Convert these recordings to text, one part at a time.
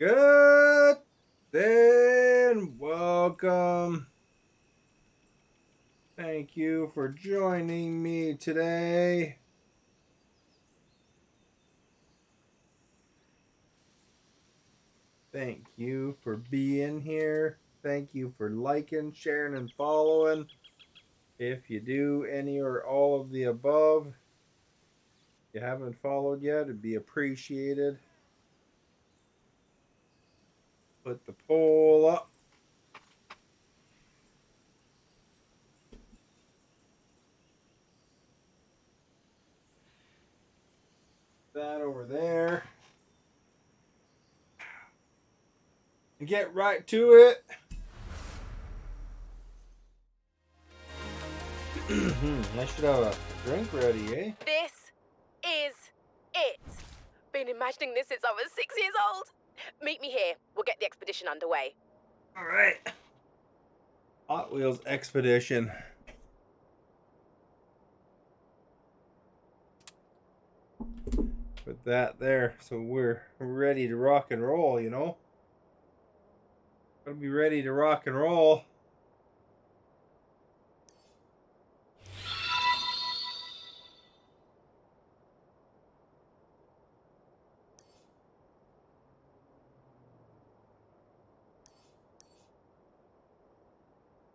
Good day and welcome. Thank you for joining me today. Thank you for being here. Thank you for liking, sharing, and following. If you do any or all of the above, if you haven't followed yet, it'd be appreciated. Put the poll up. That over there. And get right to it. I should have a drink ready, eh? This is it. Been imagining this since I was 6 years old. Meet me here. We'll get the expedition underway. All right. Hot Wheels Expedition. Put that there, so we're ready to rock and roll, you know? Gotta be ready to rock and roll.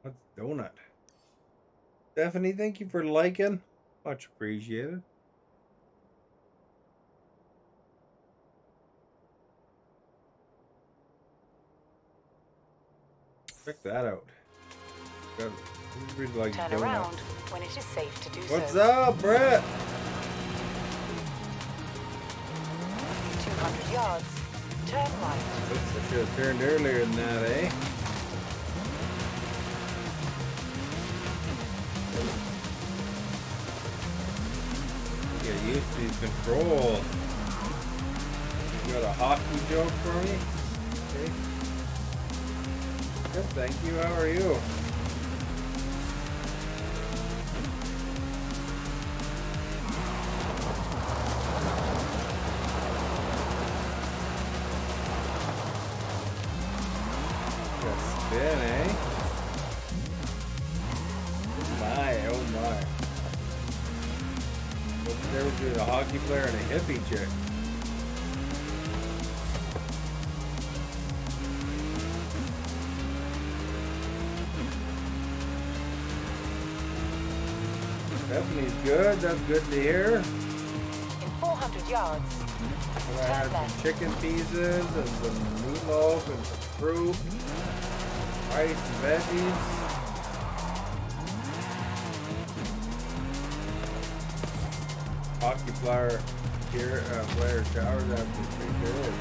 What's donut? Stephanie, thank you for liking. Much appreciated. Check that out. Like Turn donut. around when it is safe to do What's so. up, Brett? 200 yards. Turn right. Oops, I should have turned earlier than that, eh? Get used to these controls. You got a hockey joke for me? Okay. Good, thank you. How are you? Got spin, eh? Oh my, oh my. What's the difference between a hockey player and a hippie chick? Stephanie's good. That's good to hear. In 400 yards. I had some chicken pieces and some meatloaf and some fruit, rice and veggies. Hockey player here, player showers after 3 days.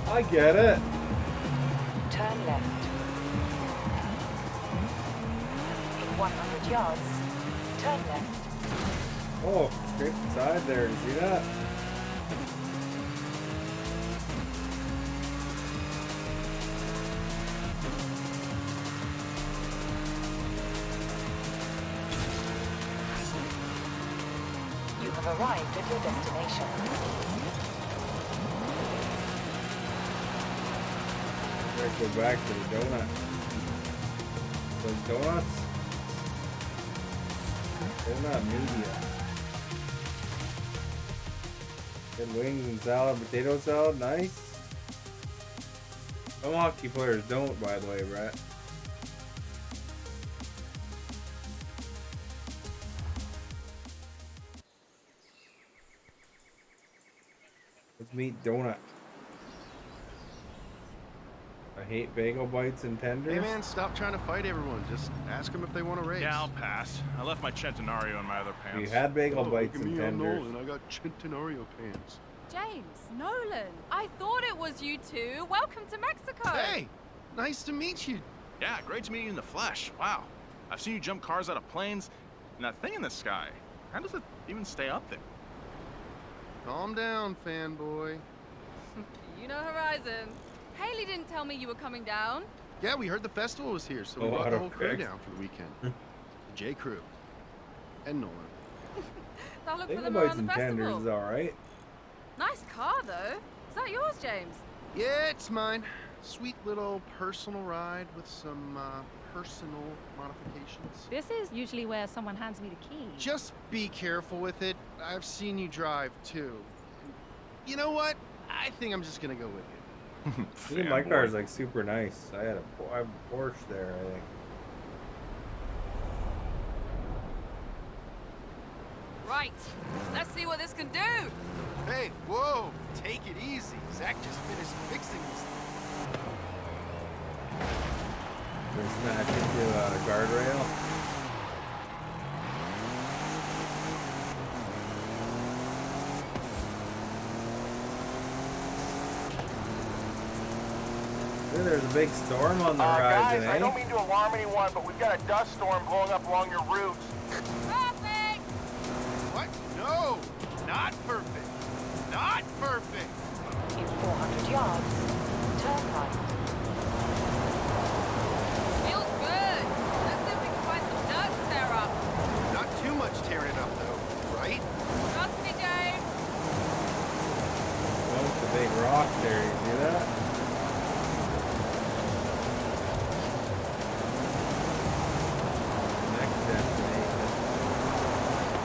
I get it. Turn left. In 100 yards. Turn left. Oh, straight inside there. You see that? You have arrived at your destination. Let's go back to the donut. Those donuts? They're not media. Good wings and salad, potato salad, nice. Some hockey players don't, by the way, Brett. Let's meet Donut. I hate bagel bites and tenders. Hey man, stop trying to fight everyone. Just ask them if they want to race. Yeah, I'll pass. I left my Centenario in my other pants. You had bagel Oh, bites look at and me, I'm tenders. Nolan. I got Centenario pants. James, Nolan, I thought it was you two. Welcome to Mexico. Hey, nice to meet you. Yeah, great to meet you in the flesh. Wow. I've seen you jump cars out of planes. And that thing in the sky, how does it even stay up there? Calm down, fanboy. You know Horizon. Haley didn't tell me you were coming down. Yeah, we heard the festival was here, so we Oh, brought I the don't whole crew pick. down for the weekend. The J Crew. And Nolan. I'll look for Bagel them bites around the and tenders is festival. alright. Nice car, though. Is that yours, James? Yeah, it's mine. Sweet little personal ride with some personal modifications. This is usually where someone hands me the key. Just be careful with it. I've seen you drive too. And you know what? I think I'm just gonna go with you. Even my car is like super nice. I have a Porsche there, I think. Right. Let's see what this can do. Hey, whoa! Take it easy. Zach just finished fixing this. We're smash into a guardrail. Hey, there's a big storm on the horizon, guys, eh? I don't mean to alarm anyone, but we've got a dust storm blowing up along your route. Perfect. What? No! Not perfect! Not perfect! In 400 yards, turn right. Feels good. Let's see if we can find some dirt to tear up. Not too much tearing it up though, right? Trust me, James. Oh, it's a big rock there. You see that? Next destination.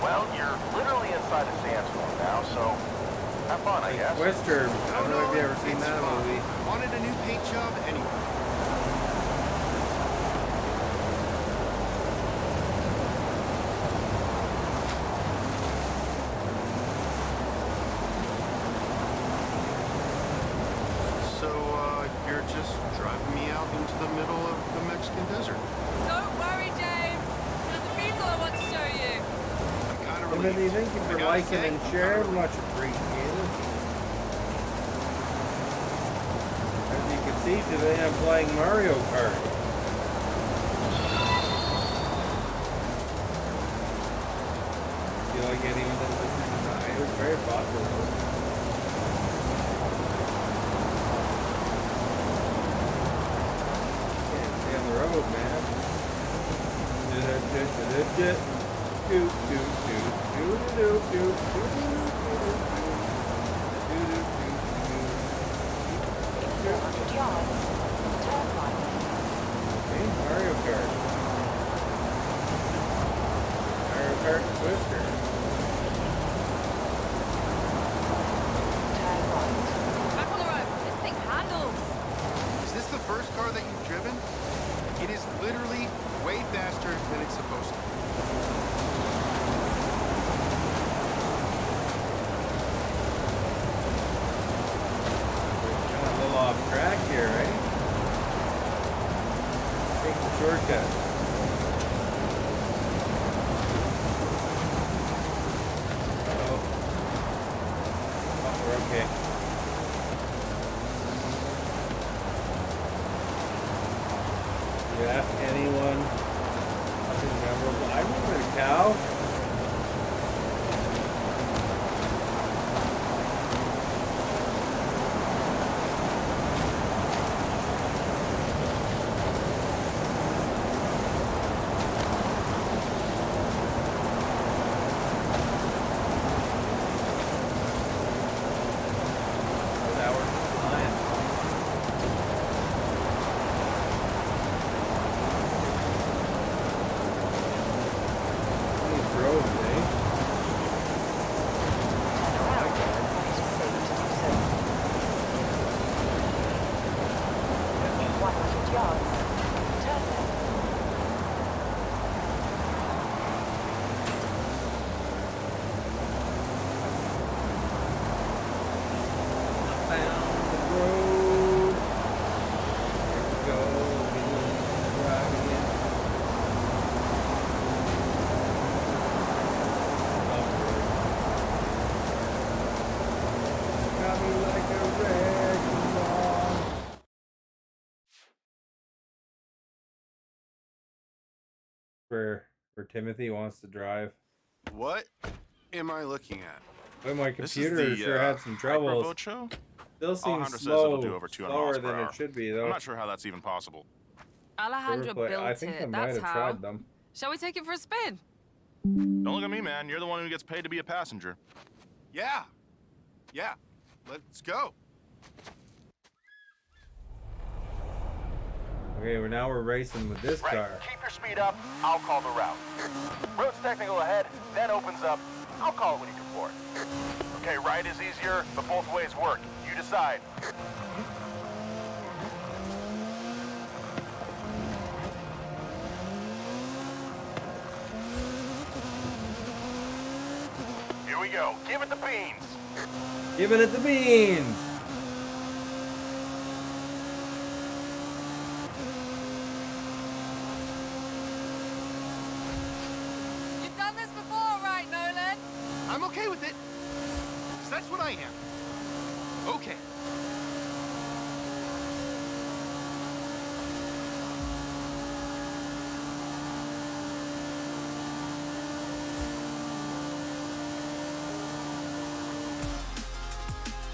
Well, you're literally inside a sandstorm now, so have fun, I guess. Twister. I don't know if you've ever seen it's that fine. movie. I wanted a new paint job anyway. So, you're just driving me out into the middle of the Mexican desert. Don't worry, James. There's a vehicle I want to show you. I'm kind of Timothy, relieved. thank you I for gotta liking say, and kinda sharing. relieved. Much appreciated. As you can see today, I'm playing Mario Kart. Feel like anyone that listens to it was very popular. Can't stay on the road, man. In 400 yards, turn right. Okay, Mario Kart. Mario Kart Twister. Turn right. Back on the road. This thing handles. Is this the first car that you've driven? It is literally way faster than it's supposed to. Kind of a little off track here, right? Take the shortcut. Uh-oh. Oh, we're okay. You ask anyone something memorable. I remember the cow. That was flying. He drove, eh? Turn around when it is safe to do so. In 100 yards, turn left. Found the road. Here we go. Driving in. Got me like a wrecking ball. Where Timothy wants to drive. What am I looking at? But my This is computer the sure had some troubles. Hypervote show? Still seems Alejandro says it'll do slow, over 200 slower miles per than hour. it should be, I'm though. not sure how that's even possible. Alejandro built I think I it. might That's have how. tried them. Shall we take it for a spin? Don't look at me, man. You're the one who gets paid to be a passenger. Yeah. Yeah. Let's go. Okay, we're racing with this Right. car. Keep your speed up. I'll call the route. Road's technical ahead, then opens up. I'll call it when you come for it. Okay, right is easier, but both ways work. You decide. Here we go. Give it the beans. Giving it the beans. You've done this before, right, Nolan? I'm okay with it. 'Cause that's what I am. Okay.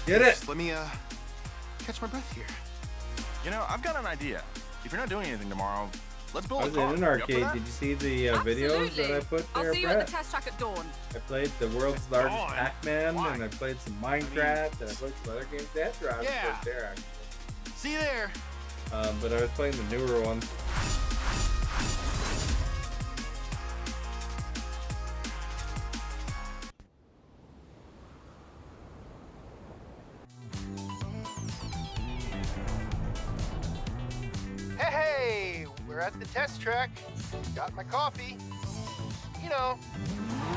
Get it. Just let me catch my breath here. You know, I've got an idea. If you're not doing anything tomorrow, let's build I a was car. in an You up for arcade. that? Did you see the videos that I put there, I'll see you at Brett? the test track at dawn. I played the world's largest Dawn? Pac-Man, Why? and I played some Minecraft, and I played some other games. That's right, I was Yeah. there actually. See you there. But I was playing the newer ones. Hey, we're at the test track. Got my coffee. You know,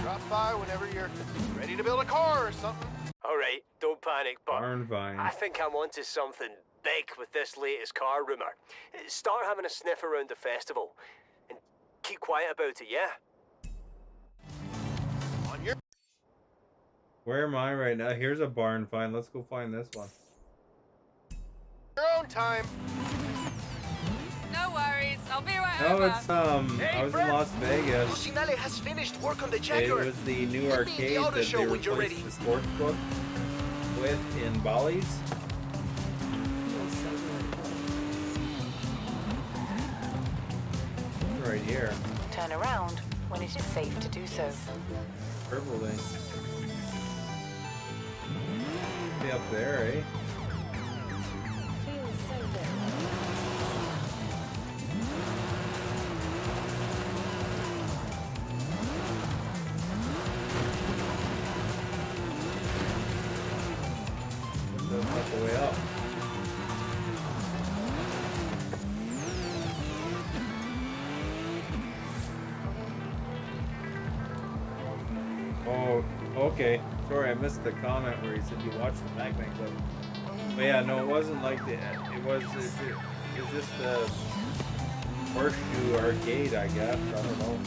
drop by whenever you're ready to build a car or something. Alright, don't panic, but Barn vine. I think I'm onto something big with this latest car rumour. Start having a sniff around the festival. And keep quiet about it, yeah? On your Where am I right now? Here's a barn find. Let's go find this one. own time. No worries, I'll be right No, over. it's I was in Las Vegas. Lucinale has finished work on the It Jaguar. was the new Meet me in the arcade auto that show they when you're replaced ready. the sports book with in Bali's. Right here. Turn around when it is safe to do so. Purple thing. Be up there, eh? Feels so good. That's the way up. Oh, okay. Sorry, I missed the comment where he said you watched the Pac-Man clip. But yeah, no, it wasn't like the. It was just the horseshoe arcade, I guess. I don't know.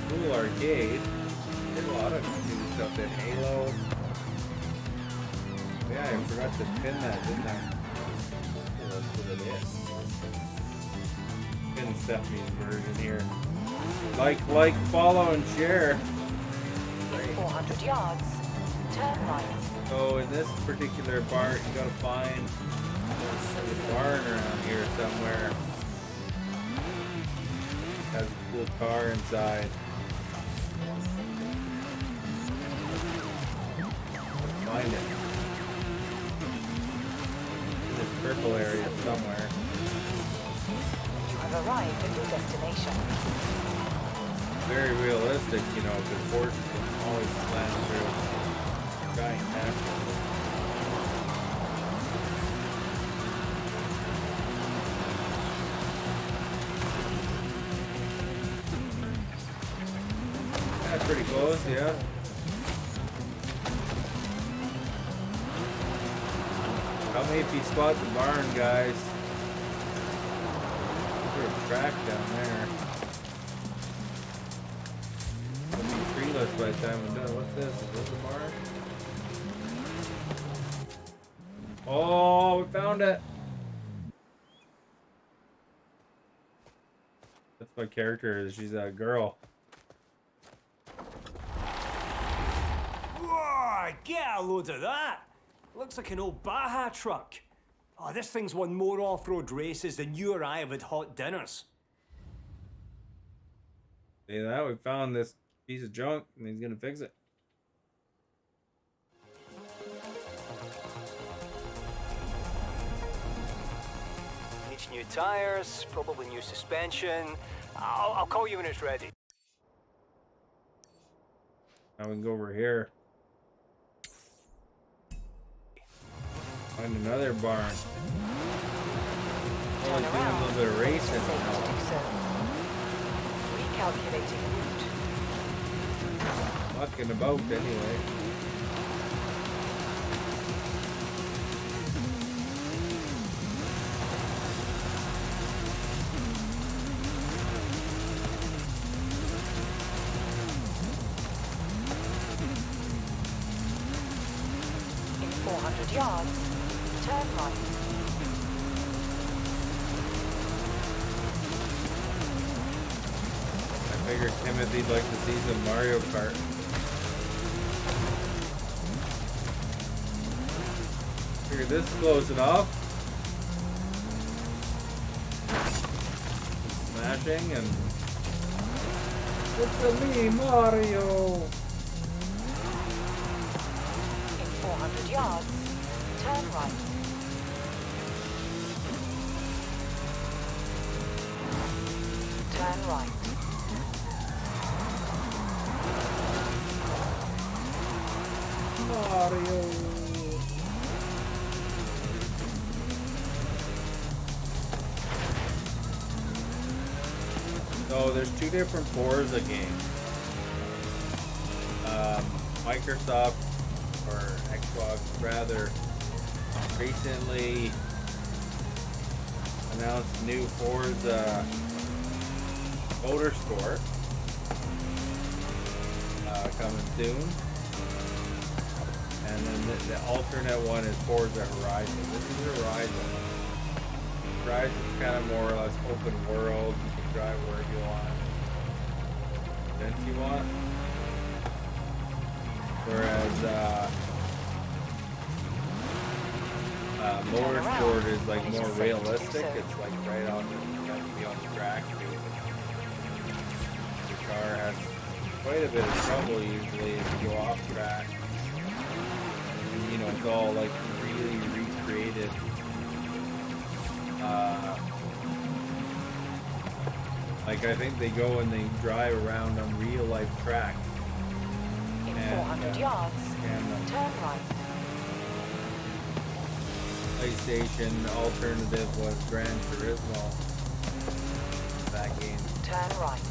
Cool arcade. Did a lot of new stuff in Halo. Yeah, I forgot to pin that, didn't I? Yeah, that's what it is. Pin Stephanie's version here. Like, follow, and share. In 400 yards, turn right. So in this particular part, you gotta find a barn around here somewhere. Has a cool car inside. Let's find it. In this purple area somewhere. You have arrived at your destination. Very realistic, you know, because horses can always slam through giant pasture. That's pretty close, yeah. Tell me if you spot the barn, guys. There's a track down there. It'll be treeless by the time we're done. What's this? Is this a barn? Oh, we found it! That's my character. She's a girl. Whoa, get a load of that. Looks like an old Baja truck. Oh, this thing's won more off-road races than you or I have had hot dinners. See that? We found this piece of junk and he's gonna fix it. new tires, probably new suspension. I'll call you when it's ready. Now we can go over here. Find another barn. Oh, Turn he's doing a around. little bit of when it's racing safe to now. do so. Recalculating route. Fucking about anyway. In 400 yards, turn right. I figured Timothy'd like to see some Mario Kart. Figured this is close enough. Smashing and it's a me, Mario. In 400 yards, turn right. Turn right. Mario. So there's two different Forza games. Microsoft or Xbox rather recently announced new Forza Motorsport coming soon. And then the alternate one is Forza Horizon. This is Horizon. Horizon's kind of more or less open world. You can drive wherever you want. Since you want. Whereas Motorsport is like more realistic. It's like right on the, you have to be on the track. Your car has quite a bit of trouble usually if you go off track. You know, it's all like really recreated. Like I think they go and they drive around on real life tracks. In 400 yards, turn right. PlayStation alternative was Gran Turismo. That game. Turn right.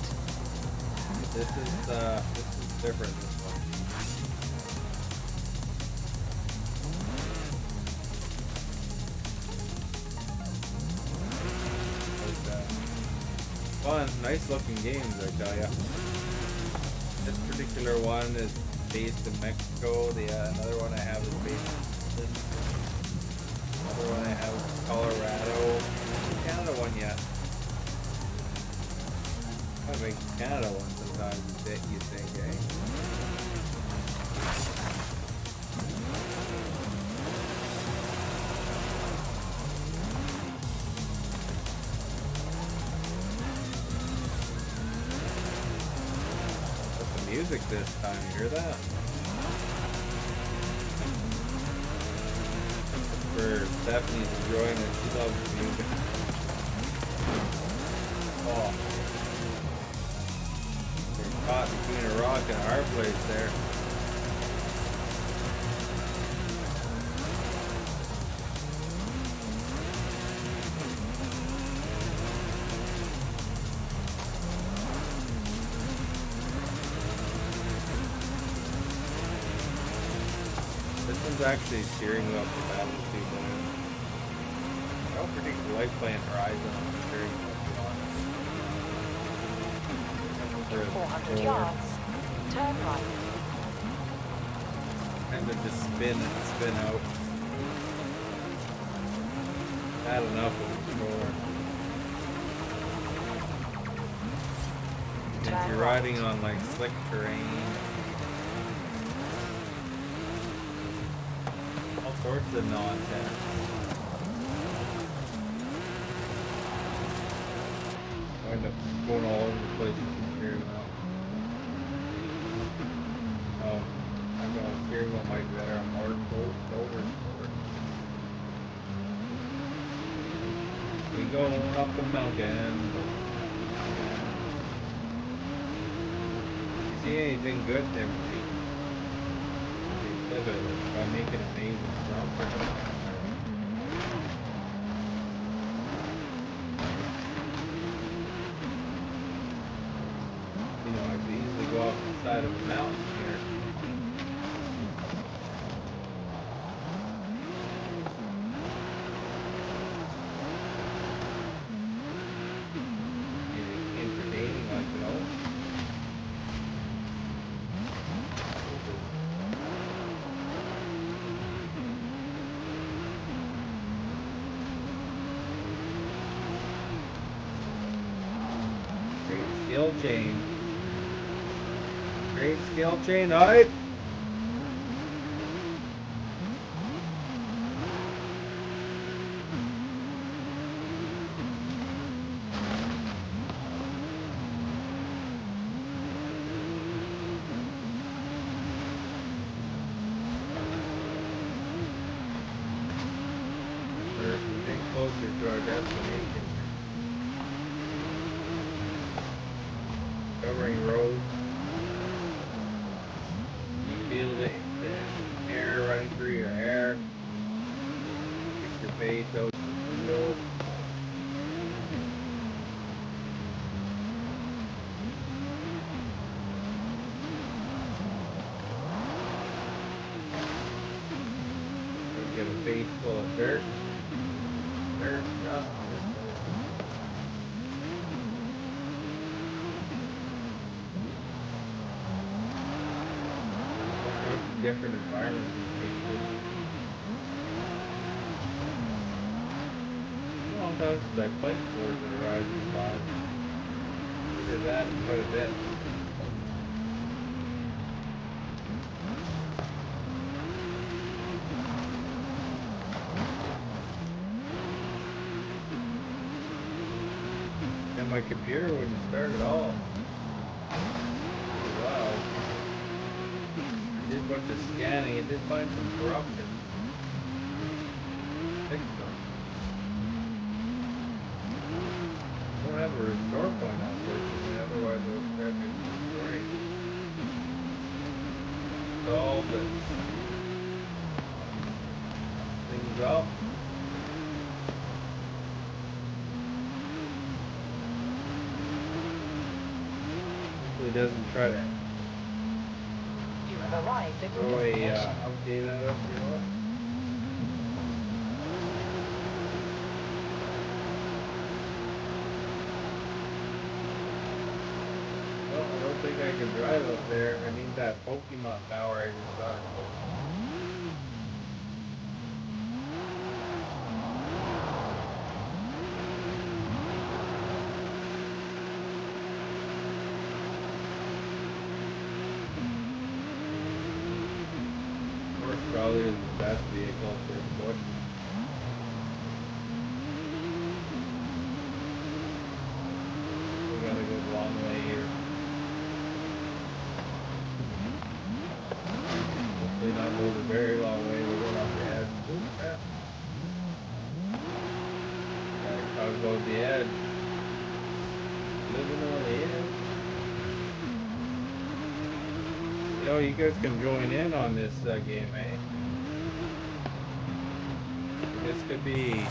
This is different. This one. Fun, nice looking games, I tell ya. This particular one is based in Mexico. The another one I have is based in another one I have is Colorado. Canada one yet. I make Canada one sometimes. You think, eh? Music this time, you hear that? For Stephanie's enjoying it, she loves the music. Oh. We're caught between a rock and a hard place there. Actually steering wheel compatible too, but I don't particularly like playing Horizon on the steering wheel, to be honest. 400 yards, turn right. And then just spin and spin out. Bad enough with the controller. If you're riding on like slick terrain, sorts of nonsense. I end up going all over the place with the steering wheel. Oh, I got a steering wheel might be better on hard over sport. We go. going up the mountain. You see anything good, Timothy? They flip it by making amazing jump or something. You know, I could easily go off the side of a mountain here. Anything entertaining, like to know. Great skill chain. Great skill chain, alright. We're getting closer to our destination. Covering roads. You feel the air running through your hair. Stick your face out the window. Get a face full of dirt. Dirt dust. Different environments and changes. A long time since I played Forza Horizon 5. It has added quite a bit. And my computer wouldn't start at all. Wow. I did a bunch of scanning. It did find some corruption. Fixed them. Don't have a restore point, unfortunately. Otherwise, I would have been restoring. Solved it. Things up. Hopefully, it doesn't try to You have arrived at your throw a destination. update at us, you know? Well, I don't think I can drive up there. I need that Pokemon power I just got in Pokemon. Horse probably is the best vehicle for foot. We got a good long way here. Hopefully not go the very long way. We're going off the edge. Ooh, crap. Talk about the edge. Living on the edge. Yo, you guys can join in on this game, eh? This could be...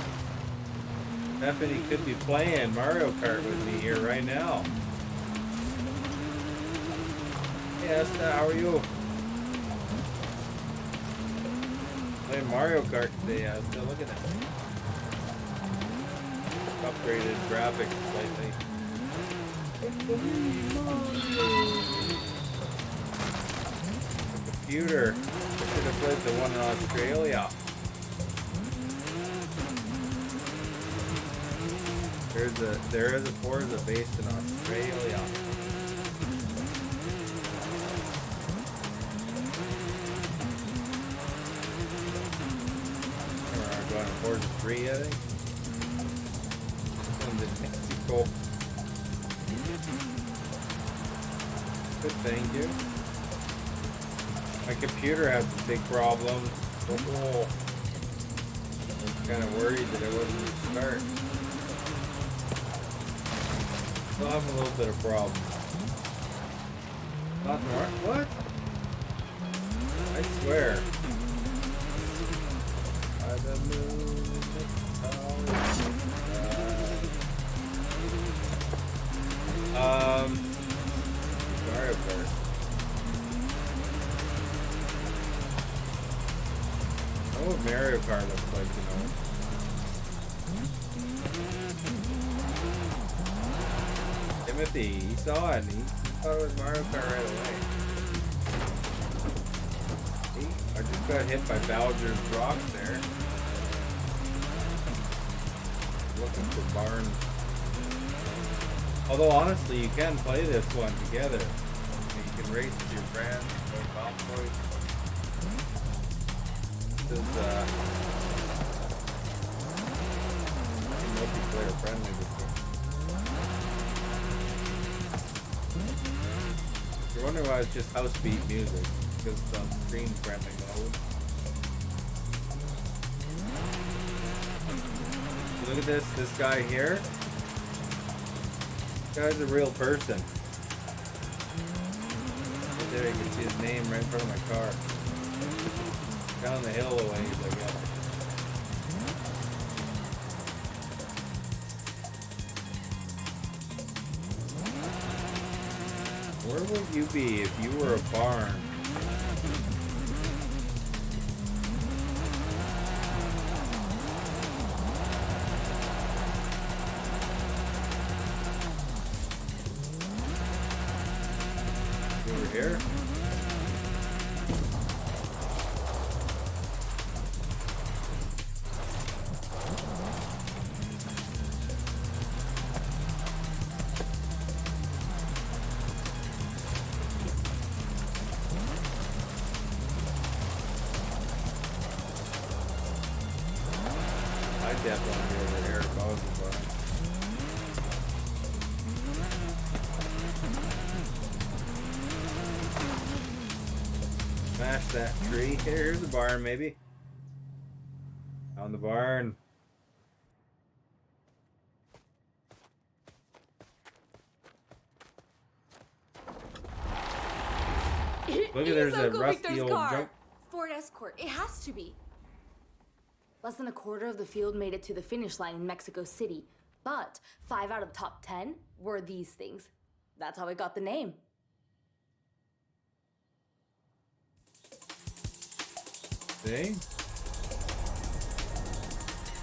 Stephanie could be playing Mario Kart with me here right now. Hey Esther, how are you? Playing Mario Kart today, Esther. Look at that. Upgraded graphics slightly. Computer. I should have played the one in Australia. There is a Forza based in Australia. We're going to Forza 3, I think. In Mexico. Good, thank you. My computer has some big problems. Oh. I was kind of worried that it wouldn't start. Still having a little bit of problem. Not north? What? I swear. By the moon, Mario Kart. I know what Mario Kart looks like, you know. Timothy, he saw it and he thought it was Mario Kart right away. I just got hit by Bowser's rocks there. Looking for barn. Although honestly, you can play this one together. You can race with your friends, play golf course. This is multiplayer friendly this one. If you're wondering why it's just house beat music, because it's on screen friendly mode. Look at this guy here. This guy's a real person. Right there, you can see his name right in front of my car. Down the hill a ways, I guess. Where would you be if you were a barn? Over here? Definitely over here if I was a barn. Smash that tree. Here's the barn, maybe. On the barn. Look at there's a rusty old junk. Ford Escort. It has to be. Less than a quarter of the field made it to the finish line in Mexico City, but 5 out of the top 10 were these things. That's how it got the name. See?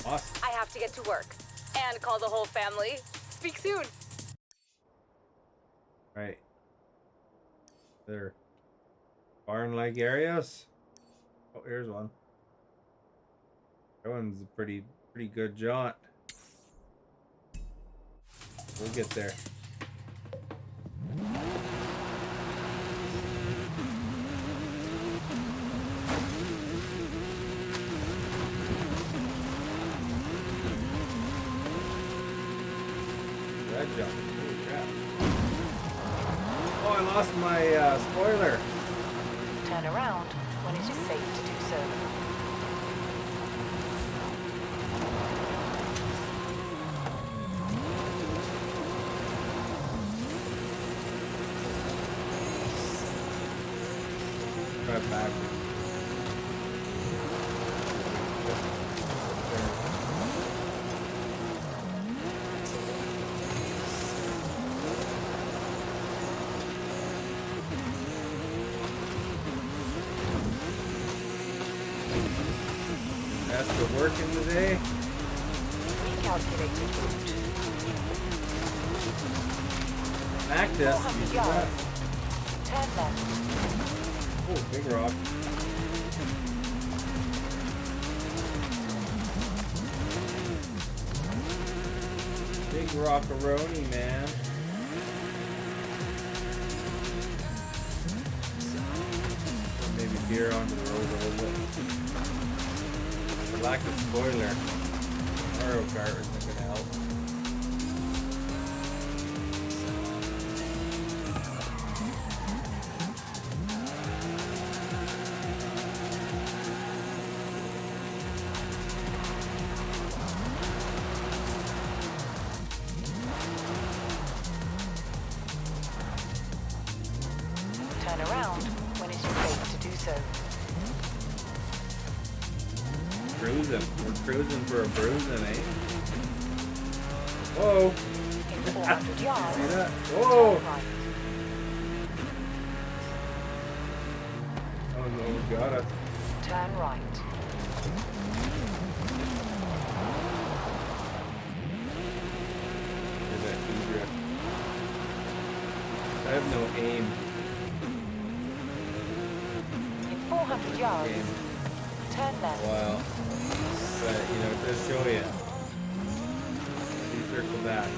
Awesome. I have to get to work and call the whole family. Speak soon. Right. There. Barn-like areas. Oh, here's one. That one's a pretty good jaunt. We'll get there. That jump. Holy crap. Oh, I lost my spoiler. Turn around when it is safe to do so. Drive back. That's for working today. Recalculated route. Access. 400 yards. Turn left. Oh, big rock. Big rockaroni, man. Maybe veer onto the road a little bit. The lack of spoiler. Mario Kart isn't going to help. cruising. We're cruising for a bruising, eh? Whoa! In 400 yards, See that? Whoa! turn right. Oh no, got us. Turn right. Look at that E-drift. I have no aim. In 400 yards, Aim. turn left. Wow. But, you know, just show you. You circle back.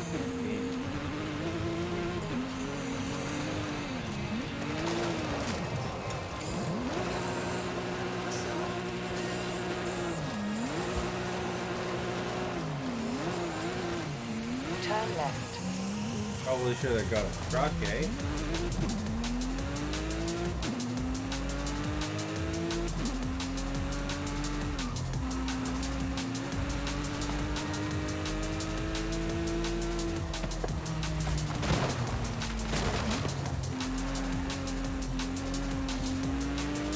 Turn left. Probably should have got a truck, eh?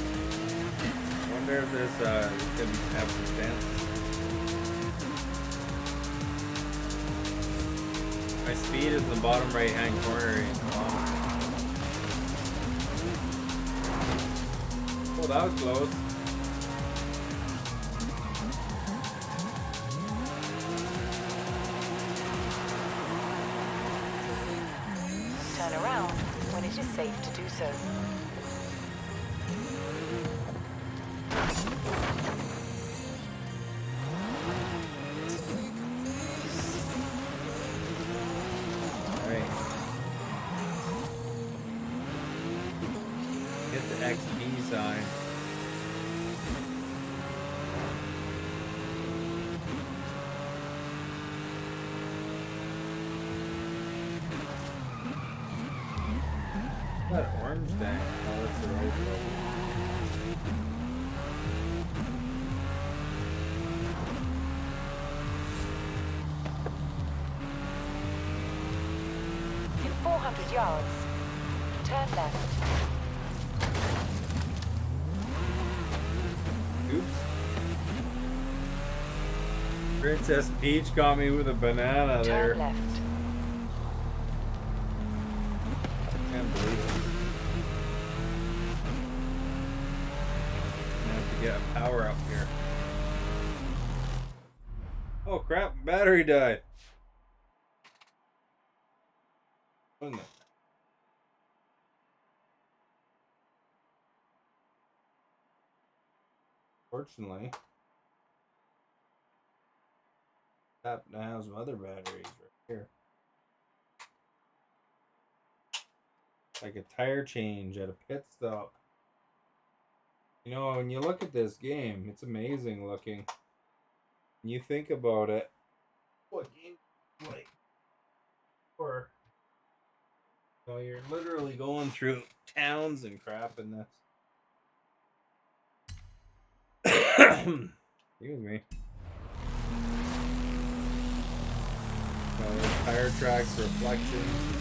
I wonder if this can have some dents. My speed is in the bottom right hand corner in kilometers. Oh, that was close. Turn around when it is safe to do so. Alright. Get the XP sign. That orange thing. Oh, that's the right one. In 400 yards, turn left. Oops. Princess Peach got me with a banana there. Turn left. Can't believe it. I have to get a power up here. Oh crap, battery died. What in the- Fortunately, happen to have some other batteries right here. Like a tire change at a pit stop. You know, when you look at this game, it's amazing looking. When you think about it, what game like? Or so you're literally going through towns and crap in this. Excuse me. Tire tracks, reflections.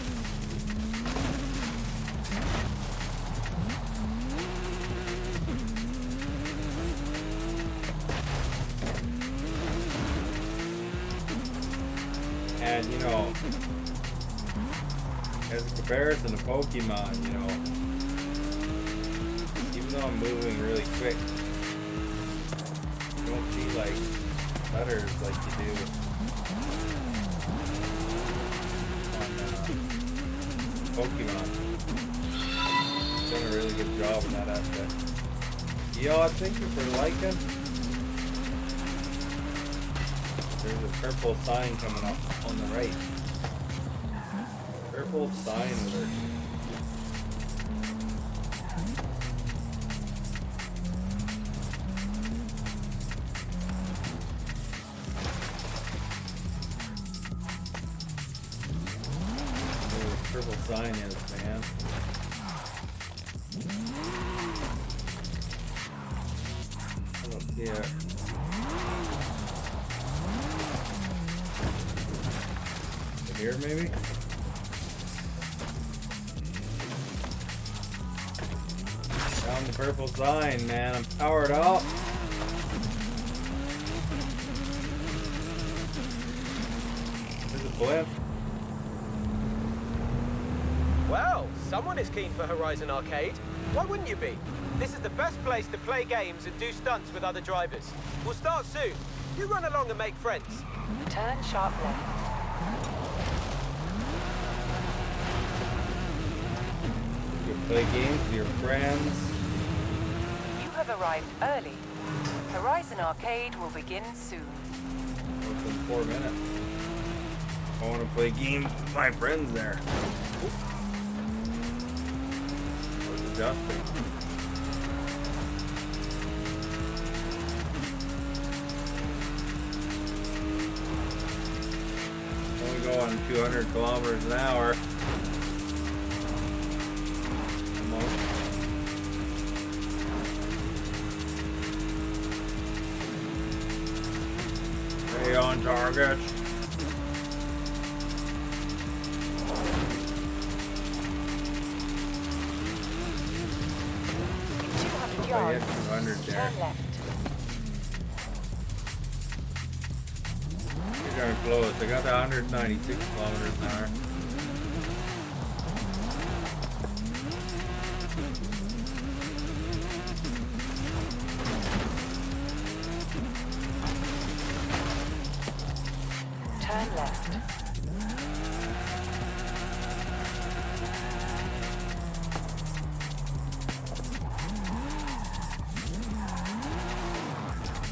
And you know, as a comparison to Pokemon, you know, even though I'm moving really quick, you don't see like stutters like you do on Pokemon. Done a really good job in that aspect. Yo, thank you for liking. There's a purple sign coming up on the right. Purple sign alert. Purple sign is, man. I don't see it. Here, maybe? Found the purple sign, man. I'm powered up. pull in. Well, someone is keen for Horizon Arcade. Why wouldn't you be? This is the best place to play games and do stunts with other drivers. We'll start soon. You run along and make friends. Turn sharp left. You can play games with your friends. You have arrived early. Horizon Arcade will begin soon. Within 4 minutes. I want to play games with my friends there. I was adjusting. Only going 200 kilometers an hour. Almost. Stay on target. In 200 I hit yards, 200 there. turn left. You're darn close. I got the 196 kilometers an hour. Turn left.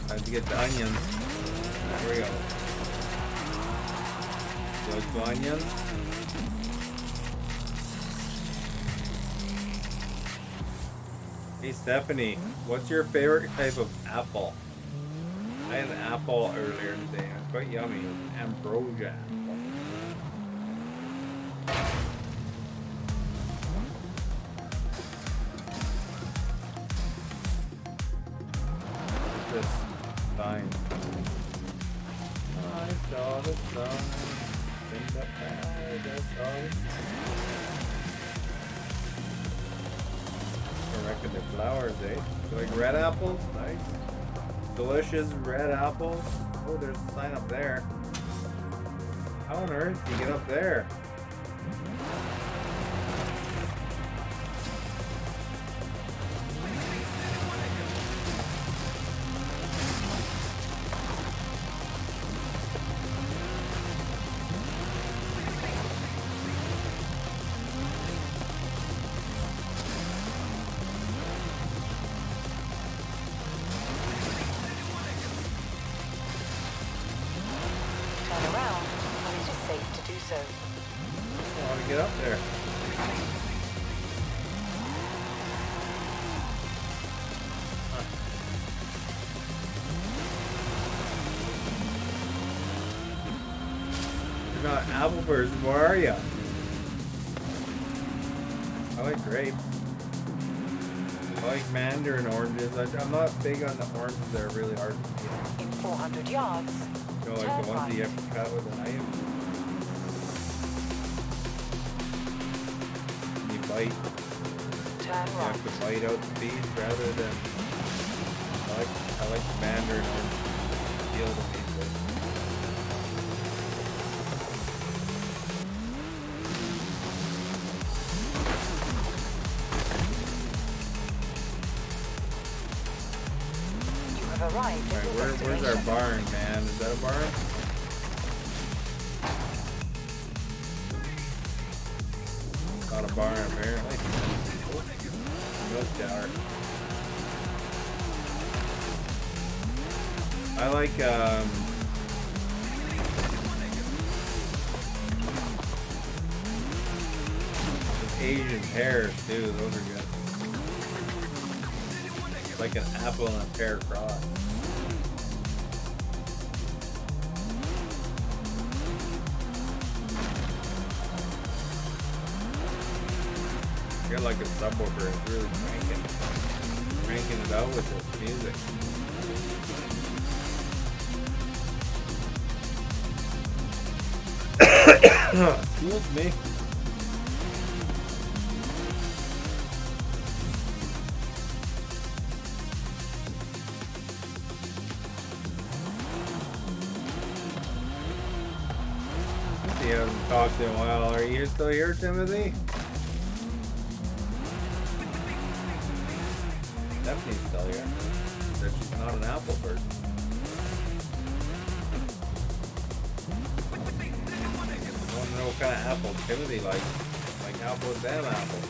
I have to get the onions. There we go. Those onions. Hey Stephanie, what's your favorite type of apple? I had an apple earlier today. It was quite yummy. It was ambrosia apple. What's this sign? I saw the sun in the paradise. I reckon they're flowers, eh? You like red apples? Nice. Delicious red apples. Oh, there's a sign up there. How on earth do you get up there? Turn around when it is safe to do so. I want to get up there. Huh. You're not an apple person, where are you? I like grapes. I like mandarin oranges. I'm not big on the oranges that are really hard to get. In 400 yards, You know, like the ones that you have to cut with a knife. And you bite. turn You right. have to bite out the piece rather than. I like the mandarin orange. Peel the piece. You have arrived at your Alright, where's our destination. barn, man? Is that a barn? Not a barn, apparently. Milk tower. I like, Asian pears, too. Those are good. Like an apple and a pear cross. I got like a subwoofer. It's really cranking it out with this music. Excuse me. Timothy hasn't talked in a while. Are you still here, Timothy? Stephanie's still here. Said she's not an apple person. I want to know what kind of apple Timothy likes. Like apple and damn apple.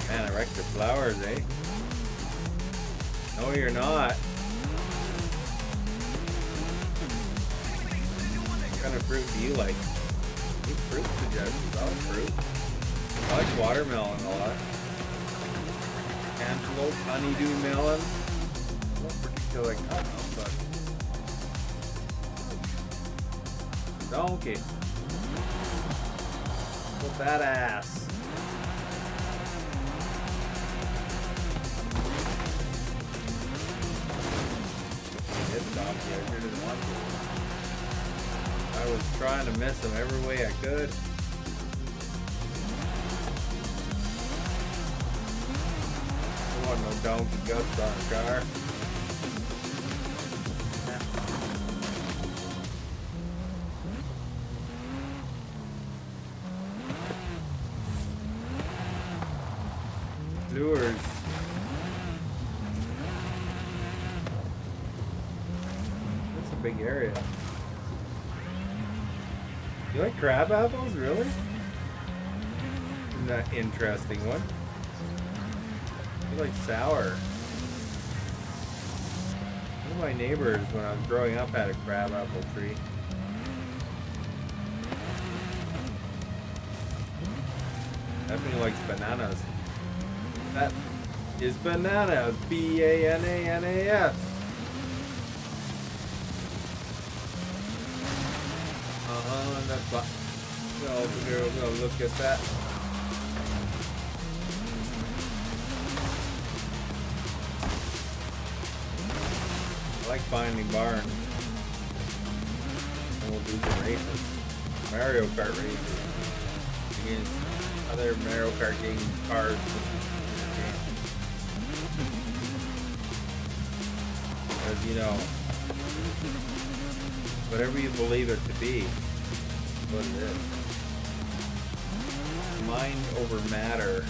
Man, I wrecked your flowers, eh? No, you're not. What kind of fruit do you like? Any fruit suggestions? I like fruit. I like watermelon a lot. Cantaloupe, honeydew melon. No particular kind, but donkey. Look at that ass. Donkey, I sure didn't want to. I was trying to miss him every way I could. I want no donkey guts on a car. Lures. Big area. You like crab apples, really? Isn't that an interesting one? You like sour. One of my neighbors, when I was growing up, had a crab apple tree. Definitely likes bananas. That is bananas. B-A-N-A-N-A-S. That's what. So over here, we're gonna look at that. I like finding barns. And we'll do some races. Mario Kart races. Against other Mario Kart game cars. Because, you know, whatever you believe it to be, what it is. Mind over matter.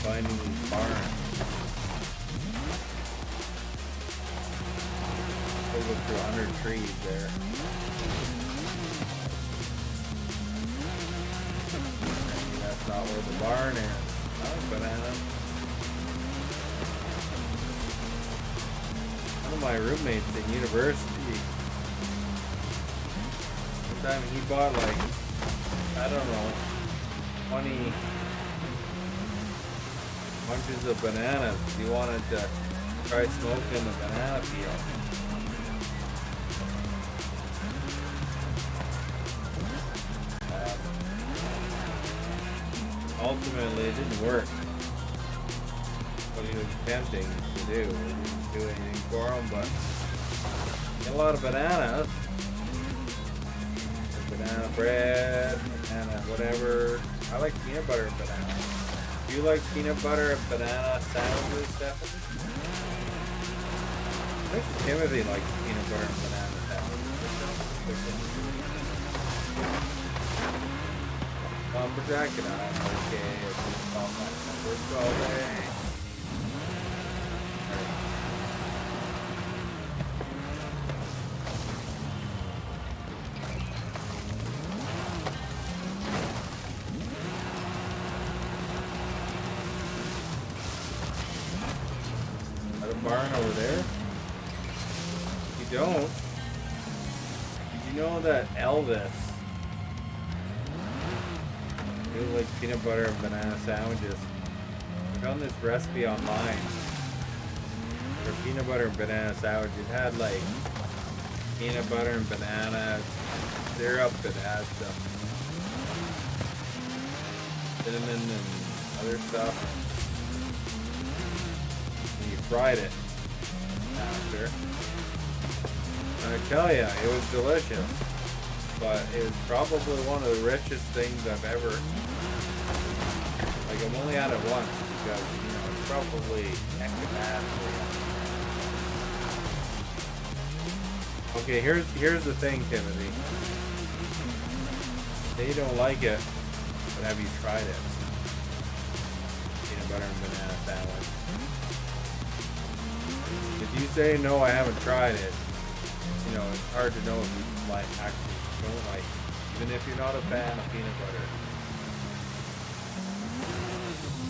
Finding these barns. We'll go through 100 trees there. Maybe that's not where the barn is. Oh, banana. One of my roommates at university, one time he bought like, I don't know, 20 bunches of bananas. He wanted to try smoking the banana peel. Ultimately, it didn't work. What he was attempting to do. It didn't do anything for him, but get a lot of bananas. Banana bread, banana whatever. I like peanut butter and banana. Do you like peanut butter and banana sandwiches, Stephanie? I think Timothy likes peanut butter and banana sandwiches. Lumberjack and I'm okay. It's just all my numbers all day. Barn over there. If you don't, did you know that Elvis really likes peanut butter and banana sandwiches? I found this recipe online for peanut butter and banana sandwich. It had like peanut butter and banana, syrup. It had some cinnamon and other stuff. And you fried it after. And I tell you, it was delicious. But it was probably one of the richest things I've ever. Like, I've only had it once because, you know, it's probably extra bad for you. Okay, here's the thing, Timothy. They don't like it, but have you tried it? Peanut butter and banana sandwich. If you say no, I haven't tried it, you know, it's hard to know if you like actually don't like it, even if you're not a fan of peanut butter.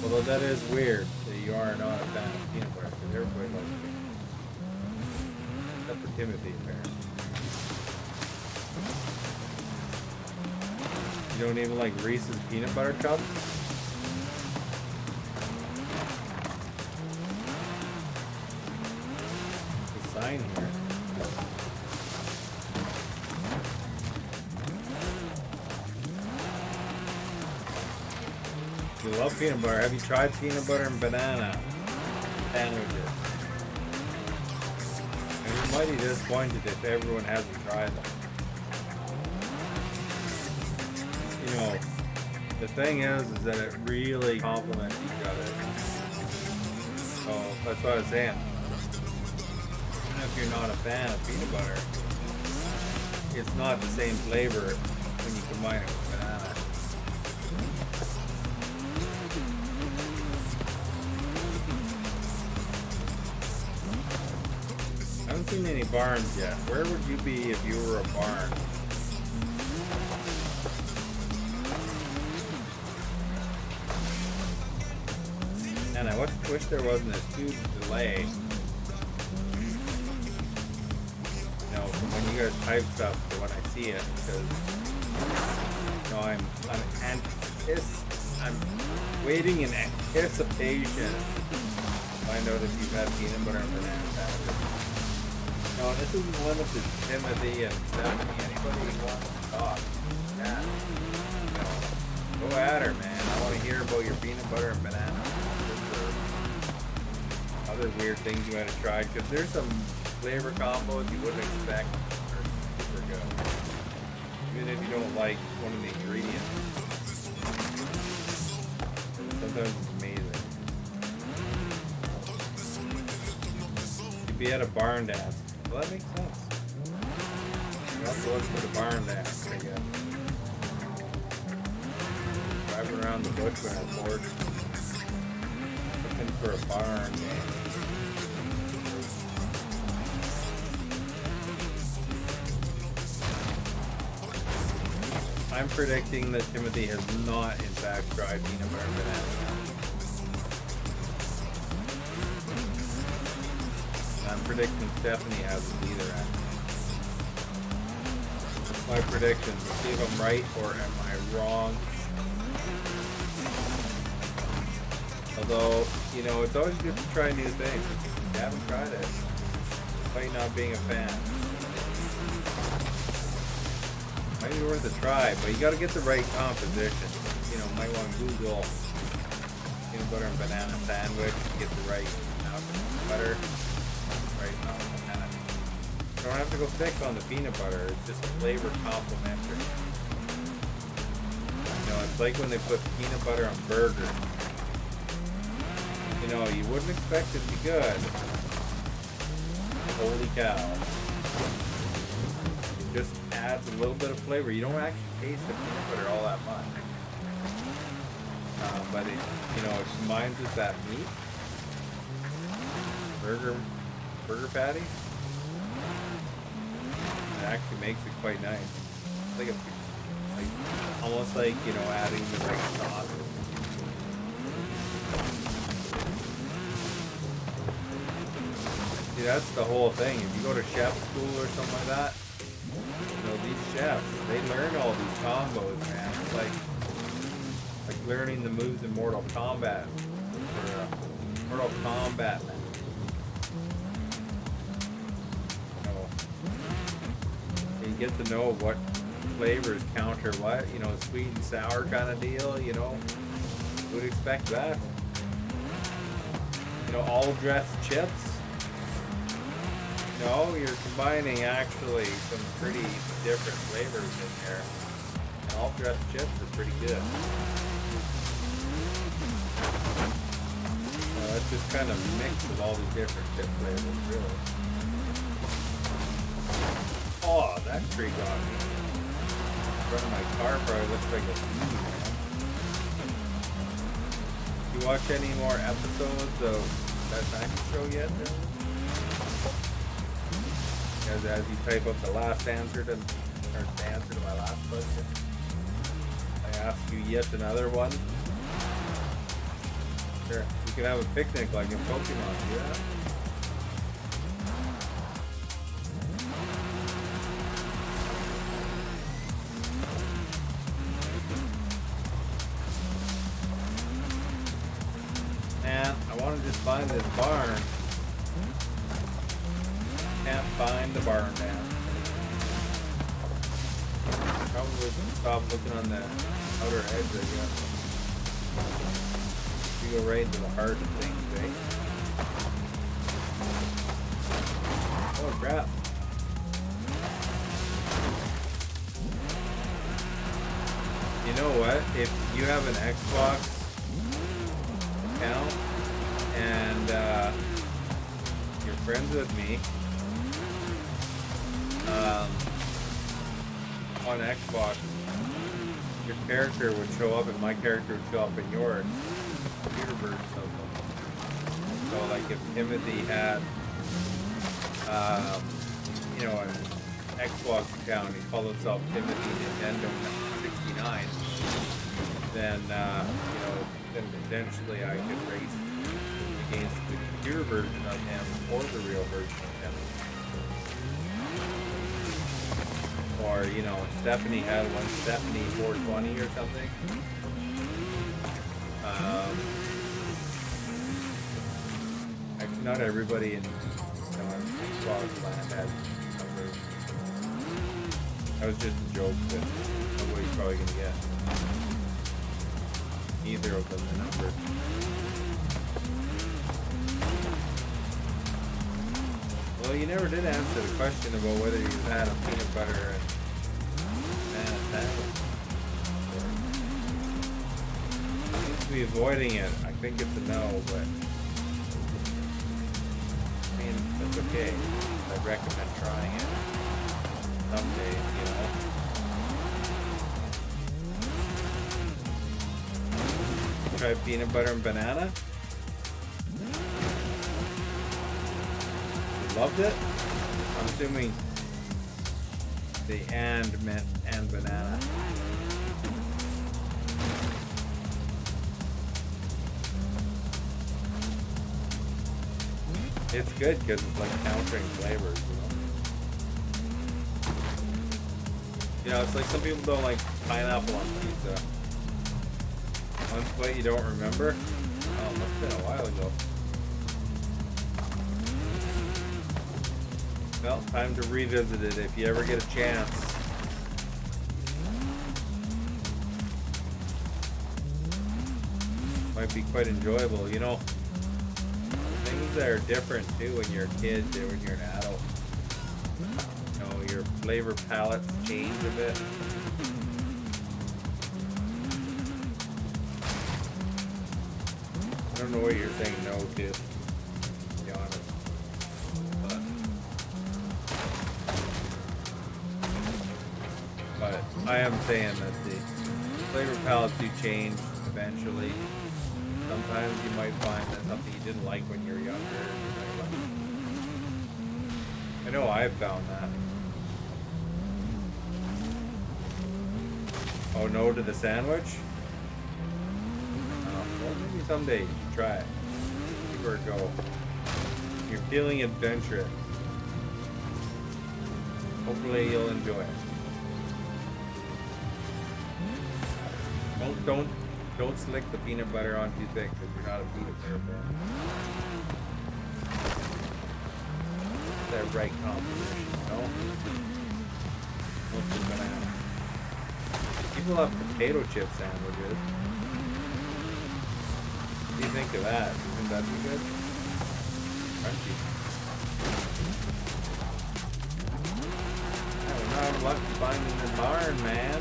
Although that is weird that you are not a fan of peanut butter, because everybody likes it. Except for Timothy, apparently. You don't even like Reese's peanut butter cups? There's a sign here. You love peanut butter. Have you tried peanut butter and banana sandwiches? And you might be disappointed if everyone hasn't tried them. You know, the thing is that it really complements each other. So that's what I was saying. Even if you're not a fan of peanut butter, it's not the same flavor when you combine it with banana. I haven't seen any barns yet. Where would you be if you were a barn? And I wish there wasn't a huge delay. You know, from when you guys type stuff to when I see it, because you know, I'm waiting in anticipation to find out if you've had peanut butter and banana sandwiches. No, this isn't limited to Timothy and Stephanie. Anybody who wants to talk, yeah, you know, go at her, man. I want to hear about your peanut butter and banana. Other weird things you might have tried, because there's some flavor combos you wouldn't expect are super good, even if you don't like one of the ingredients. Sometimes it's amazing. You'd be at a barn dance. Well, that makes sense. You have to look for the barn dance, I guess. Driving around the bush when I'm bored, looking for a barn dance. I'm predicting that Timothy has not, in fact, tried peanut butter and banana. I'm predicting Stephanie hasn't either. That's my prediction. Let's see if I'm right or am I wrong. Although, you know, it's always good to try new things. If you haven't tried it, despite not being a fan. Might be worth a try, but you got to get the right composition. You know, might want to Google peanut butter and banana sandwich to get the right amount of butter, right amount of banana. You don't have to go thick on the peanut butter. It's just a flavor complementary. You know, it's like when they put peanut butter on burgers. You know, you wouldn't expect it to be good. Holy cow. Just adds a little bit of flavor. You don't actually taste the peanut butter all that much, but it, you know, it combines with that meat, burger patty. It actually makes it quite nice. It's like almost like, you know, adding the right sauce. See, that's the whole thing. If you go to chef school or something like that. You know, these chefs, they learn all these combos, man. It's like learning the moves in Mortal Kombat. Mortal Kombat, man. You know, you get to know what flavors counter what? You know, sweet and sour kind of deal, you know? Would expect that. You know, all dressed chips. No, you're combining actually some pretty different flavors in there. And all dressed chips are pretty good. That's just kind of mixed with all these different chip flavors, really. Oh, that tree got me. In front of my car probably looks like a bee, man. You watch any more episodes of that 90s show yet? As you type up the last answer to, or the answer to my last question, I ask you yet another one. Sure, you can have a picnic like in Pokemon, yeah? Man, I want to just find this barn. Can't find the barn now. Probably stop looking on the outer edge, I guess. You go right into the heart of things, eh? Oh crap. You know what? If you have an Xbox account and you're friends with me on Xbox, your character would show up and my character would show up in yours. Computer version of them. So like if Timothy had you know, an Xbox account, he called himself Timothy Nintendo 69, then you know, then potentially I could race against the computer version of him or the real version of him. Or, you know, Stephanie had one, Stephanie 420 or something. Actually, not everybody in Xbox land has numbers. That was just a joke that nobody's probably going to get. Neither of them are numbered. Well, you never did answer the question about whether you had a peanut butter and banana sandwich. You seem to be avoiding it. I think it's a no, but I mean, that's okay. I'd recommend trying it someday, you know. Try peanut butter and banana. Loved it. I'm assuming the and meant and banana. It's good because it's like countering flavors, you know? It's like some people don't like pineapple on pizza. One split you don't remember? Oh, it must have been a while ago. Well, time to revisit it if you ever get a chance. Might be quite enjoyable, you know. Things that are different too when you're a kid than when you're an adult. You know, your flavor palettes change a bit. I don't know what you're saying no to be honest. But I am saying that the flavor palettes do change eventually. Sometimes you might find that something you didn't like when you were younger. I know I've found that. Oh, no to the sandwich? Well, maybe someday you should try it. See where it goes. You're feeling adventurous. Hopefully you'll enjoy it. Don't slick the peanut butter on too thick because you're not a peanut butter fan. That right combination, you know? Mostly banana. People have potato chip sandwiches. What do you think of that? Do you think that'd be good? Crunchy. I don't know how much to find in the barn, man.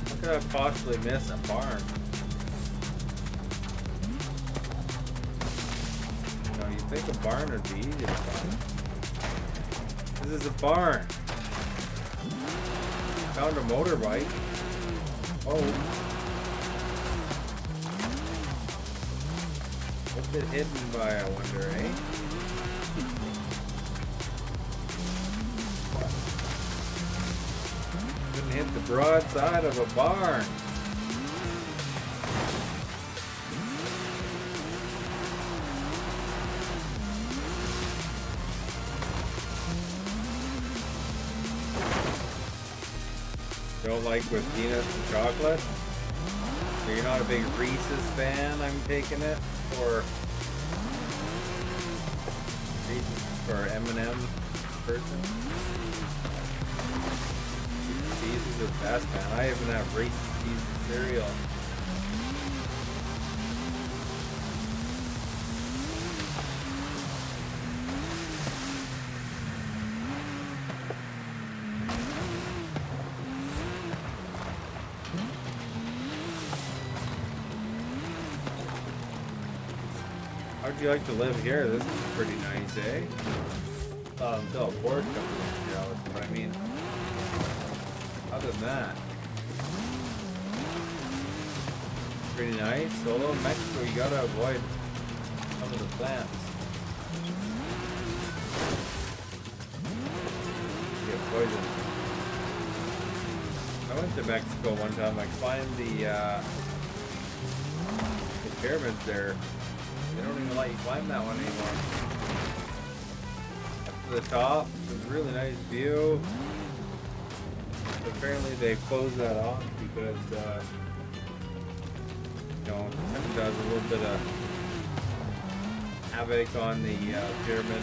How could I possibly miss a barn? You know, you'd think a barn would be easy to find. This is a barn. Found a motorbike. Oh. What's it hidden by, I wonder, eh? Couldn't hit the broadside of a barn. Don't like with peanuts and chocolate? So you're not a big Reese's fan, I'm taking it? Or Reese's for M&M person? Reese's are best, man. I even have Reese's Pieces cereal. How'd you like to live here? This is pretty nice, eh? Until a Ford comes in, jealous, but I mean, other than that, pretty nice. Although in Mexico, you gotta avoid some of the plants. You get poisoned. I went to Mexico one time. I climbed the pyramids there. They don't even let you climb that one anymore. Up to the top, it's a really nice view. But apparently they closed that off because, you know, it does a little bit of havoc on the pyramid.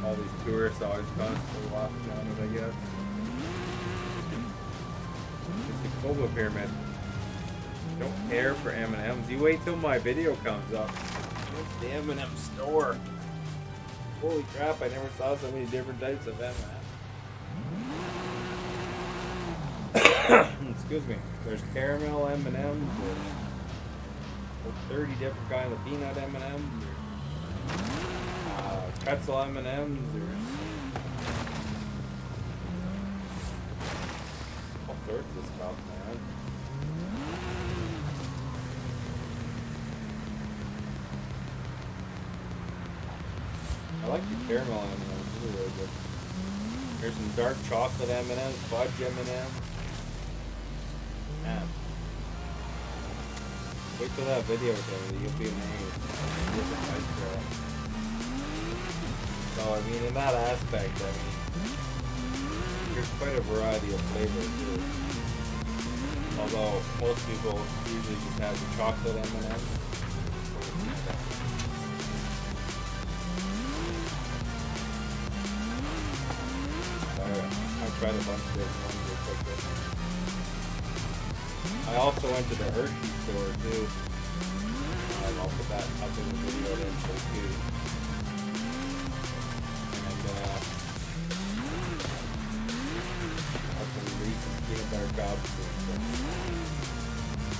All these tourists always constantly walking on it, I guess. It's the Koba pyramid. Don't care for M&Ms. You wait till my video comes up. What's the M&M store? Holy crap, I never saw so many different types of M&Ms. Excuse me. There's caramel M&Ms. There's 30 different kinds of peanut M&Ms. There's pretzel M&Ms. There's all sorts of stuff, man. I like the caramel M&Ms, they're really good. There's some dark chocolate M&Ms, fudge M&Ms. Man. Wait till that video goes, you'll be amazed. Different types there. So, I mean, in that aspect, I mean, there's quite a variety of flavors too. Although, most people usually just have the chocolate M&Ms. I tried a bunch of different ones real quick. I also went to the Hershey store too. I'll put that up in the video eventually too. And got some Reese's peanut butter cups and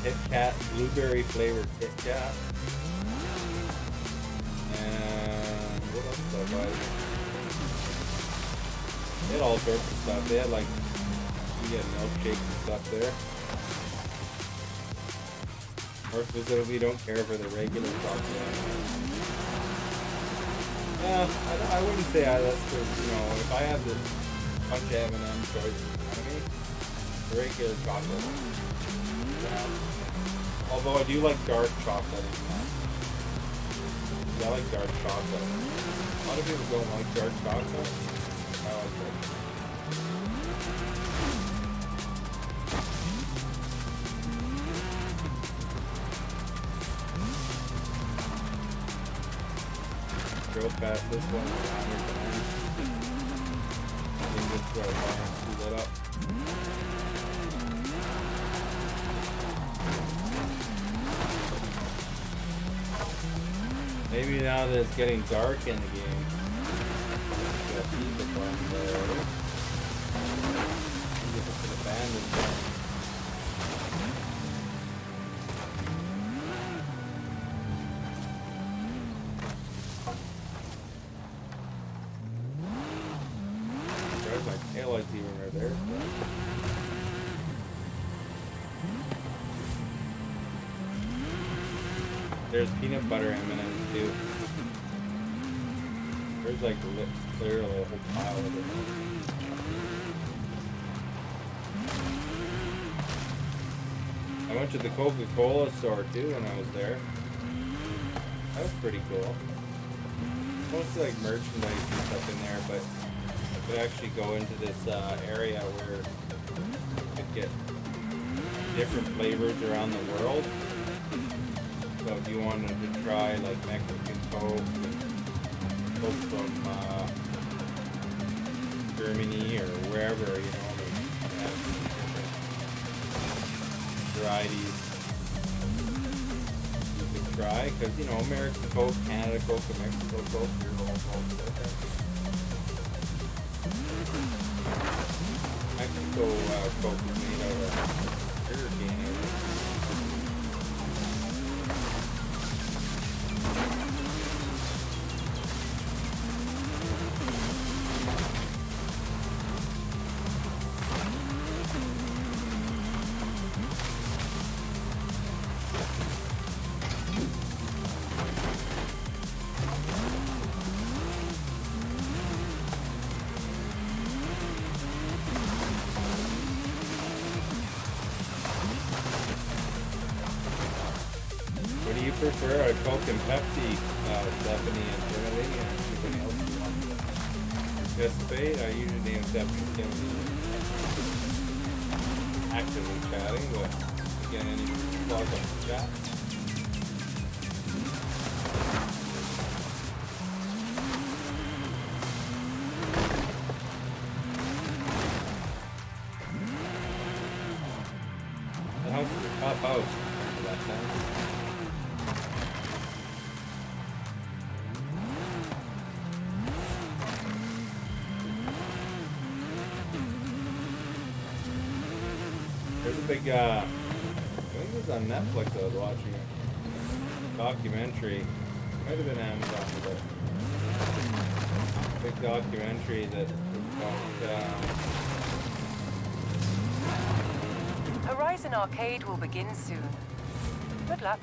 Kit Kat, blueberry flavored Kit Kat. And what else did I buy? They had all sorts of stuff. They had like, you get milkshakes and stuff there. More specifically, don't care for the regular chocolate. Yeah, I wouldn't say that's the, you know, if I had this bunch of M&M choices in front of me, the regular chocolate. Yeah. Although I do like dark chocolate in that. Yeah, I like dark chocolate. A lot of people don't like dark chocolate. I like it. Drove past this one around here. where the fire's lit up. Maybe now that it's getting dark in the game, got people on there. Maybe it's an abandoned zone. There's my taillights even right there. There's peanut butter M&Ms too. There's like literally a whole pile of them. I went to the Coca-Cola store too when I was there. That was pretty cool. Mostly like merchandise and stuff in there, but I could actually go into this area where you could get different flavors around the world. So if you wanted to try like Mexican Coke from Germany or wherever, you know, they have different varieties you could try. Because, you know, American Coke, Canada Coke, and Mexico Coke, they're all different. Mexico Coke is made out of sugar cane. Prefer a Coke and Pepsi, Stephanie and Trinity, and anybody else who wants to participate. I usually name Stephanie Kennedy actively chatting, but again, any plug up the chat. The house is a top house for that time. There's a big, I think it was on Netflix I was watching it. Documentary. Might have been Amazon, but big documentary that was about, Horizon Arcade will begin soon. Good luck.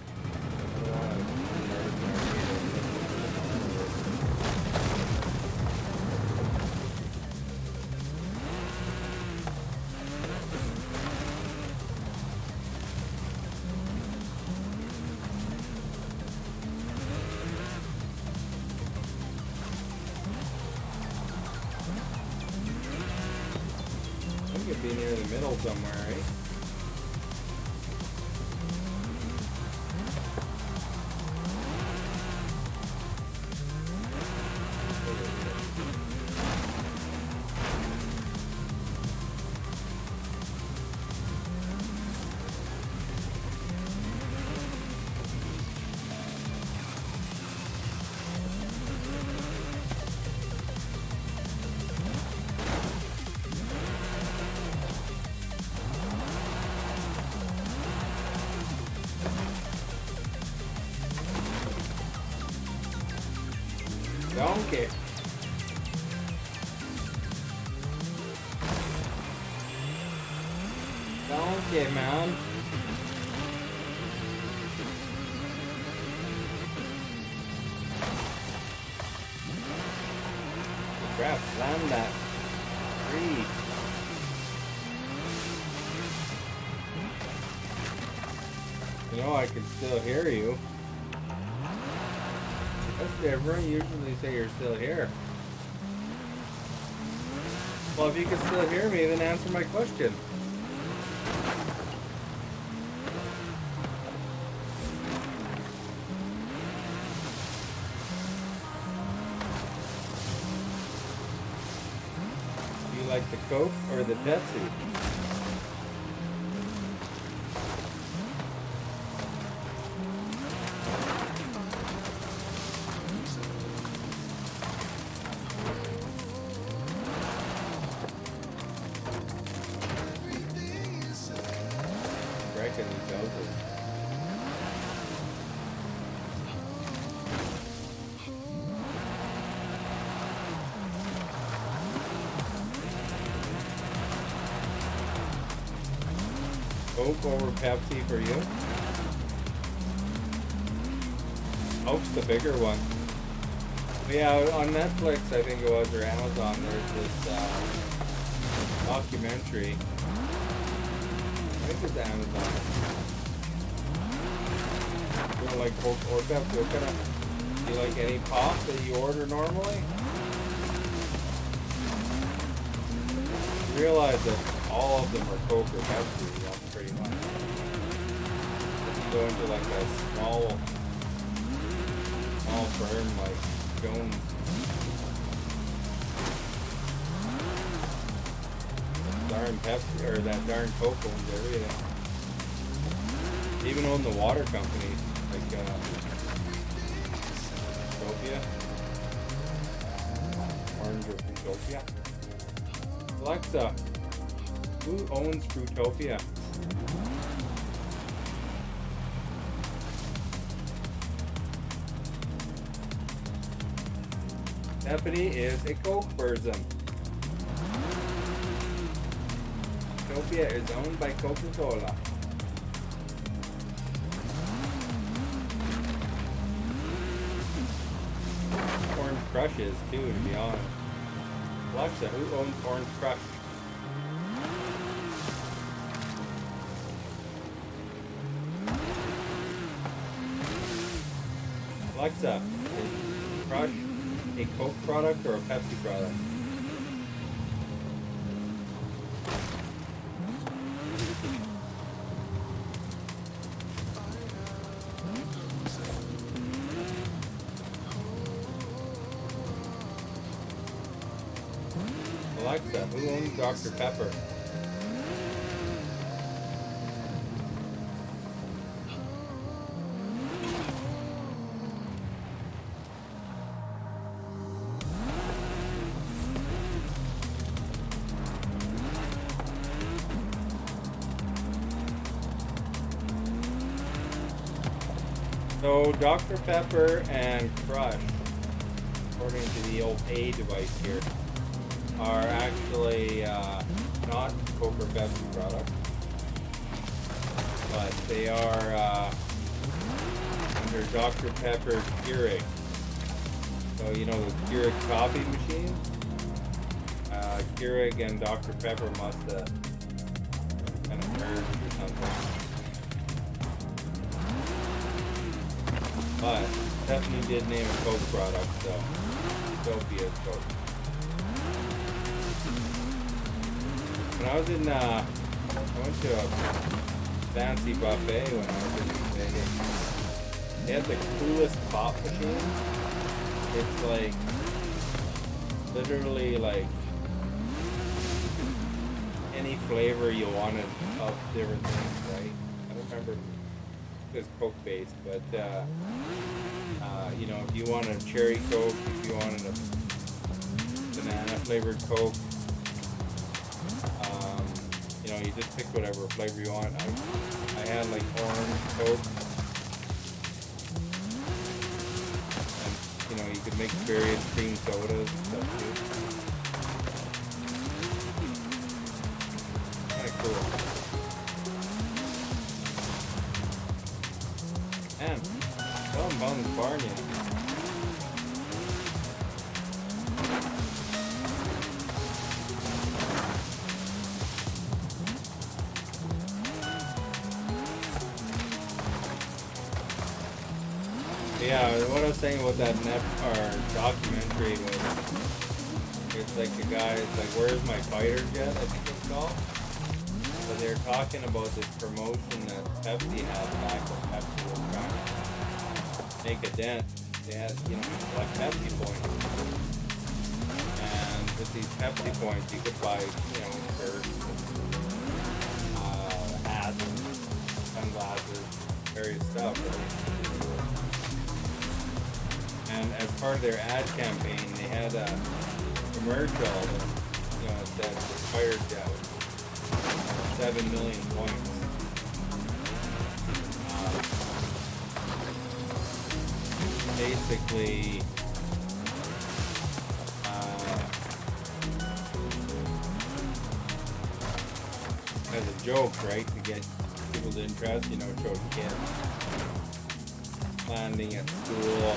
Could be near the middle somewhere, right? Donkey. Donkey, man. Crap, slam that tree. You know, I can still hear you. That's different. Usually say you're still here. Well, if you can still hear me, then answer my question. like the Coke or the Pepsi? Wrecking these houses. Coke over Pepsi for you? Coke's the bigger one. But yeah, on Netflix, I think it was, or Amazon, there's this documentary. I think it's Amazon. You don't like Coke or Pepsi? What kind of, do you like any pop that you order normally? You realize that all of them are Coke or Pepsi, pretty much. If you go into like a small firm like Jones, darn Pepsi or that darn Coke owns everything. They even own the water companies like Utopia, Orange or Utopia. Alexa, who owns Fruitopia? Stephanie is a Coke person. Fruitopia is owned by Coca-Cola. Orange Crush is too, to be honest. Alexa, who owns Orange Crush? Alexa, is Crush a Coke product or a Pepsi product? Alexa, who owns Dr. Pepper? So Dr. Pepper and Crush, according to the old A device here, are actually not Coke or Pepsi products, but they are under Dr. Pepper Keurig. So you know the Keurig coffee machine? Keurig and Dr. Pepper must have kind of merged or something. But Stephanie did name a Coke product, so Utopia is Coke. When I was in, I went to a fancy buffet when I was in Vegas. They had the coolest pop machine. It's like, literally like, any flavor you wanted of different things, right? I don't remember if it was Coke based, but, you know, if you wanted a cherry Coke, if you wanted a banana flavored Coke, you know, you just pick whatever flavor you want. I had like orange Coke, and you know, you could make various cream sodas and stuff too. Kind of cool. Man, well, I'm bummed barn yet. Yeah, what I was saying about that documentary was, it's like the guy, it's like, where's my fighter jet, I think it's called. But they're talking about this promotion that Pepsi had back when Pepsi was trying to make a dent. They had, you know, like Pepsi points. And with these Pepsi points, you could buy, shirts, hats, sunglasses, various stuff, right? And as part of their ad campaign, they had a commercial that, it said fired jet with 7 million points. Basically, as a joke, right, to get people's interest, show kids landing at school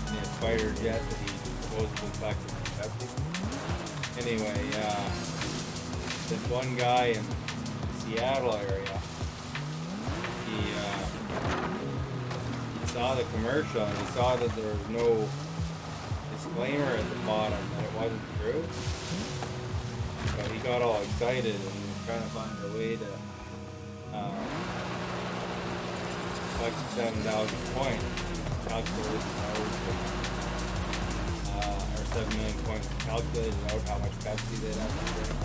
in a fighter jet that he supposedly collected from Pepsi. Anyway, this one guy in the Seattle area, he saw the commercial and he saw that there was no disclaimer at the bottom that it wasn't true. So he got all excited and he was trying to find a way to collect 7,000 points, calculated out, or 7 million points, calculated out how much Pepsi they'd have to drink,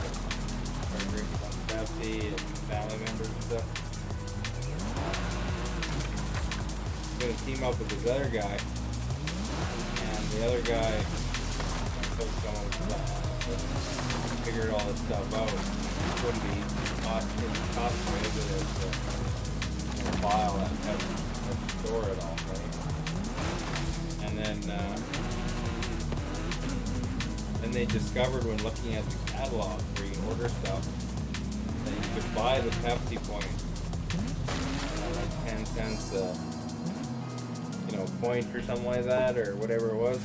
or drink a bunch of Pepsi and family members and stuff. He's gonna team up with this other guy, and the other guy figured all this stuff out. It wouldn't be cost prohibitive to file at the store at all, right? And then they discovered when looking at the catalog where you can order stuff that you could buy the Pepsi points, like 10 cents point or something like that, or whatever it was.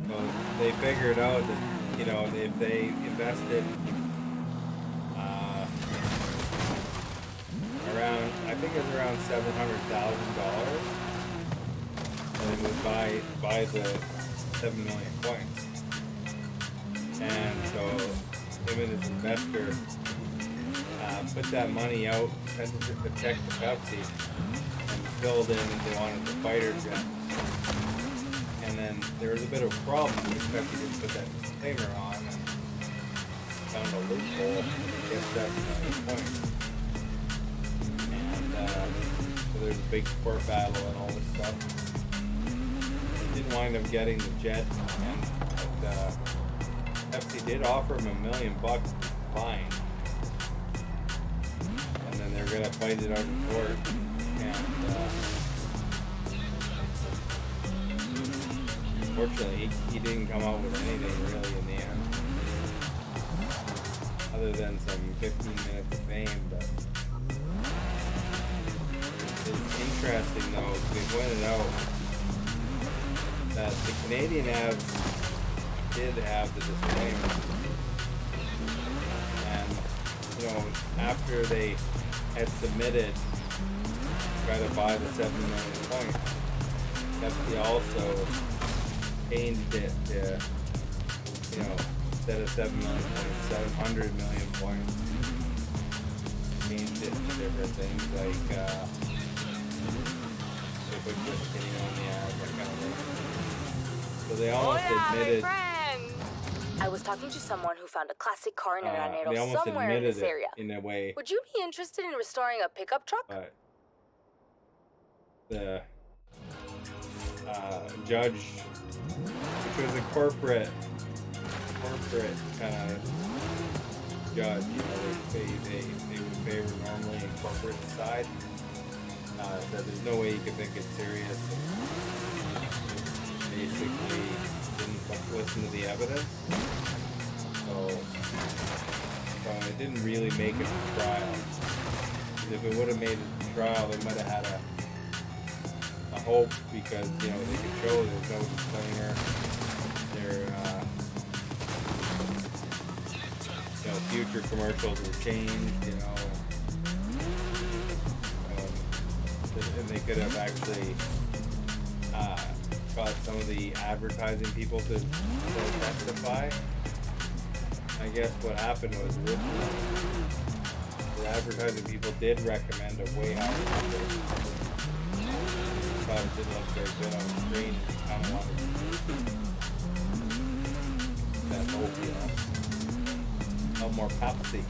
Well, they figured out that, if they invested around, I think it's around $700,000, and they would buy the 7 million points. And so him and his investor put that money out, sent it to protect the Pepsi, and filled in that they wanted the fighter jet. And then there was a bit of a problem because Pepsi didn't put that disclaimer on and found a loophole to get 7 million points. And so there's a big court battle and all this stuff. They didn't wind up getting the jet, but Pepsi did offer him $1 million fine, and then they're gonna fight it out in court. And unfortunately, he didn't come out with anything really in the end, other than some 15 minutes of fame. But it's interesting though, they pointed out that the Canadian ads did have the disclaimer, and after they had submitted to try to buy the 7 million points, Pepsi also changed it to, instead of 7 million points, 700 million points. Changed it to different things like they put just on the ad, that kind of thing. So they almost admitted. I was talking to someone who found a classic car in a granero they almost somewhere in admitted this area. it in a way. Would you be interested in restoring a pickup truck? But the judge, which was a corporate kind of judge, they would favor normally in corporate side. That there's no way you could think it's serious. And basically didn't listen to the evidence. So it didn't really make it to trial. If it would have made it to trial, they might have had a hope, because they could show there's no disclaimer. Their future commercials were changed. And they could have actually got some of the advertising people to testify. I guess what happened was originally The advertising people did recommend a way higher number. Thought it didn't look very good on the screen. Kind of wanted that hope, you know. No more Pepsi.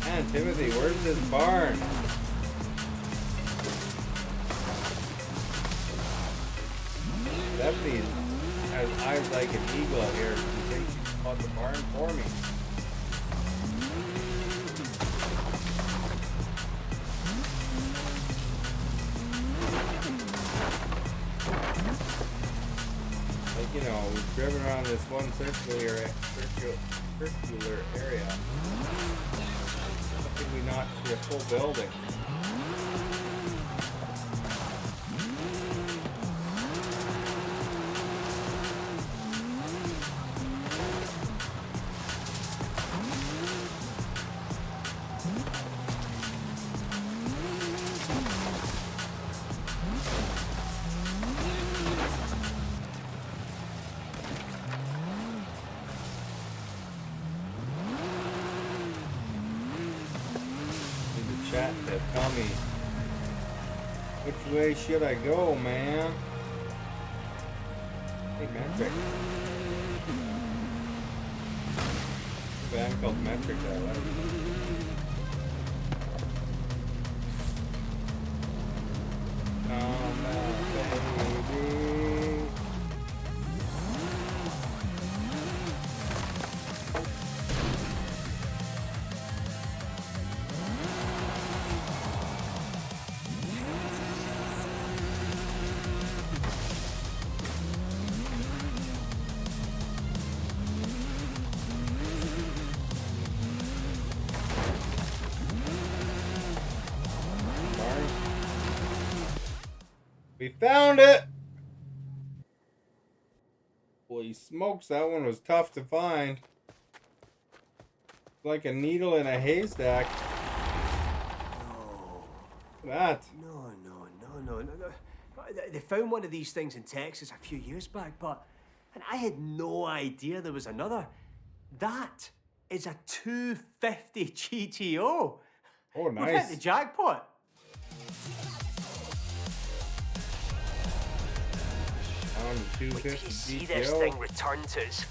Man, Timothy, where's this barn? Stephanie has eyes like an eagle out here. She thinks she bought the barn for me. Like, you know, we've driven around this one circular area. Something we not see a full building. Chat said, tell me, which way should I go, man? Hey, Metric. A band called Metric that I like. Come back, baby. We found it! Holy smokes, that one was tough to find. Like a needle in a haystack. No. That. No. They found one of these things in Texas a few years back, and I had no idea there was another. That is a 250 GTO. Oh, nice. We've hit the jackpot. Wait till you see this thing return to its...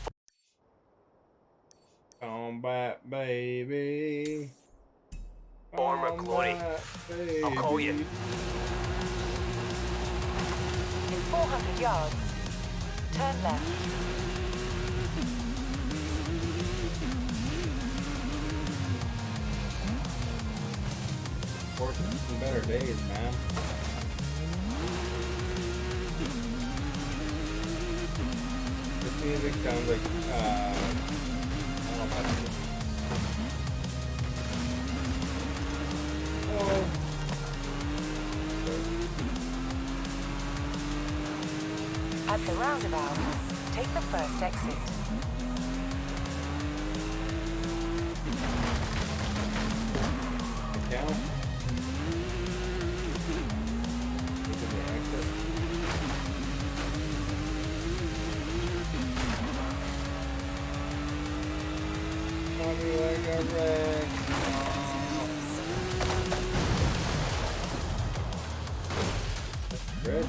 Come back, baby. Former glory. I'll call you. In 400 yards, turn left. Forza, some better days, man. This music sounds like, I don't know if that's it. Oh. At the roundabout, take the first exit. Down. Taking the exit. Mommy like a wreck. Red.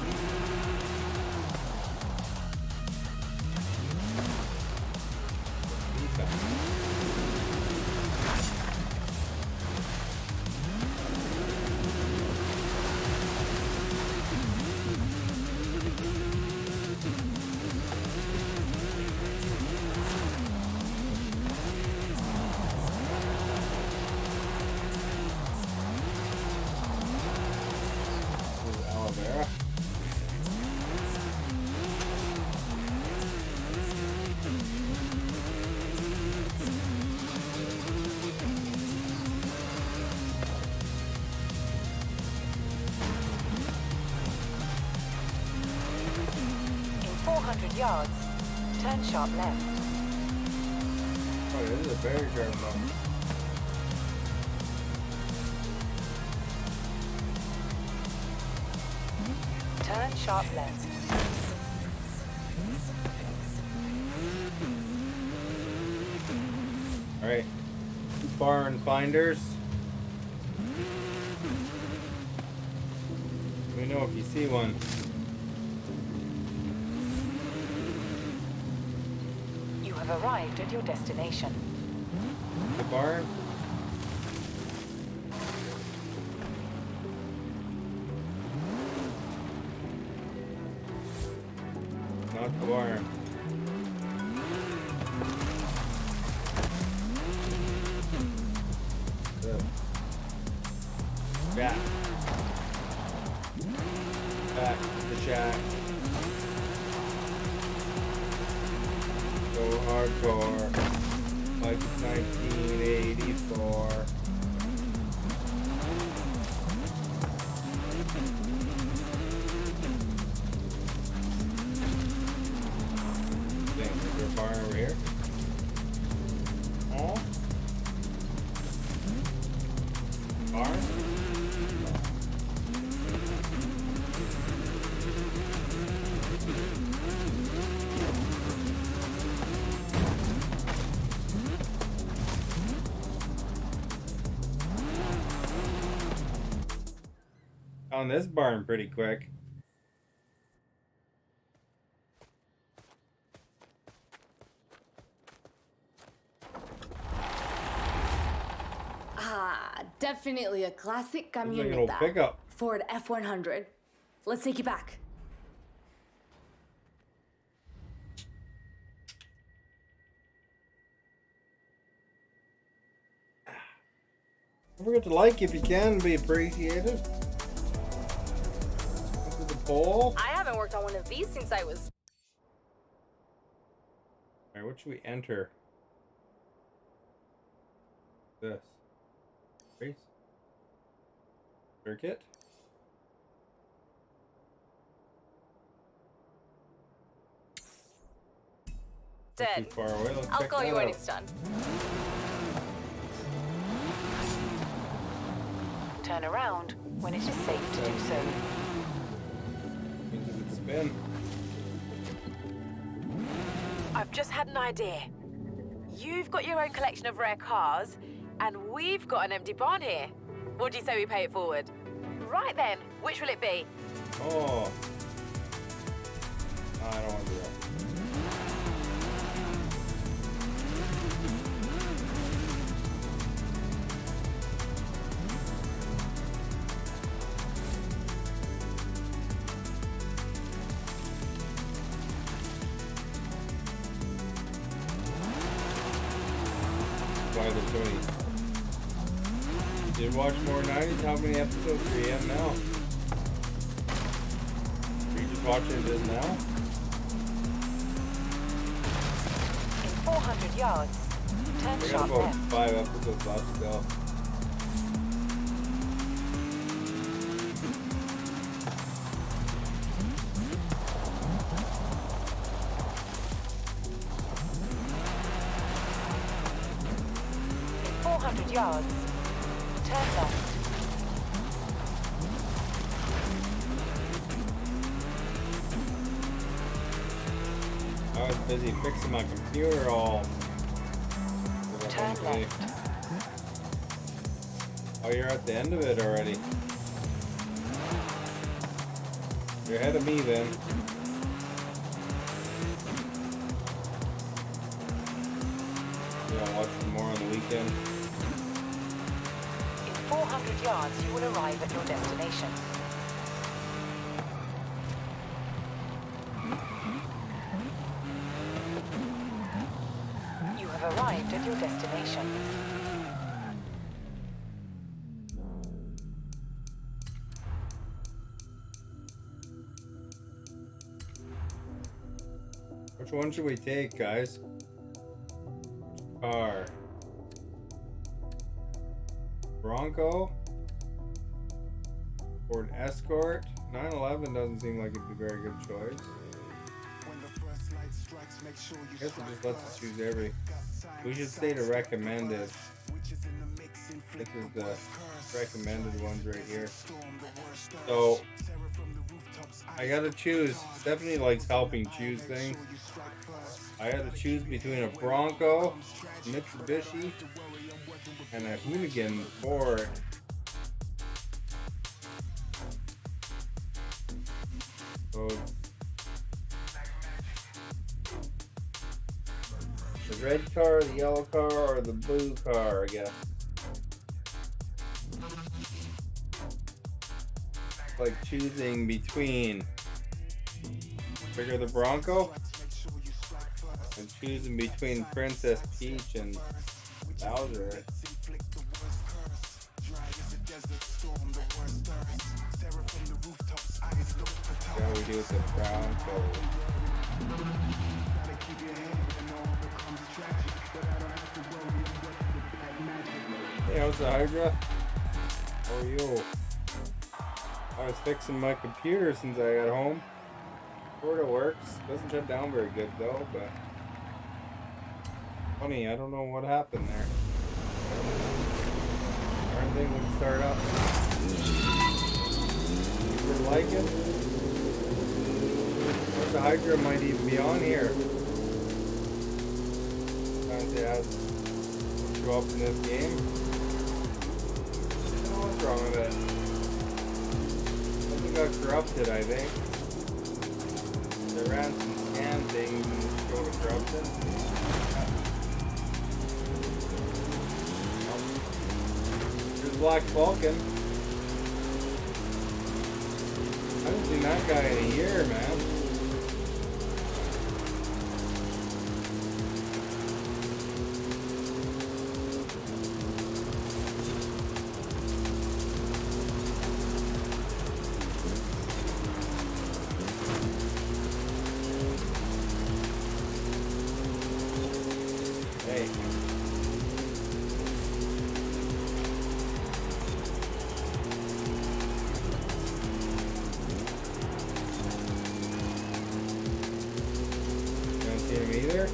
Vera. In 400 yards, turn sharp left. Oh, this is a very sharp one. Turn sharp left. Alright. Barn finders. Let me know if you see one. You have arrived at your destination. The barn. Not the barn. Back. Back to the shack. Go hardcore. Like it's 1984. Is there a barn over here? Oh? Barn? Found this barn pretty quick. Ah, definitely a classic Looks like an old camioneta. pickup. Ford F100. Let's take you back. Don't forget to like if you can, be appreciated. Look at the poll. I haven't worked on one of these since I was... Alright, what should we enter? This. Race. Circuit. Not too far away. Let's I'll check call that you when out. it's done. Turn around when it is safe to do so. Into the spin. I've just had an idea. You've got your own collection of rare cars, and we've got an empty barn here. What do you say we pay it forward? Right then, which will it be? Oh. No, I don't want to do that. Why there's so many. Did you watch more 90s? How many episodes are you in now? Are you just watching this now? In 400 yards, turn I got sharp about left. 5 episodes left still. In 400 yards, turn left. I was busy fixing my computer all. Turn left. Oh, you're at the end of it already. You're ahead of me then. Yeah, I'll watch some more on the weekend. In 400 yards, you will arrive at your destination. You have arrived at your destination. Which one should we take, guys? Car. Bronco. Ford Escort. 911 doesn't seem like it'd be a very good choice. I guess it just lets us choose every. We should stay to recommended. This is the recommended ones right here. So I gotta choose. Stephanie likes helping choose things. I gotta choose between a Bronco, Mitsubishi, and a Hoonigan Ford. So the red car, the yellow car, or the blue car, I guess. It's like choosing between figure the Bronco and choosing between Princess Peach and Bowser. How we do with the Bronco? Hey, how's the Hydra? How are you? I was fixing my computer since I got home. Sorta works. Doesn't shut down very good though, but funny, I don't know what happened there. Darn thing would start up. You're liking? Or the Hydra might even be on here. Sometimes it has to show up in this game. I don't know what's wrong with it. Something got corrupted, I think. They ran some scan things and showed a corruption. There's Black Falcon. I haven't seen that guy in a year, man. Hey. You don't see him either?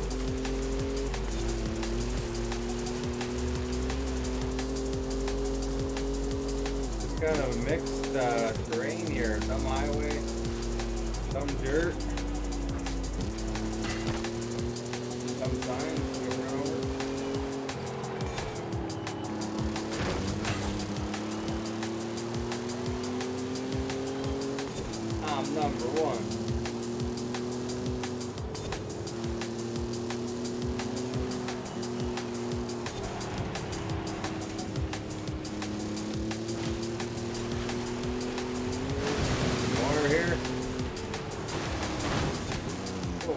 It's kind of a mixed terrain here. Some highway, some dirt, some signs we run over. I'm number one. Water here. Oh.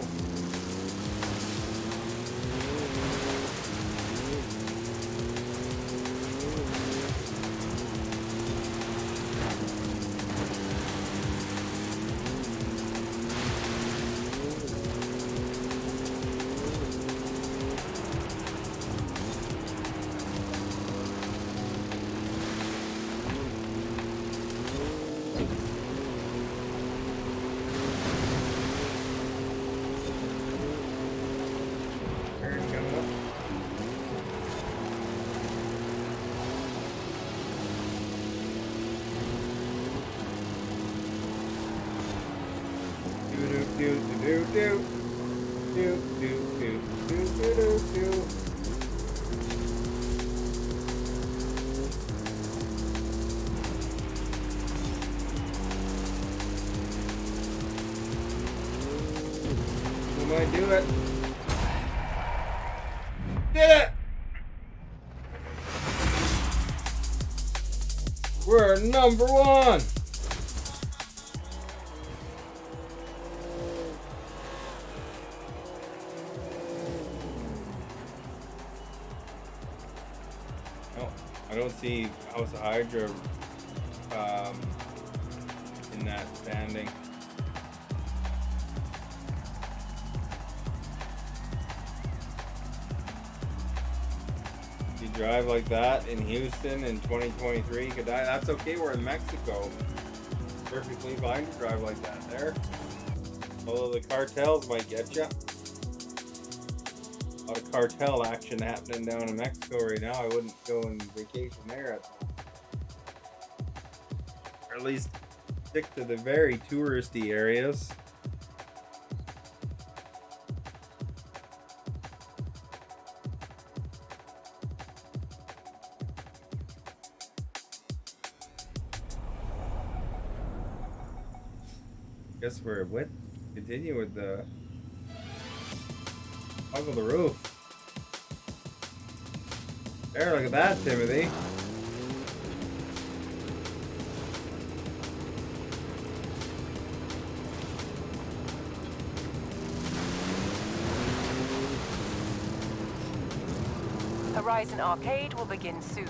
Turn coming up. Do do do do do do do do do do do do. We might do it. Did it! We're number one! Oh, I don't see House of Hydra in that standing. You drive like that in Houston in 2023, that's okay, we're in Mexico. Perfectly fine to drive like that there. Although the cartels might get you. A lot of cartel action happening down in Mexico right now. I wouldn't go on vacation there. Or at least Stick to the very touristy areas. Guess we're what? Continue with the toggle the roof. There, look at that, Timothy. Horizon Arcade will begin soon.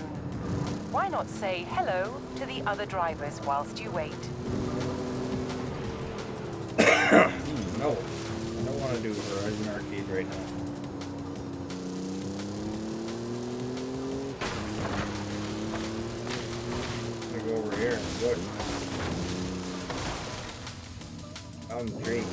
Why not say hello to the other drivers whilst you wait? No, I don't want to do Horizon Arcade right now. I'm gonna go over here and look. Down the tree.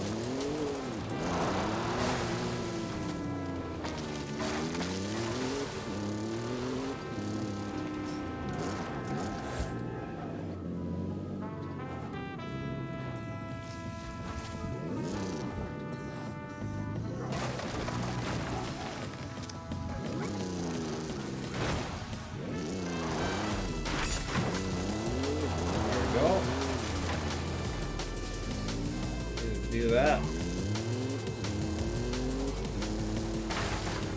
Do that.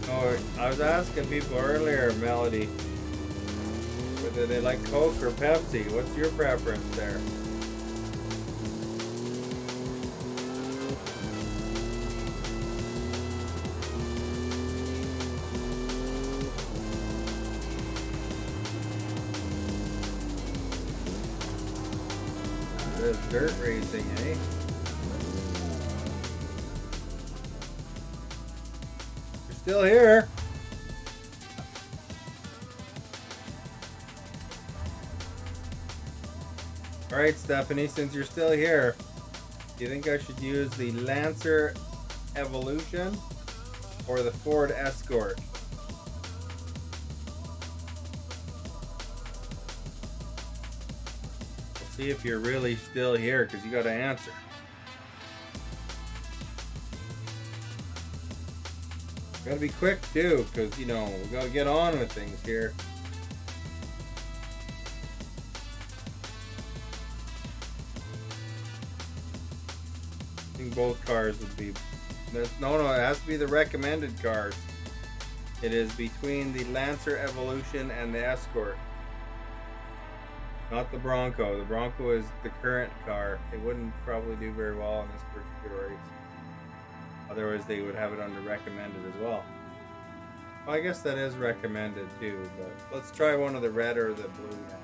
Oh, I was asking people earlier, Melody, whether they like Coke or Pepsi. What's your preference there? This dirt racing, eh? Still here. All right, Stephanie, since you're still here, do you think I should use the Lancer Evolution or the Ford Escort? We'll see if you're really still here, because you got to answer. Gotta be quick too, because we gotta get on with things here. I think both cars would be. No, it has to be the recommended cars. It is between the Lancer Evolution and the Escort. Not the Bronco. The Bronco is the current car. It wouldn't probably do very well in this particular race. Otherwise, they would have it under recommended as well. Well, I guess that is recommended too, but let's try one of the red or the blue now.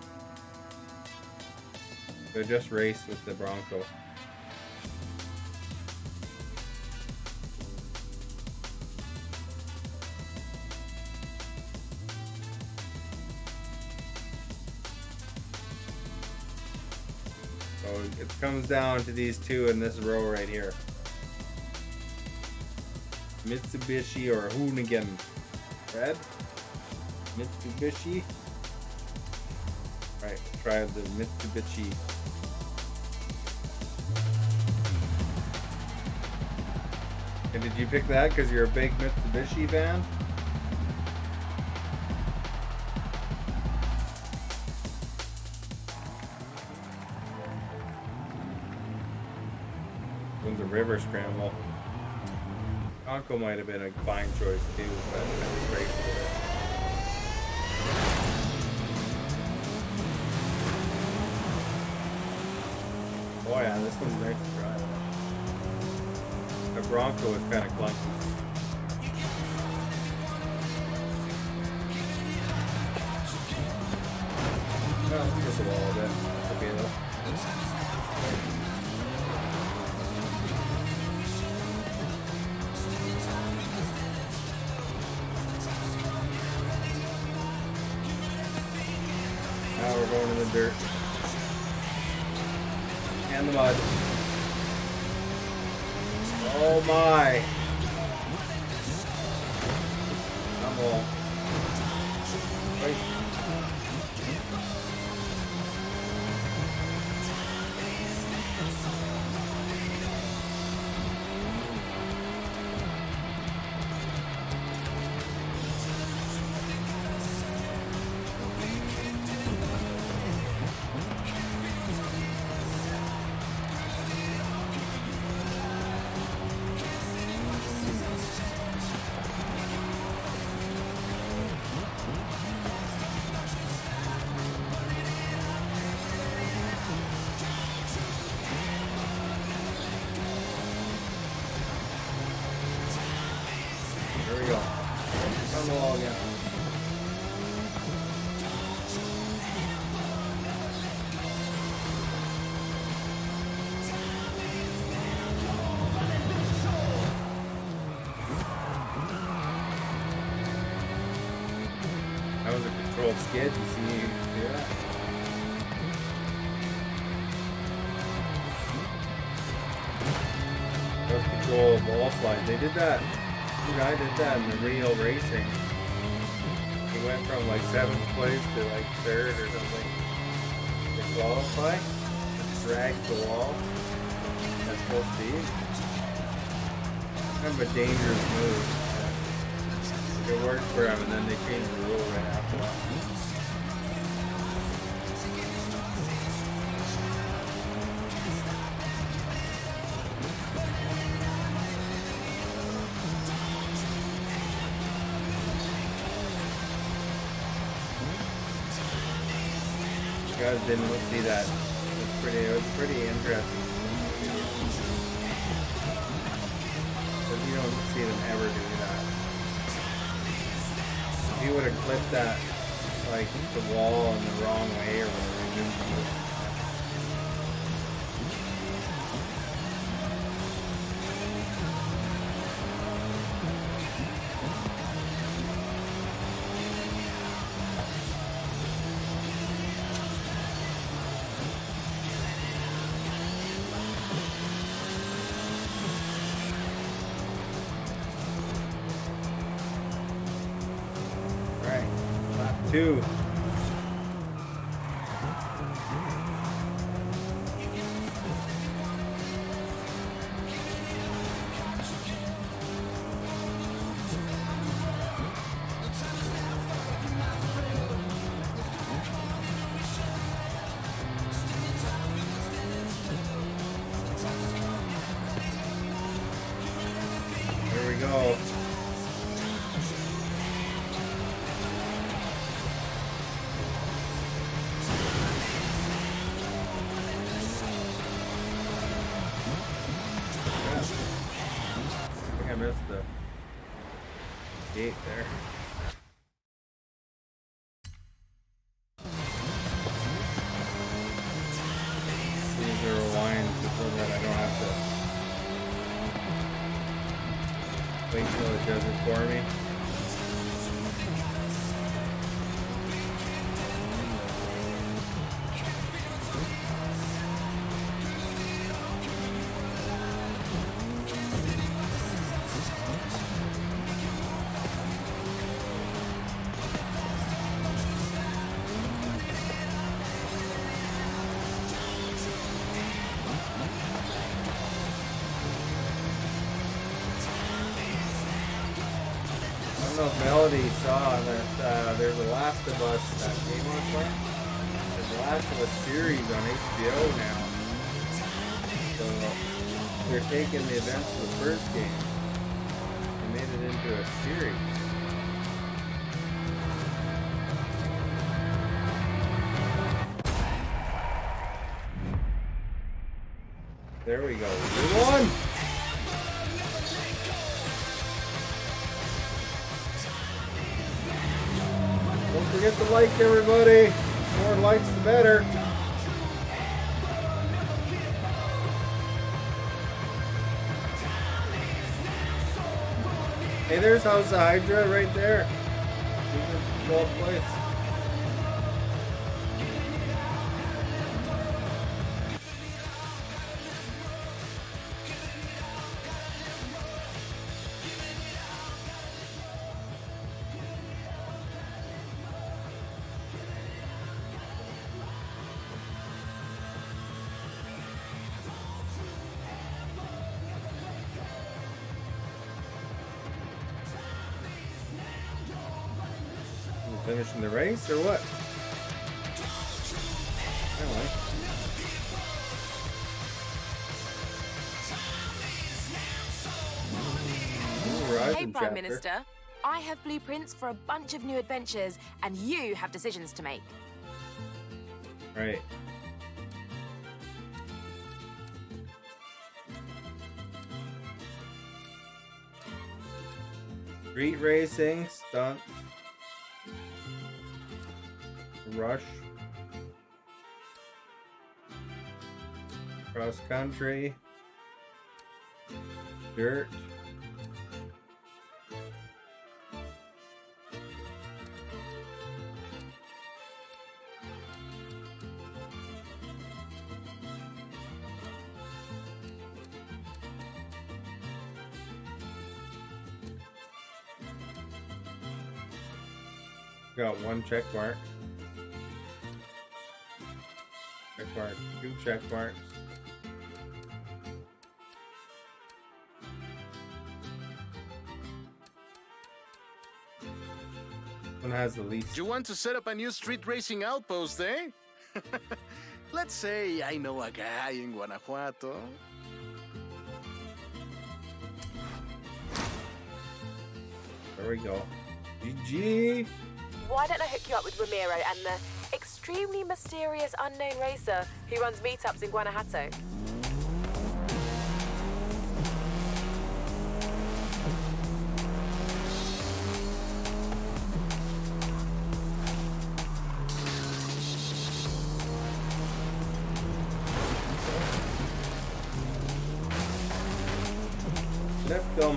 So just race with the Bronco. So it comes down to these two in this row right here. Mitsubishi or Hoonigan. Red? Mitsubishi. Alright, try the Mitsubishi. And did you pick that because you're a big Mitsubishi fan? One's a river scramble. Bronco might have been a fine choice too, but I was great for it. Oh yeah, this one's nice to drive. The Bronco is kind of clunky. Well, just a little bit. Okay though. Now we're going in the dirt. And the mud. Oh my! I'm all. Right. we go. On the wall again. That was a controlled skid. You see me do that? That was controlled wall slide. They did that. Some guy did that in the Rio Racing. He went from like 7th place to like 3rd or something to qualify. Dragged the wall at full speed. Kind of a dangerous move. It worked for him, and then they changed the rule right after that. You guys didn't see that. It was pretty interesting. But you don't see them ever do that. If you would have clipped that, like, the wall in the wrong way or whatever, it didn't move. Alright, lap 2. Here we go. I think I missed the gate there. These are rewind so that I don't have to wait till it does it for me. I don't know if Melody saw that there's a Last of Us game on play. There's a Last of Us series on HBO now. So they're taking the events of the first game and made it into a series. There we go. We won! Don't forget to like, everybody. The more likes, the better. Hey, there's House of Hydra right there. She's in 12th place. Finishing the race or what? Anyway. Hey, Prime Minister. I have blueprints for a bunch of new adventures, and you have decisions to make. Right. Street racing, stunt, rush, cross country, dirt, got one check mark. Check mark, 2 check marks. One has the least. You want to set up a new street racing outpost, eh? Let's say I know a guy in Guanajuato. There we go. GG! Why don't I hook you up with Ramiro and the extremely mysterious unknown racer who runs meetups in Guanajuato? Let's go.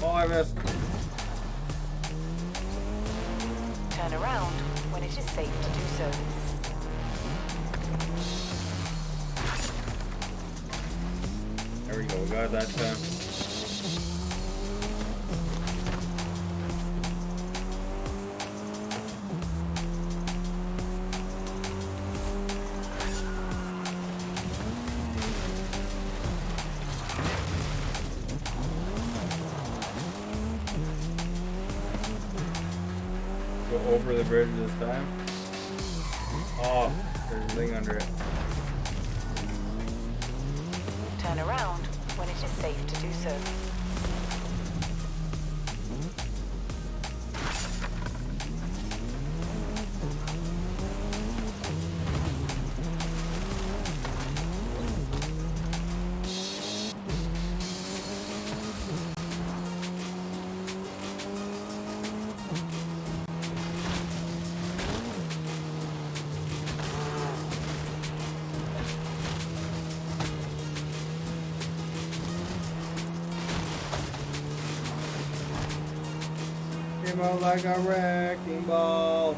Oh, I missed. Turn around when it is safe to do so. There we go, we got that time. Go over the bridge this time. Oh, there's a thing under it. Turn around when it is safe to do so. Came out like a wrecking ball.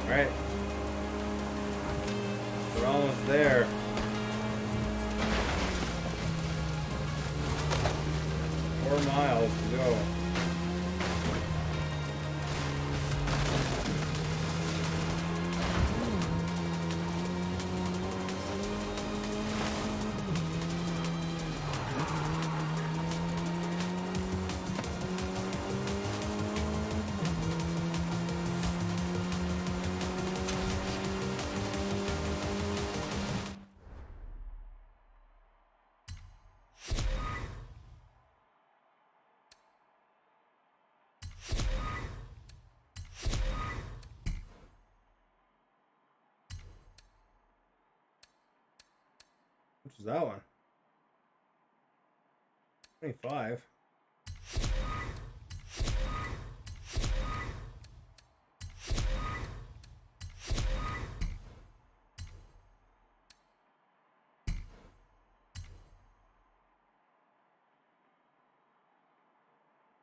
Right. We're almost there. Four miles to go. Which is that one? 25.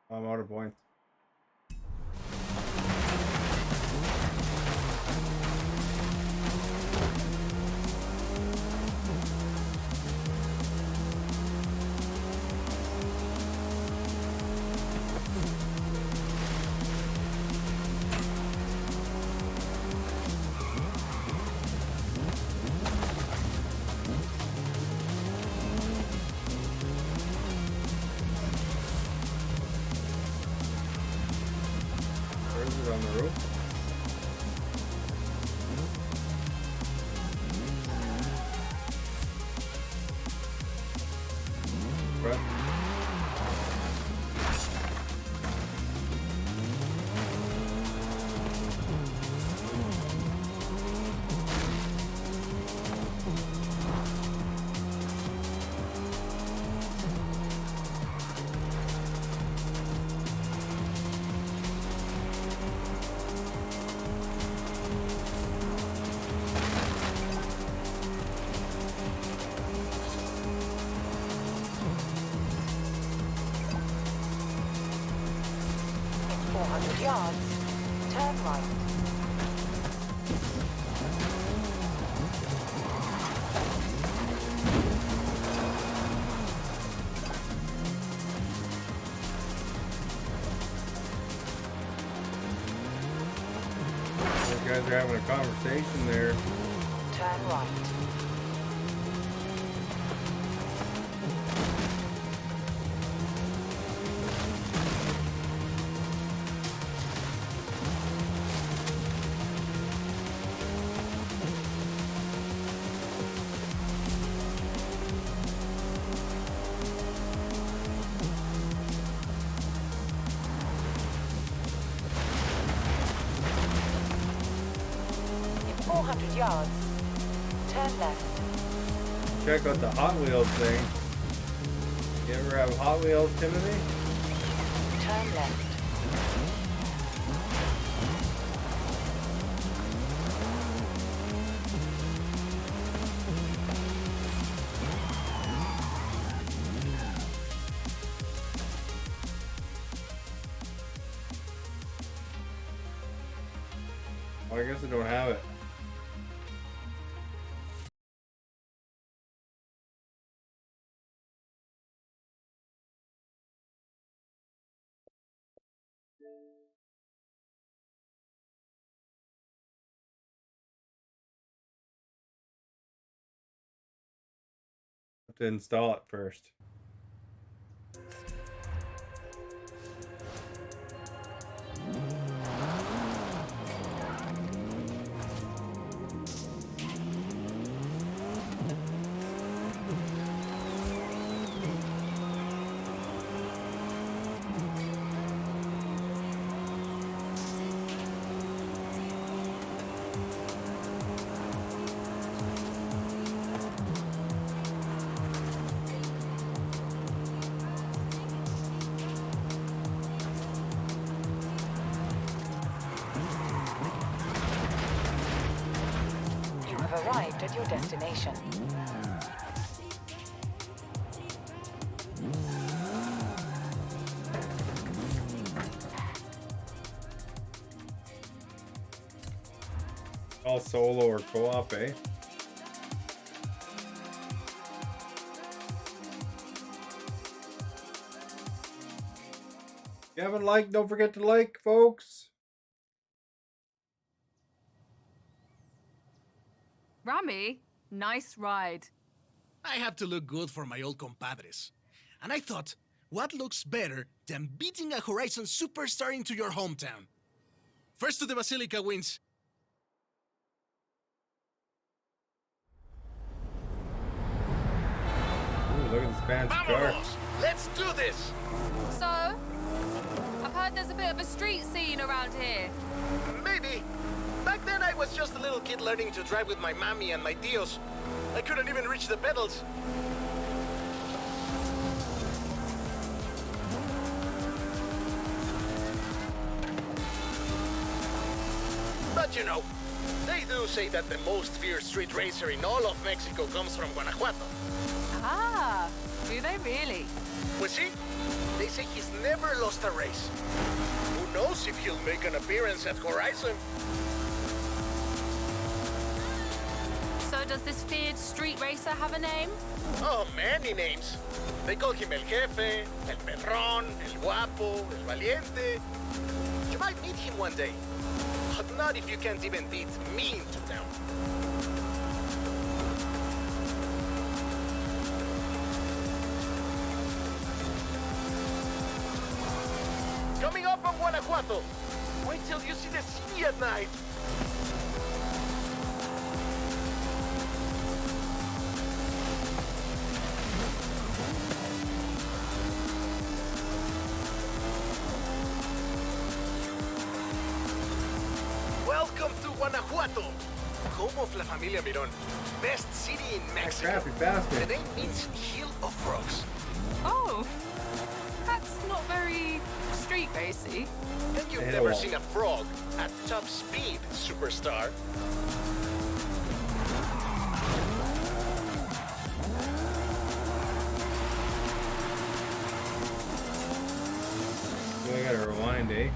I'm out of points. Where is it on the roof? Right. In 400 yards, turn right. Those guys are having a conversation there. Turn right. In 400 yards, turn left. Check out the Hot Wheels thing. You ever have Hot Wheels, Timothy? Turn left. Oh, I guess I don't have it. Have to install it first. You have arrived at your destination. All solo or co-op, eh? If you haven't liked, don't forget to like, folks. Rami, nice ride. I have to look good for my old compadres. And I thought, what looks better than beating a Horizon superstar into your hometown? First to the Basilica wins. Ooh, look at this fancy car. Let's do this! So, a heard there's a bit of a street scene around here. Maybe. Back then I was just a little kid learning to drive with my mommy and my tios. I couldn't even reach the pedals. But you know, they do say that the most fierce street racer in all of Mexico comes from Guanajuato. Ah, do they really? Well, see, they say he's never lost a race. Who knows if he'll make an appearance at Horizon? So does this feared street racer have a name? Oh, many names. They call him El Jefe, El Perrón, El Guapo, El Valiente. You might meet him one day. But not if you can't even beat me into town. Coming up on Guanajuato. Wait till you see the city at night. Welcome to Guanajuato, home of La Familia Mirón, best city in Mexico. Crappy bastard. The name means hill of frogs. Oh, that's not very street racy. And you've Hell. never seen a frog at top speed, superstar. So I gotta rewind, eh?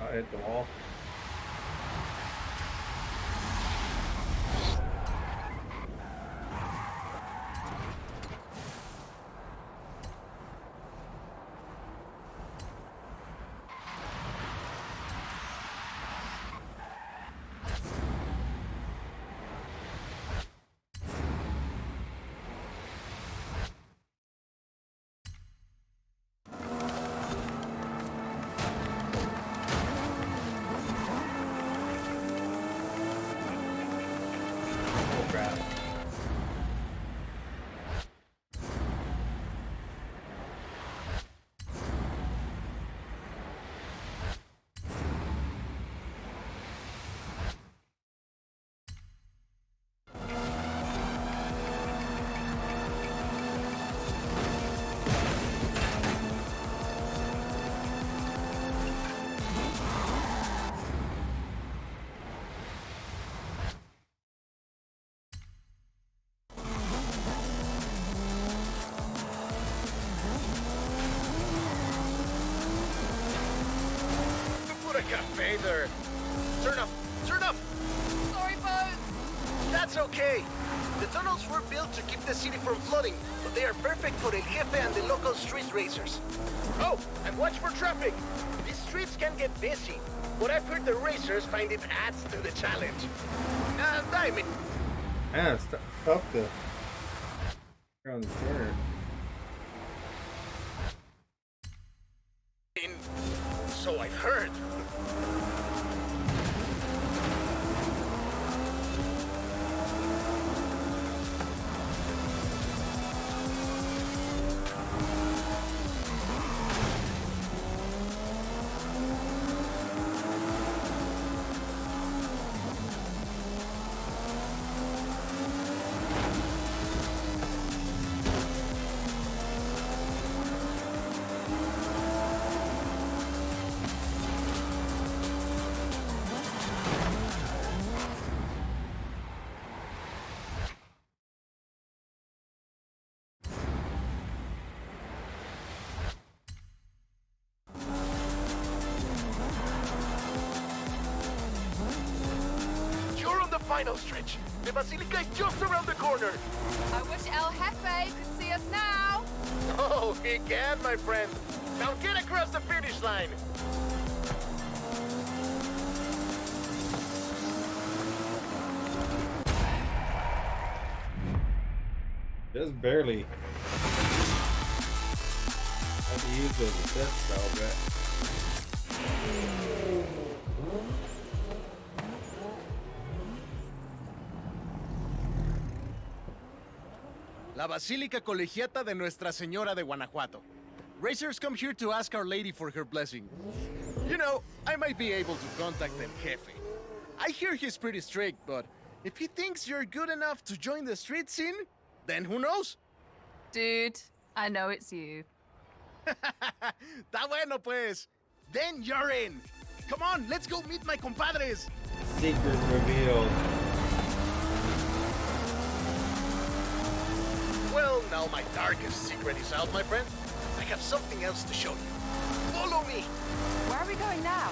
I'll hit the wall. Crap. Put a cafe there. Turn up, turn up. Sorry, folks. That's okay. The tunnels were built to keep the city from flooding, but they are perfect for El Jefe and the local street racers. Oh, and watch for traffic. These streets can get busy, but I've heard the racers find it adds to the challenge. I mean, Man, it's tough to around the corner. so I've heard. Final stretch. The Basilica is just around the corner. I wish El Jefe could see us now. Oh, he can, my friend. Now get across the finish line. Just barely. Had to use those assists, I'll bet. La Basílica Colegiata de Nuestra Señora de Guanajuato. Racers come here to ask Our Lady for her blessing. You know, I might be able to contact El Jefe. I hear he's pretty strict, but if he thinks you're good enough to join the street scene, then who knows? Dude, I know it's you. Está bueno, pues. Then you're in. Come on, let's go meet my compadres. Secret revealed. Well, now my darkest secret is out, my friend. I have something else to show you. Follow me. Where are we going now?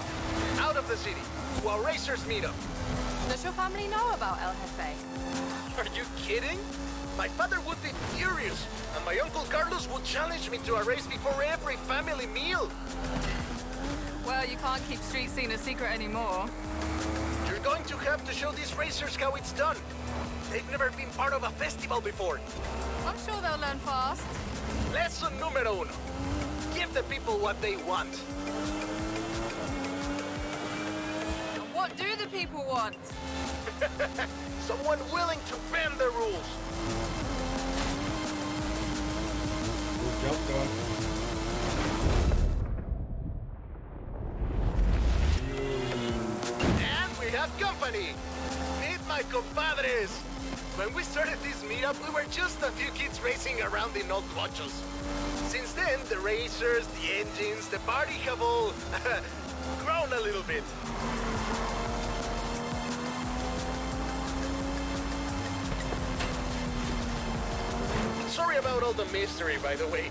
Out of the city, to our racers meetup. Does your family know about El Jefe? Are you kidding? My father would be furious, and my Uncle Carlos would challenge me to a race before every family meal. Well, you can't keep street scene a secret anymore. You're going to have to show these racers how it's done. They've never been part of a festival before. I'm sure they'll learn fast. Lesson número uno. Give the people what they want. What do the people want? Someone willing to bend the rules. Jump going. And we have company. Meet my compadres. When we started this meetup, we were just a few kids racing around in old cochos. Since then, the racers, the engines, the party have all grown a little bit. Sorry about all the mystery, by the way.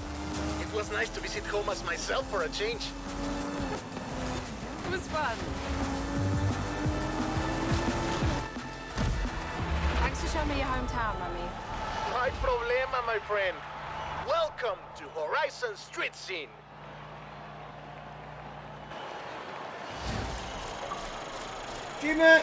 It was nice to visit home as myself for a change. It was fun. Thanks for showing me your hometown, Mummy. No hay problema, my friend. Welcome to Horizon Street Scene. Gina!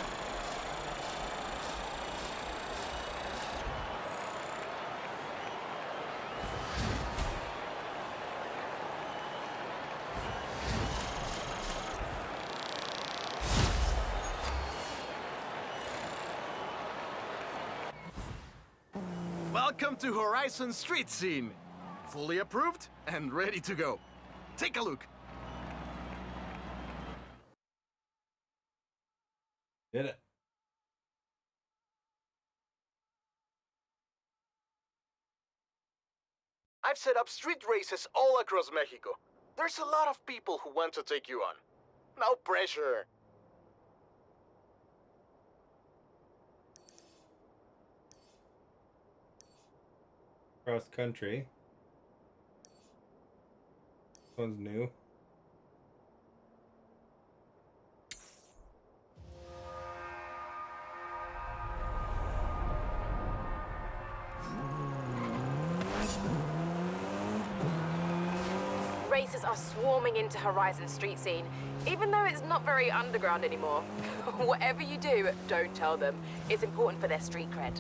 Welcome to Horizon Street Scene. Fully approved and ready to go. Take a look. Did it. I've set up street races all across Mexico. There's a lot of people who want to take you on. No pressure. Cross country. This one's new. Racers are swarming into Horizon Street Scene, even though it's not very underground anymore. Whatever you do, don't tell them. It's important for their street cred.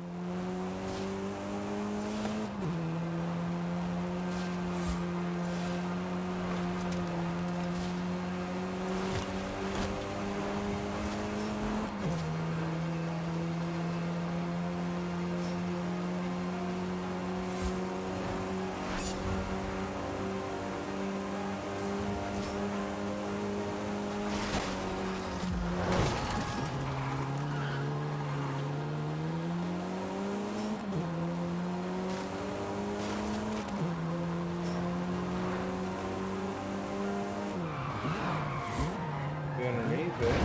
Underneath it.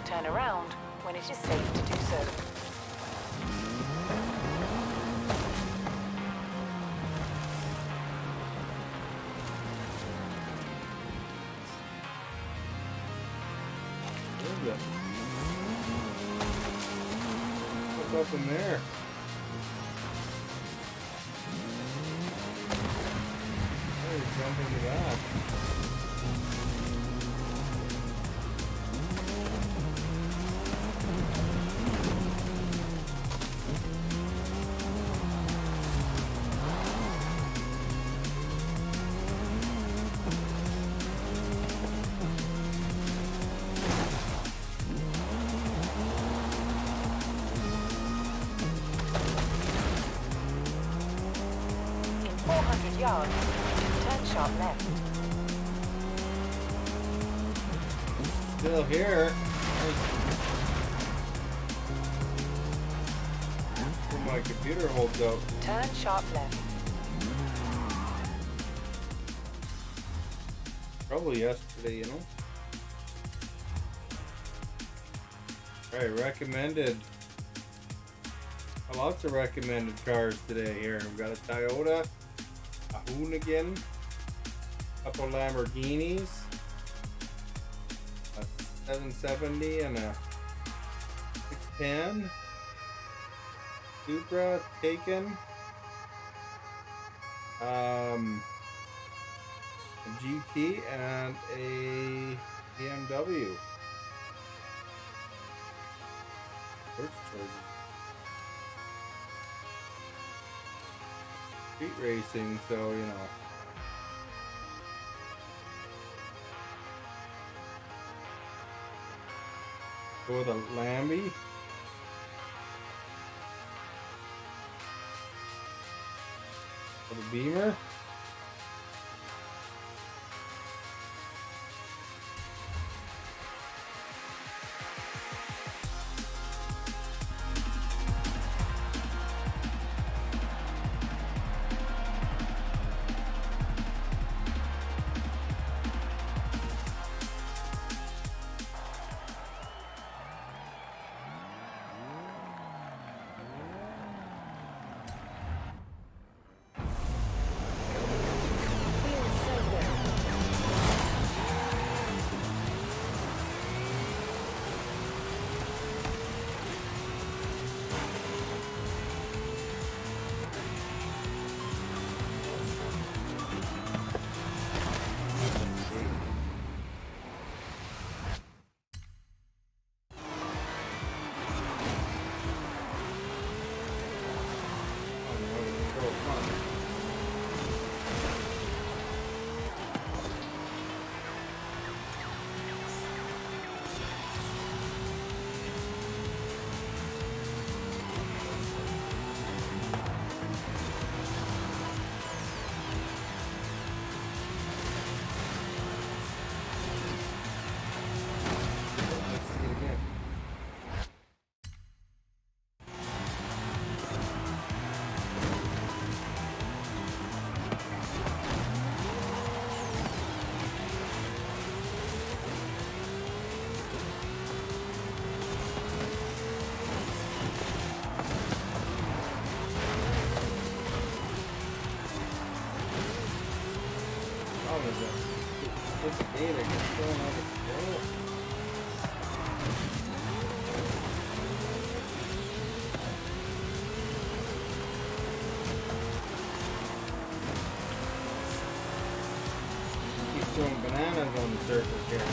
Turn around when it is safe to do so. What is it? What's up in there? Oh, you jump into that. yards. Turn sharp left. Still here. Where my computer holds up. Turn sharp left. Probably yesterday, you know. Alright, recommended. Lots of recommended cars today here. We've got a Toyota, a Hoonigan, a couple Lamborghinis, a 770 and a 610, Supra, Taken, a GT, and a BMW. First choice. Street racing, so you know. Go with a Lamby. Or the Beamer. Keep throwing bananas on the surface here.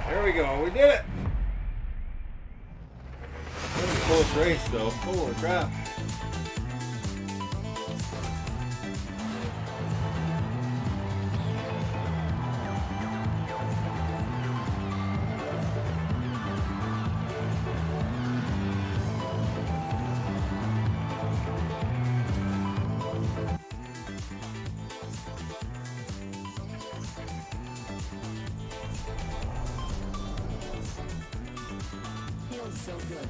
There we go, we did it! That was a close race though, holy crap. Feels so good.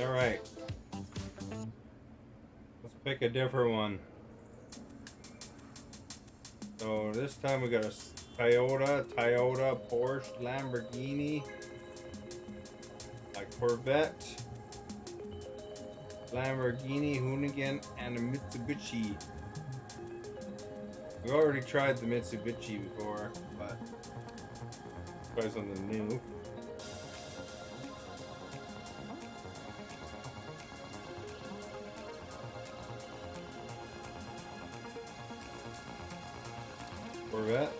All right. Let's pick a different one. So this time we got a Toyota, Porsche, Lamborghini, like Corvette, Lamborghini, Hoonigan, and a Mitsubishi. We already tried the Mitsubishi before, but try something new. Corvette.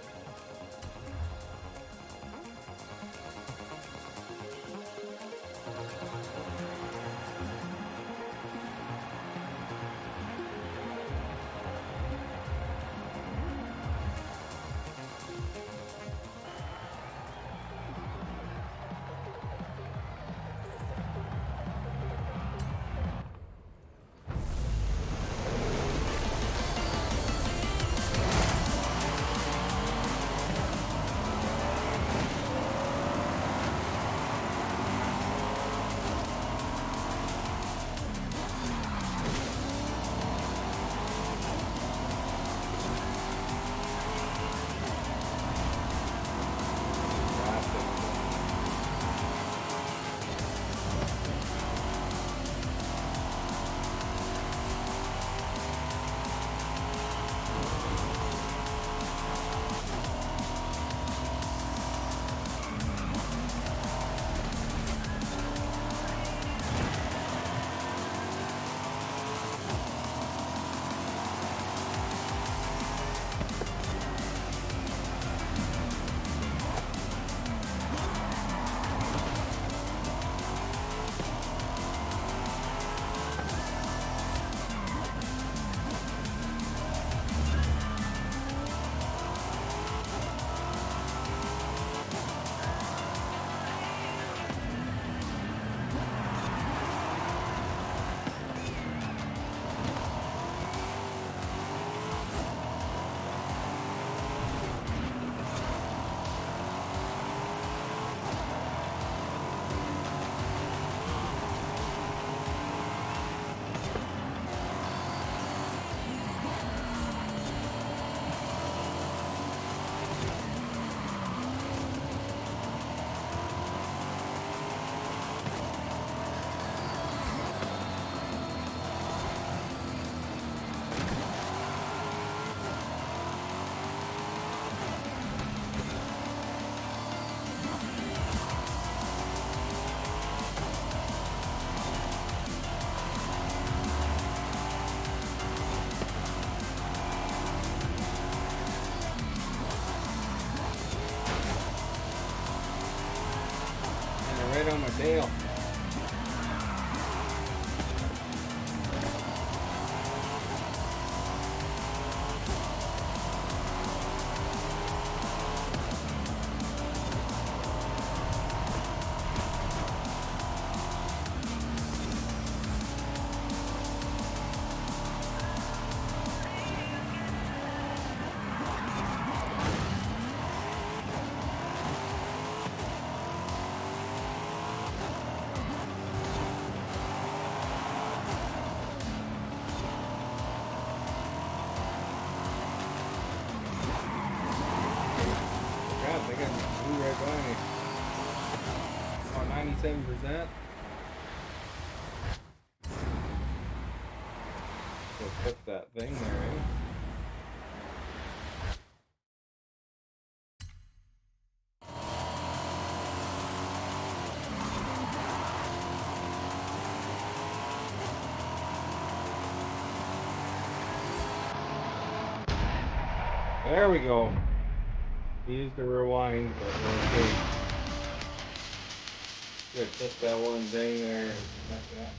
Right on my tail. They got blue right by me. Oh, 97%. So put that thing there, eh? There we go. Use the rewind, but okay. Good, just that one thing there. Like that.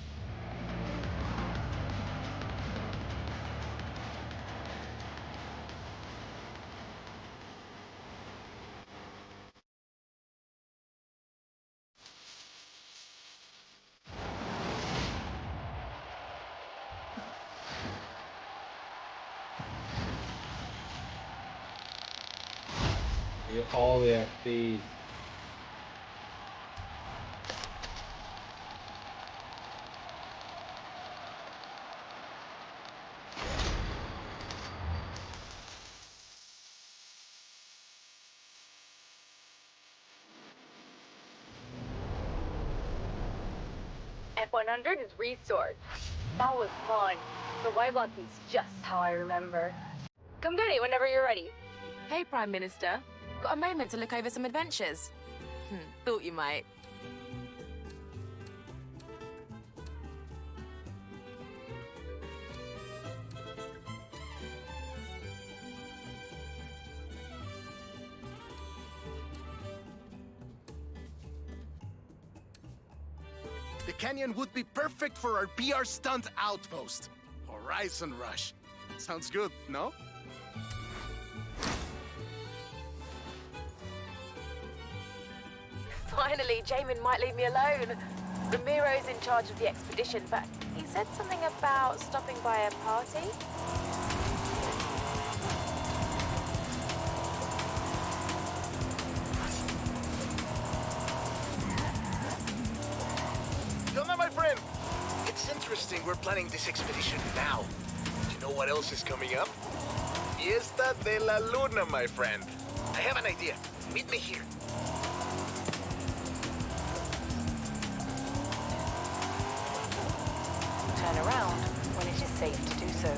Get all the XPs. 100 is restored. That was fun. The white block is just how I remember. Come get it whenever you're ready. Hey, Prime Minister. Got a moment to look over some adventures? Thought you might. The canyon would be perfect for our PR stunt outpost. Horizon Rush. Sounds good, no? Finally, Jamin might leave me alone. Ramiro's in charge of the expedition, but he said something about stopping by a party. Yona, my friend! It's interesting we're planning this expedition now. Do you know what else is coming up? Fiesta de la Luna, my friend. I have an idea. Meet me here. Turn around when it is safe to do so.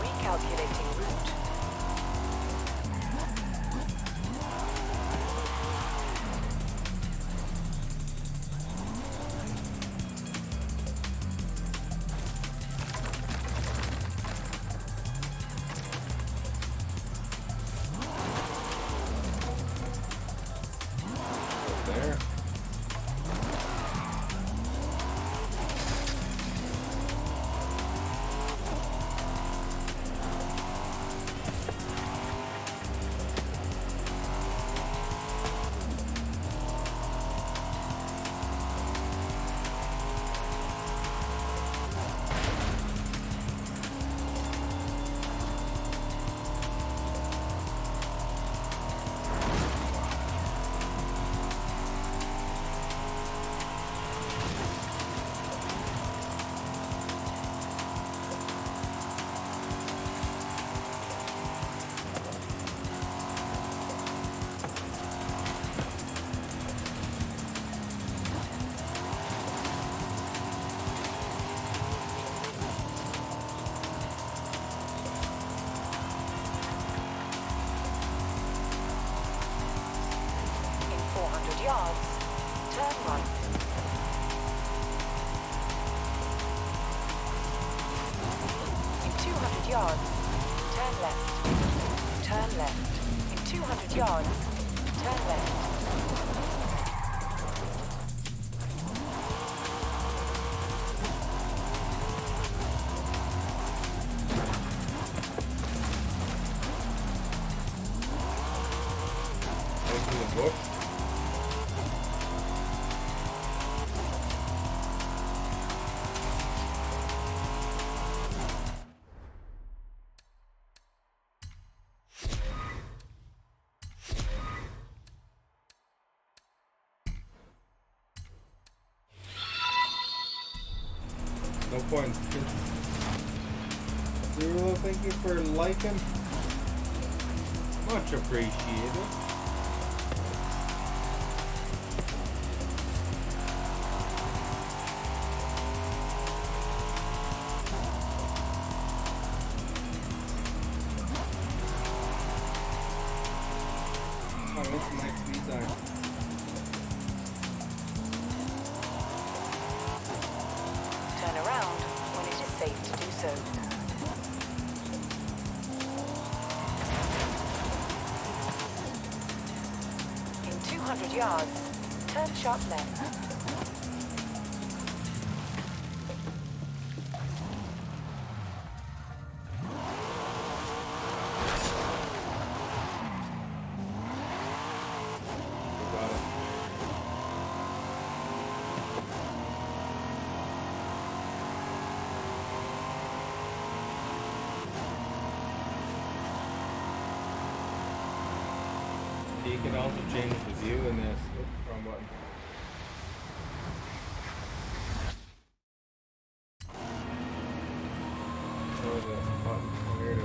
Recalculating route. There. In 400 yards, turn right. In 200 yards, turn left. Turn left. In 200 yards, turn left. Open the book. No points. Zero, thank you for liking. Much appreciated. Oh, what's the next speed time? Turn around when it is safe to do so. In 200 yards, turn sharp left. Got it. You can also change the view in this. Oops, wrong button. Show the button. Oh, here it is.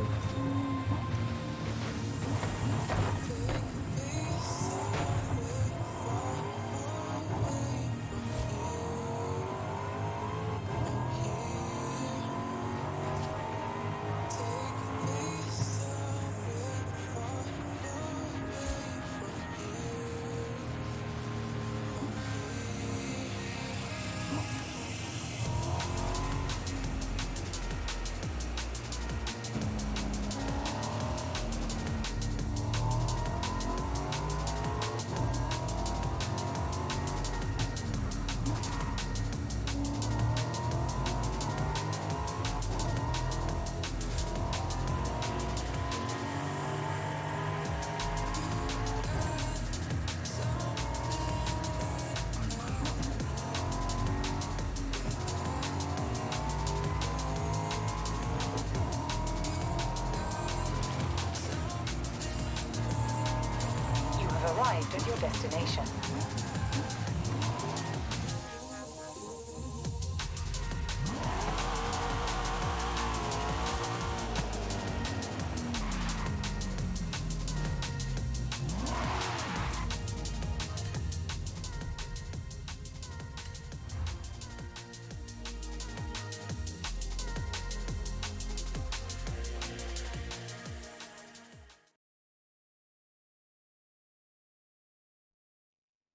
You have arrived at your destination.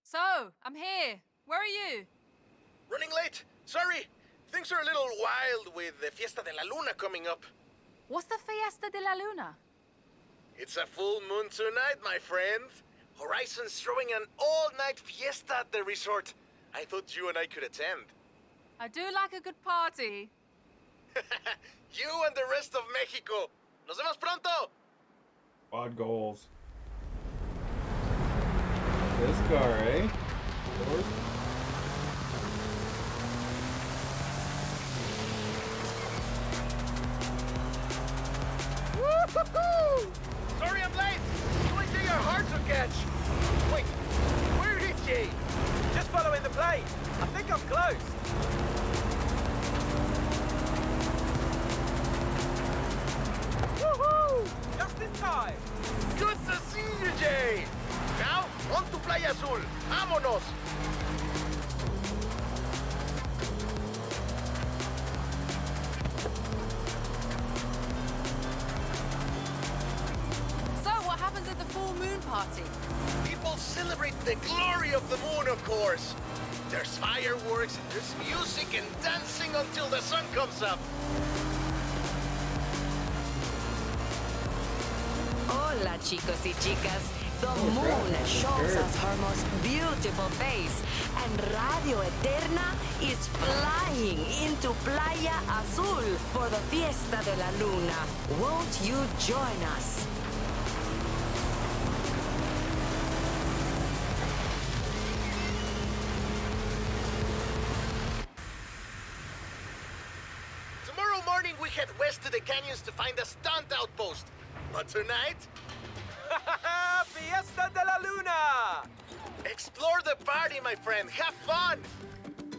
So, I'm here. Where are you? Running late. Sorry. Things are a little wild with the Fiesta de la Luna coming up. What's the Fiesta de la Luna? It's a full moon tonight, my friend. Horizon's throwing an all-night fiesta at the resort. I thought you and I could attend. I do like a good party. You and the rest of Mexico. Nos vemos pronto. Quad goals. This car, eh? Ford? Woo-hoo-hoo! Sorry I'm late. You ain't think are hard to catch. Wait, where is she? Just following the plane. I think I'm close. Woohoo! Just in time. Good to see you, Jay. Now, on to Playa Azul. Vámonos. So, what happens at the full moon party? People celebrate the glory of the moon, of course. There's fireworks, there's music and dancing until the sun comes up. Hola, chicos y chicas. The moon shows us her most beautiful face, and Radio Eterna is flying into Playa Azul for the Fiesta de la Luna. Won't you join us? Tomorrow morning we head west to the canyons to find a stunt outpost. But tonight, Fiesta de la Luna! explore the party, my friend. Have fun.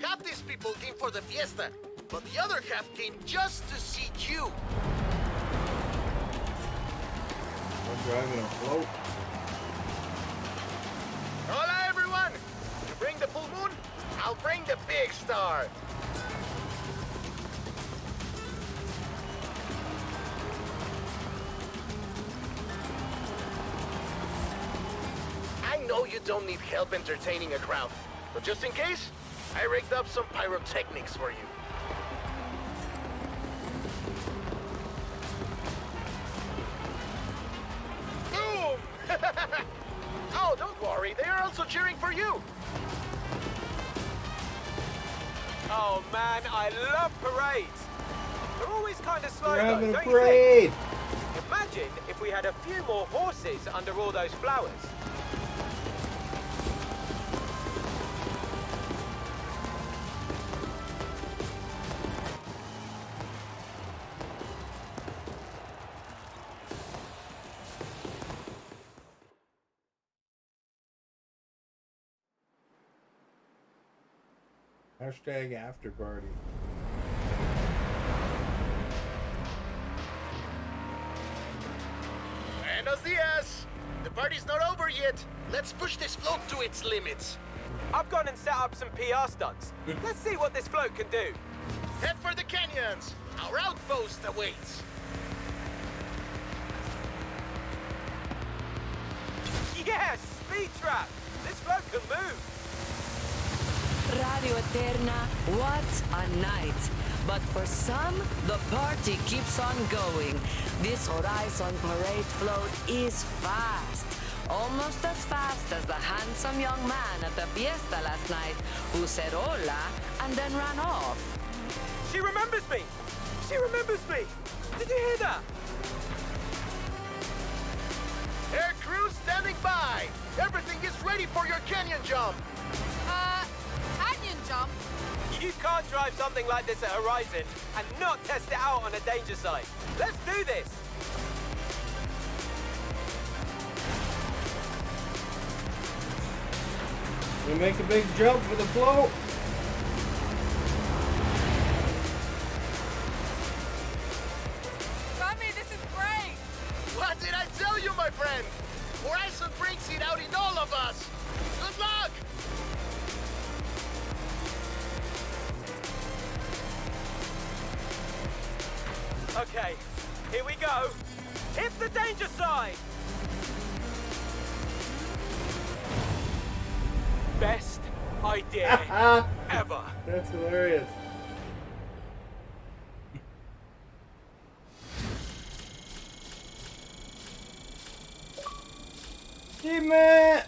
Half these people came for the fiesta, but the other half came just to see you. I'm driving a float. Hola, everyone. You bring the full moon, I'll bring the big star. I know you don't need help entertaining a crowd, but just in case, I rigged up some pyrotechnics for you. Boom! Oh, don't worry, they are also cheering for you. Oh man, I love parades. They're always kind of slow We're though, having a don't you parade. think? Imagine if we had a few more horses under all those flowers. Hashtag after party. Buenos dias! The party's not over yet. Let's push this float to its limits. I've gone and set up some PR stunts. Let's see what this float can do. Head for the canyons. Our outpost awaits. Yes! Speed trap! This float can move! Radio Eterna, what a night. But for some, the party keeps on going. This Horizon Parade float is fast. Almost as fast as the handsome young man at the fiesta last night who said hola and then ran off. She remembers me! She remembers me! Did you hear that? Air crew standing by! Everything is ready for your canyon jump! Canyon jump? You can't drive something like this at Horizon and not test it out on a danger site. Let's do this! We make a big jump for the float. Tommy, this is great! What did I tell you, my friend? Horizon brings it out in all of us! Good luck! Okay, here we go. Hit the danger sign! Best idea ever. That's hilarious. Achievement!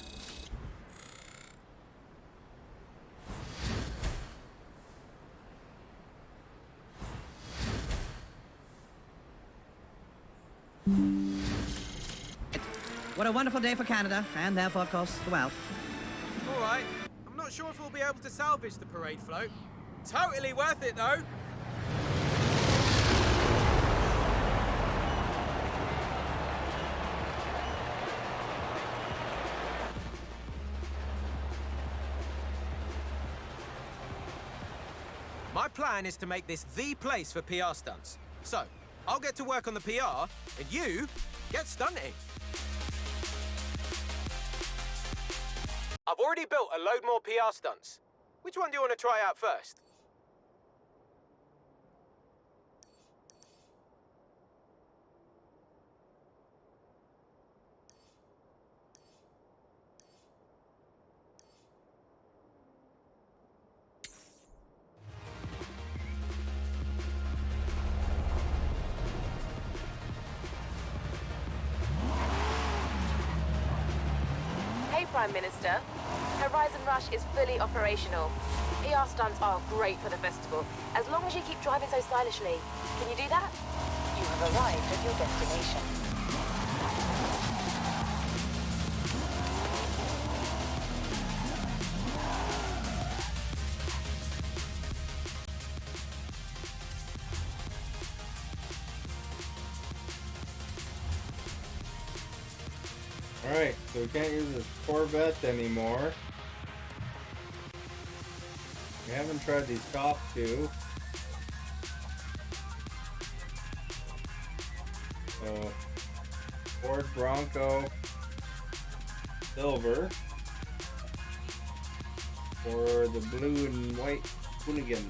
What a wonderful day for Canada, and therefore, of course, the world. All right. I'm not sure if we'll be able to salvage the parade float. Totally worth it, though. My plan is to make this the place for PR stunts. So, I'll get to work on the PR, and you get stunting. I've already built a load more PR stunts. Which one do you want to try out first? Hey, Prime Minister. Horizon Rush is fully operational. PR stunts are great for the festival, as long as you keep driving so stylishly. Can you do that? You have arrived at your destination. Alright, so we can't use this Corvette anymore. We haven't tried these top two. So, Ford Bronco Silver. Or the blue and white Hoonigan.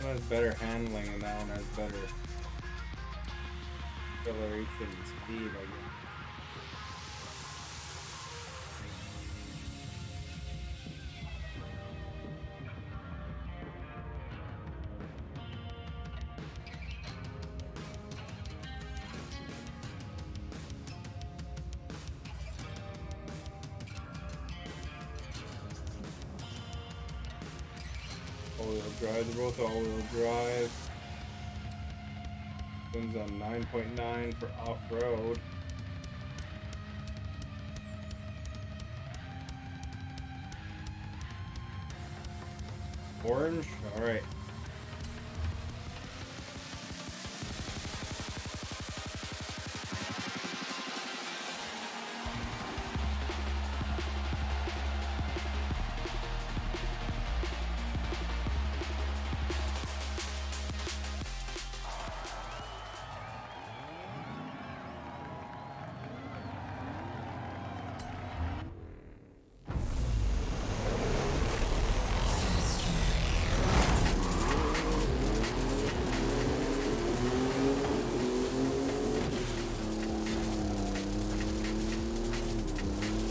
One has better handling and that one has better acceleration and speed, I guess. All-wheel drive, they're both all-wheel drive. One's on 9.9 for off-road. Orange? Alright.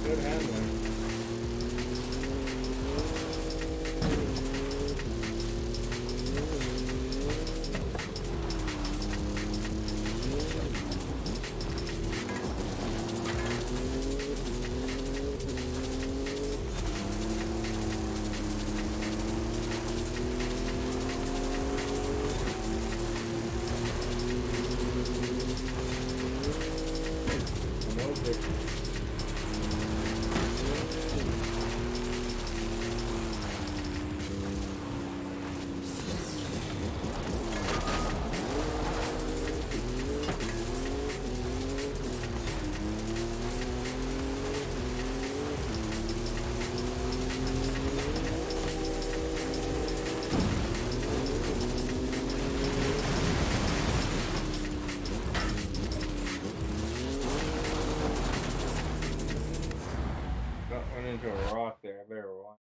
Good handling. No victory. Got went into a rock there. I better watch.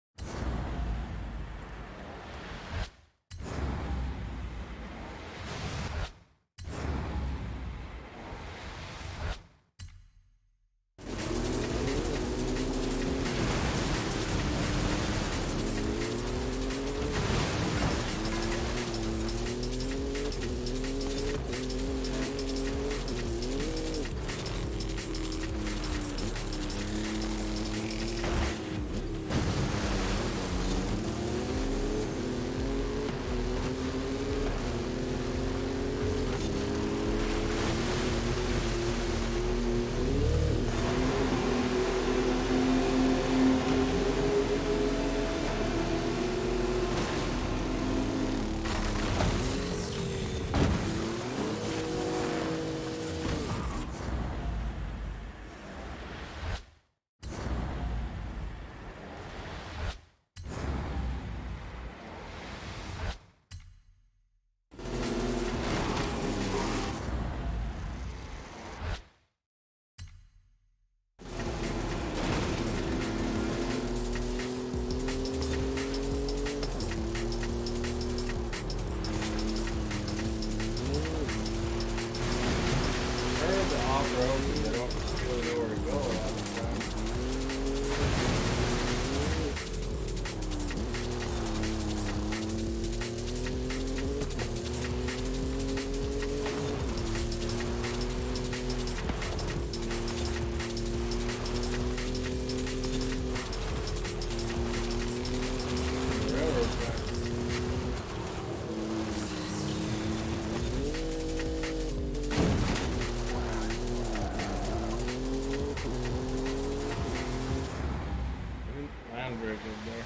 Off-road because I don't really know where to go a lot of the time. Railroad track. Land bridge in there.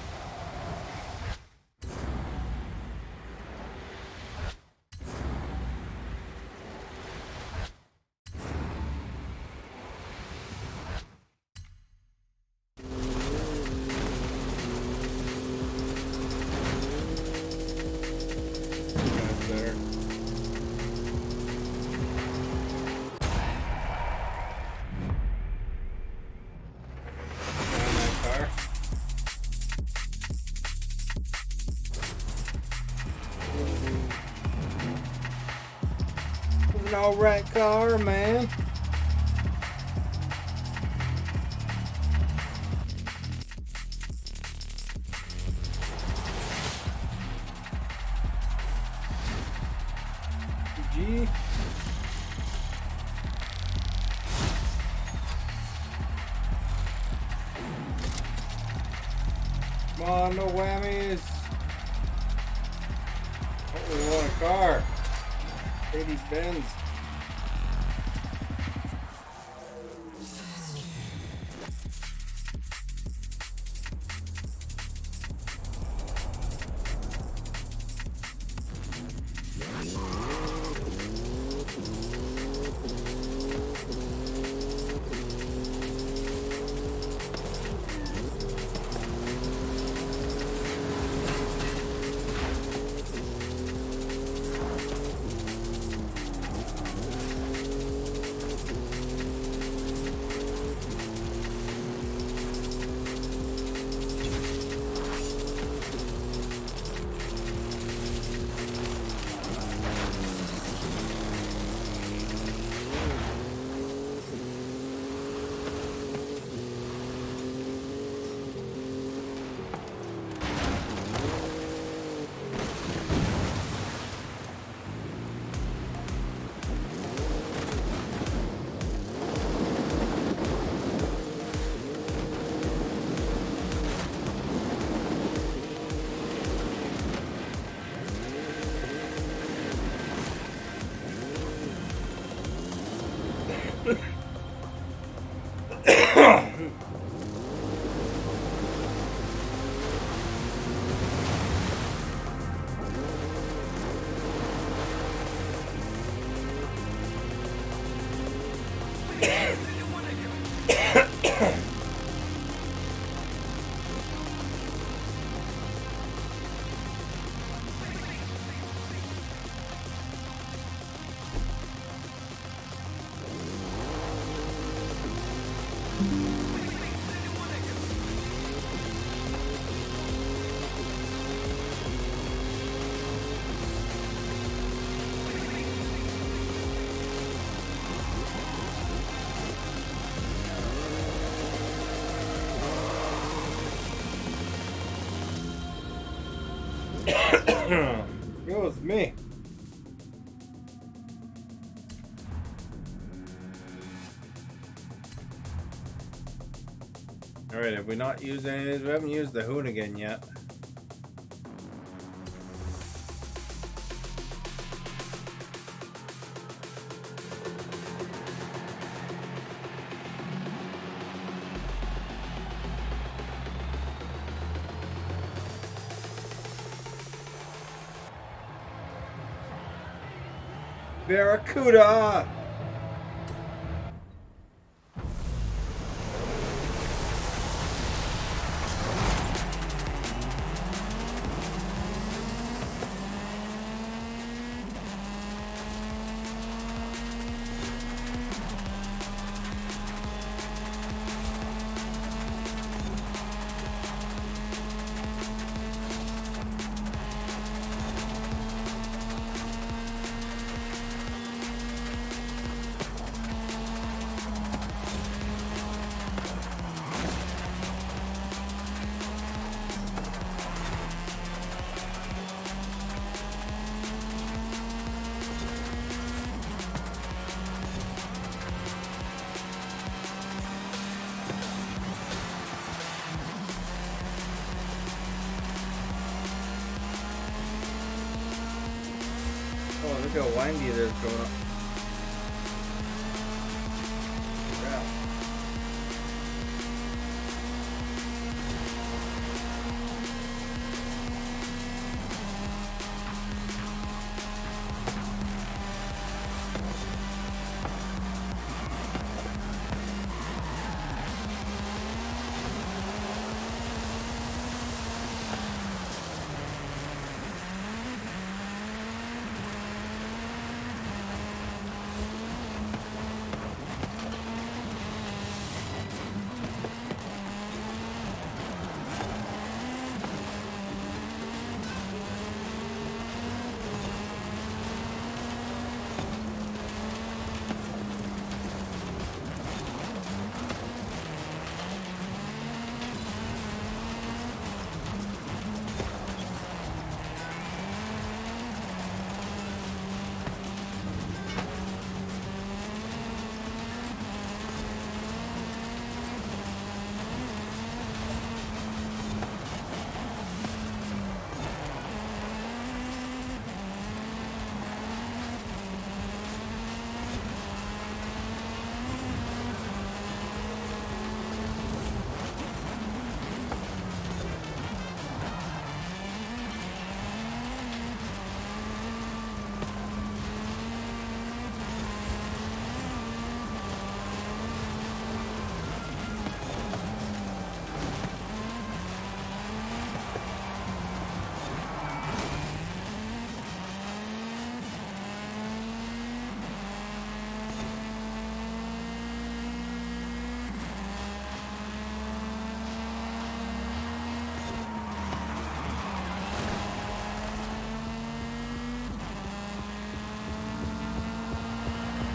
That's better. Find that car. An alright car, man. G. Come on, no whammies. Oh, we want a car. Mercedes Benz. Goes me. Alright, have we not used any of these? We haven't used the Hoonigan yet. Barracuda! Oh, look how windy it is going up. Crap.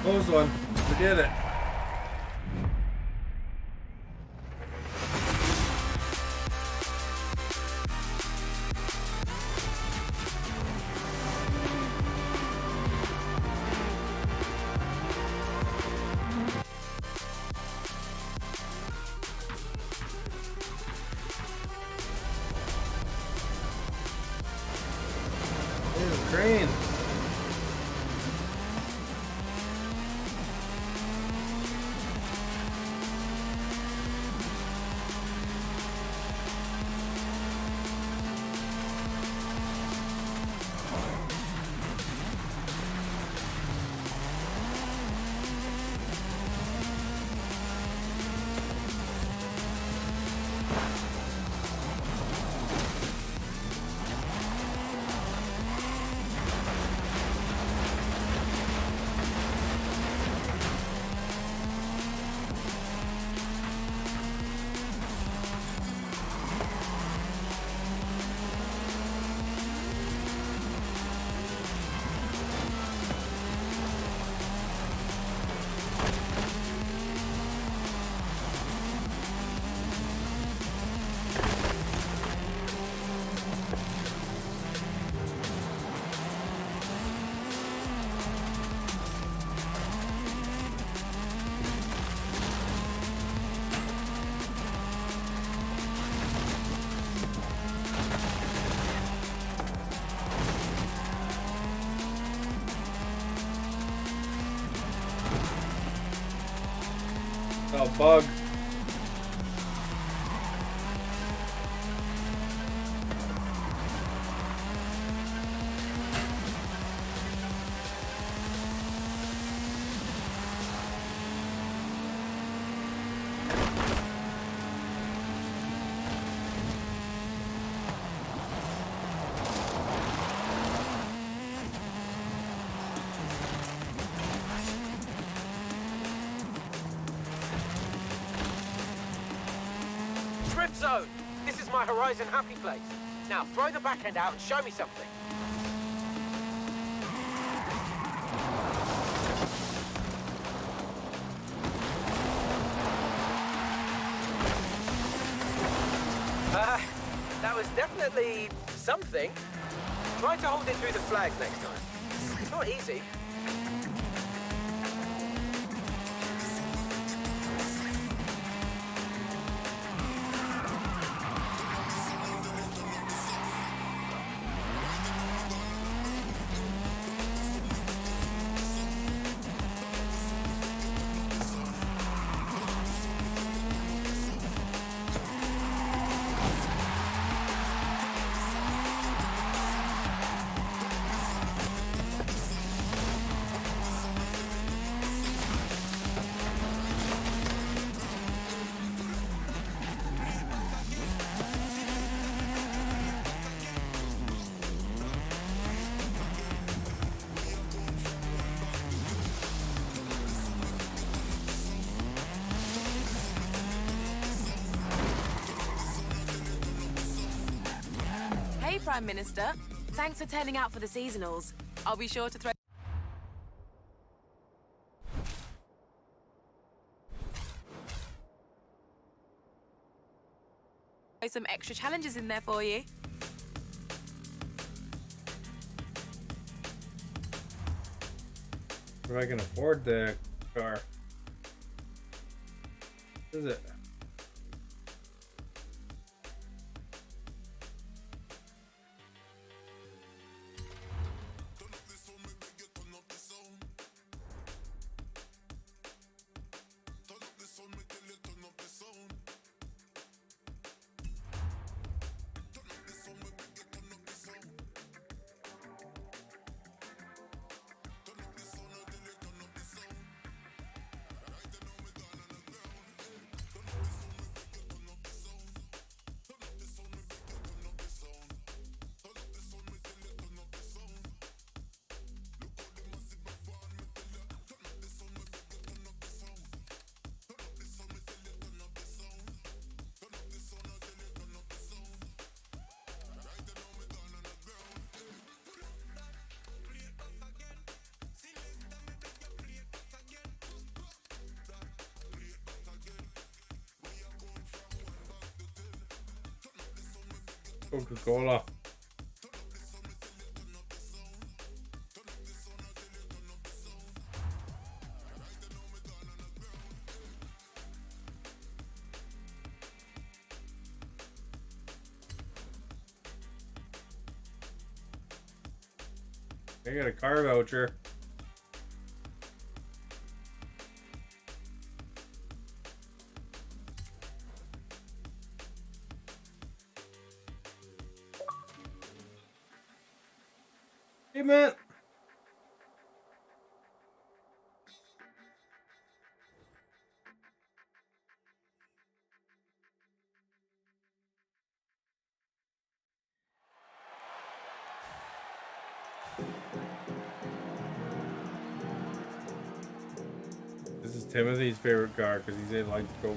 Close one. We did it. There's a train. Oh, bug. Drift zone! This is my Horizon happy place. Now throw the backhand out and show me something. That was definitely something. Try to hold it through the flags next time. It's not easy. Hey, Prime Minister. Thanks for turning out for the seasonals. I'll be sure to throw some extra challenges in there for you. If I can afford the car. What is it? Coca-Cola. I got a car voucher. Hey, man. This is Timothy's favorite car because he said he likes Coke.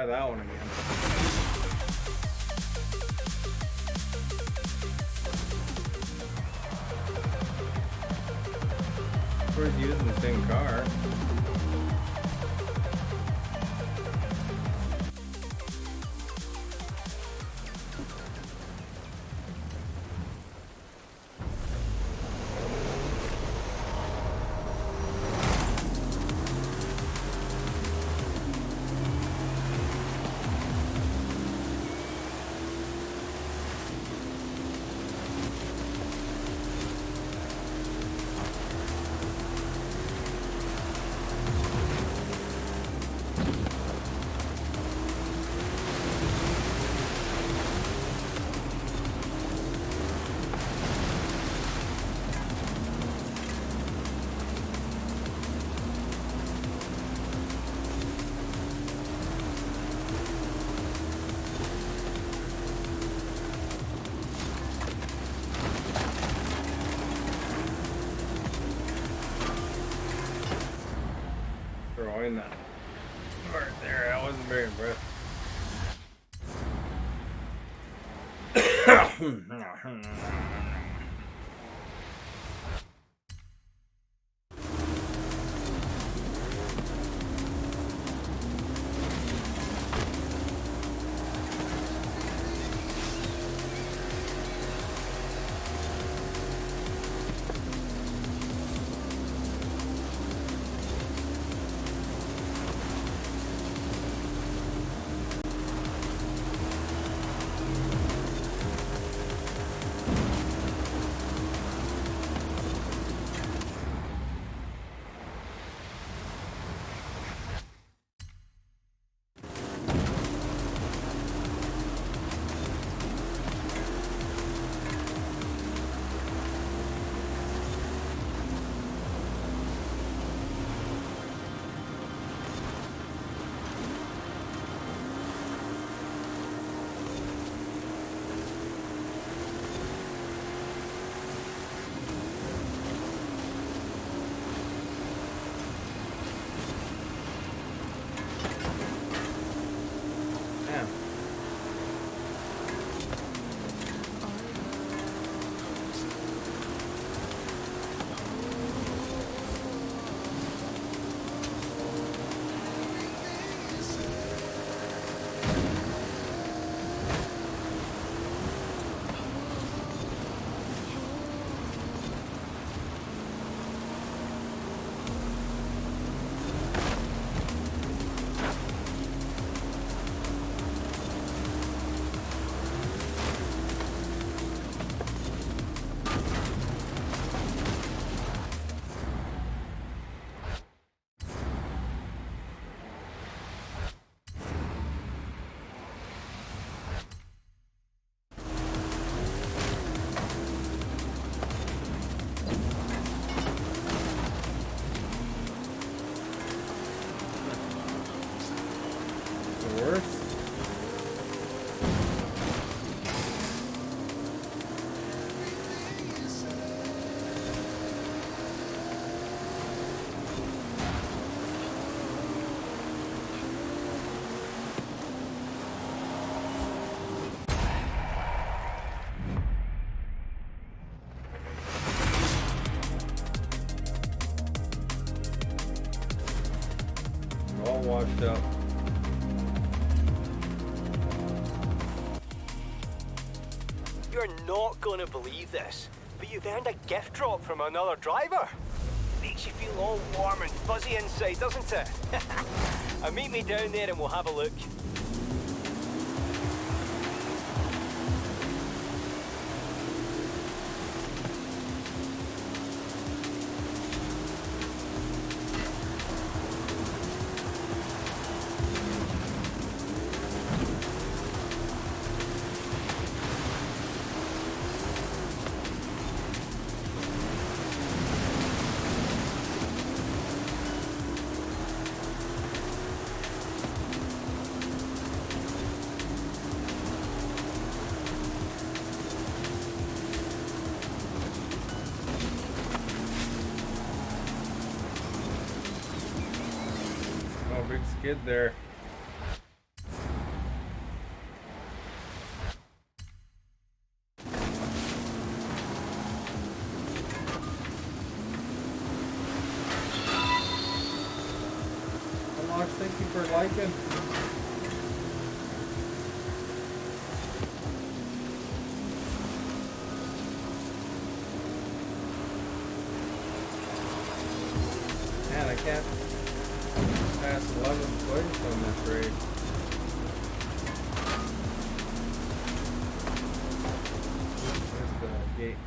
Try that one again. We're using the same car. Throwing that part there, I wasn't very impressed. All washed up. You're not gonna believe this, but you've earned a gift drop from another driver. Makes you feel all warm and fuzzy inside, doesn't it? Meet me down there and we'll have a look. Big skid there. can't pass 11th place on this race. Missed the gate.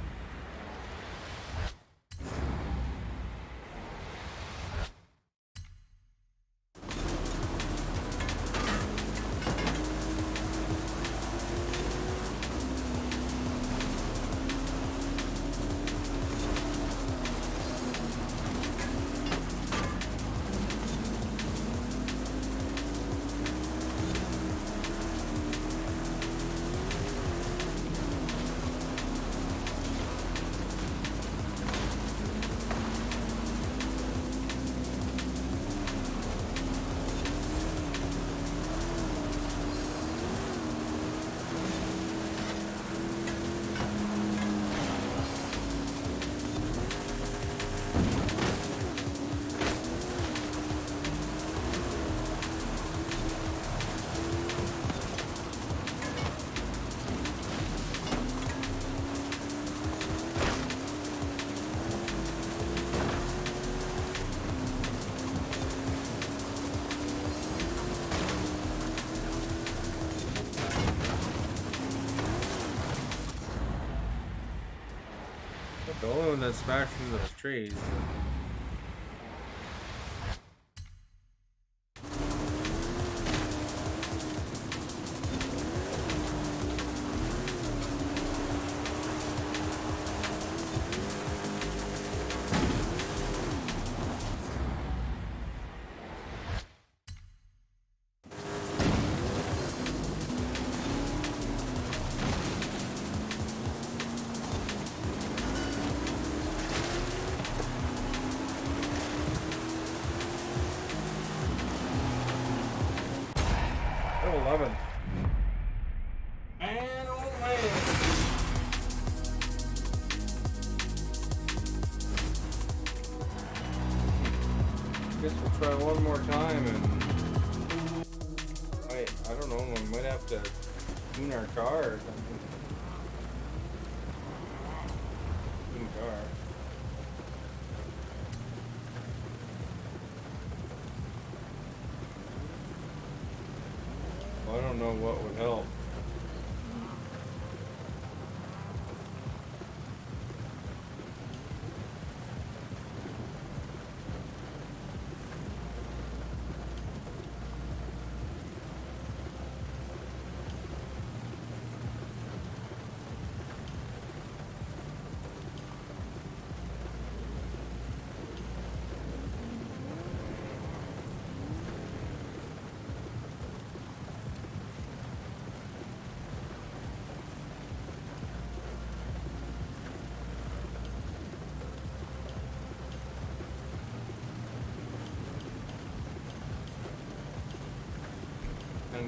The only one that smashed into those trees. Oh, 11. Man, oh man. Guess we'll try one more time and I don't know, we might have to tune our car or something. Tune car. Well, I don't know what would help.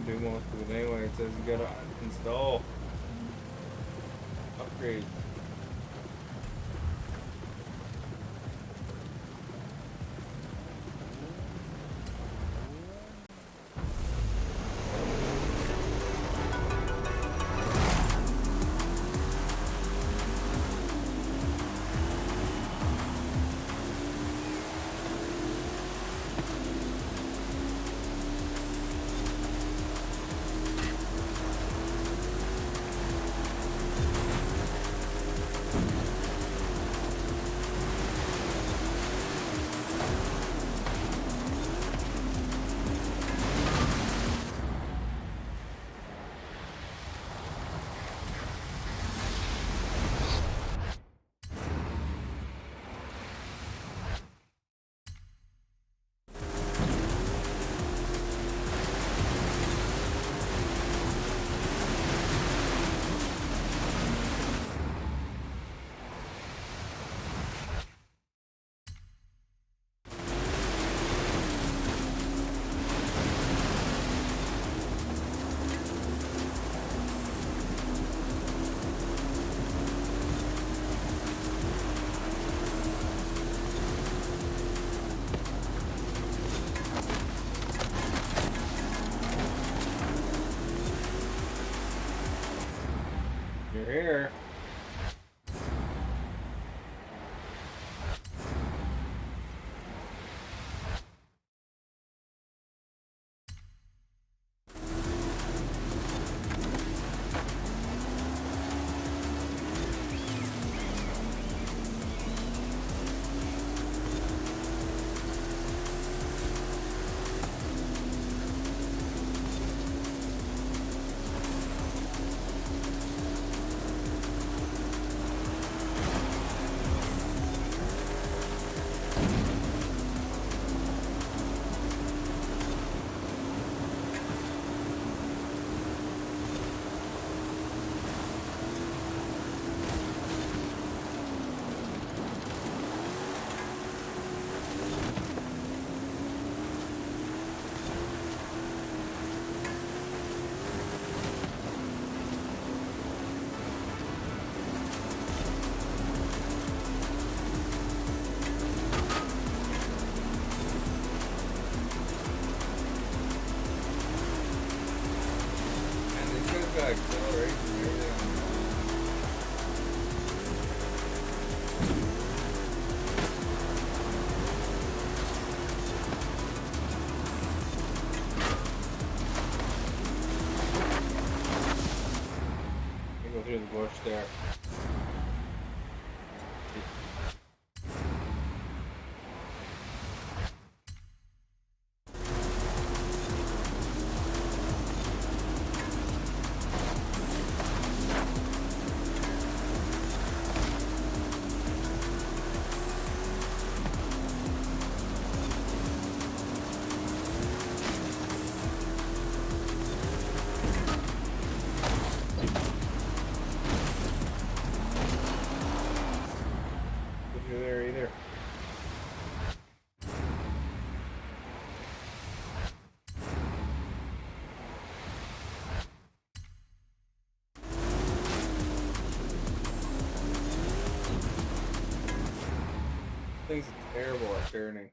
Do most of it anyway. It says you gotta install upgrades. You're here. acceleration and everything. Go through the bush there. There either. Things are terrible at turning.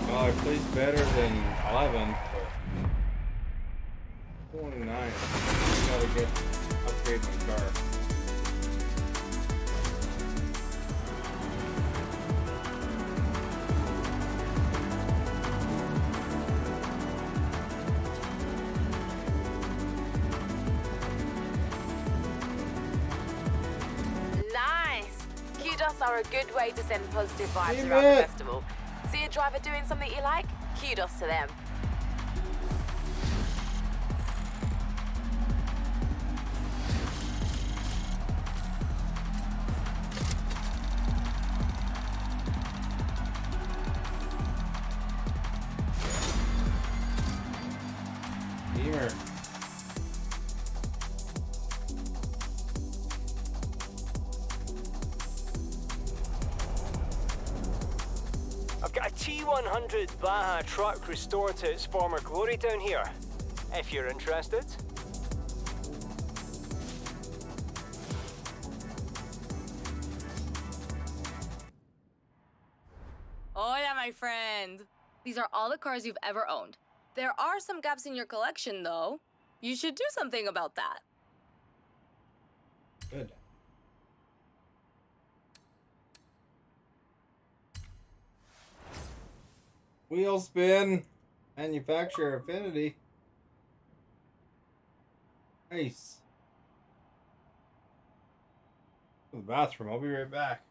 Well, I placed better than 11, but 29. I gotta upgrade my car. Nice! Kudos are a good way to send positive vibes Amen. around the festival. See a driver doing something you like? Kudos to them. Beamer. I've got a T100 Baja truck restored to its former glory down here, if you're interested. Hola, my friend. These are all the cars you've ever owned. There are some gaps in your collection, though. You should do something about that. Good. Wheel spin. Manufacturer affinity. Nice. To the bathroom. I'll be right back.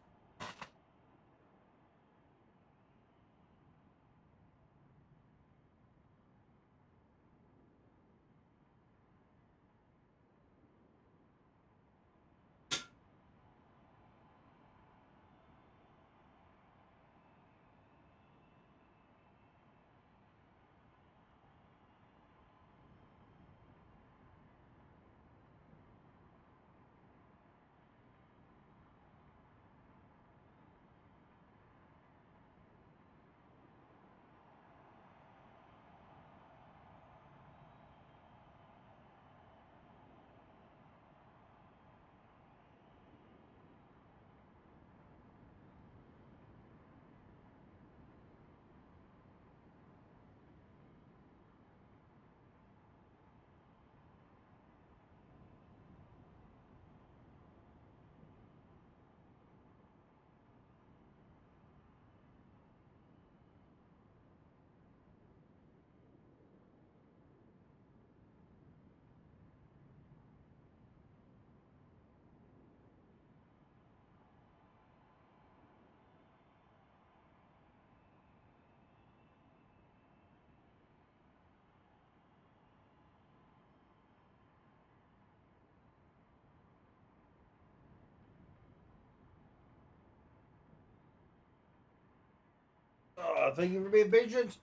Thank you for being patient.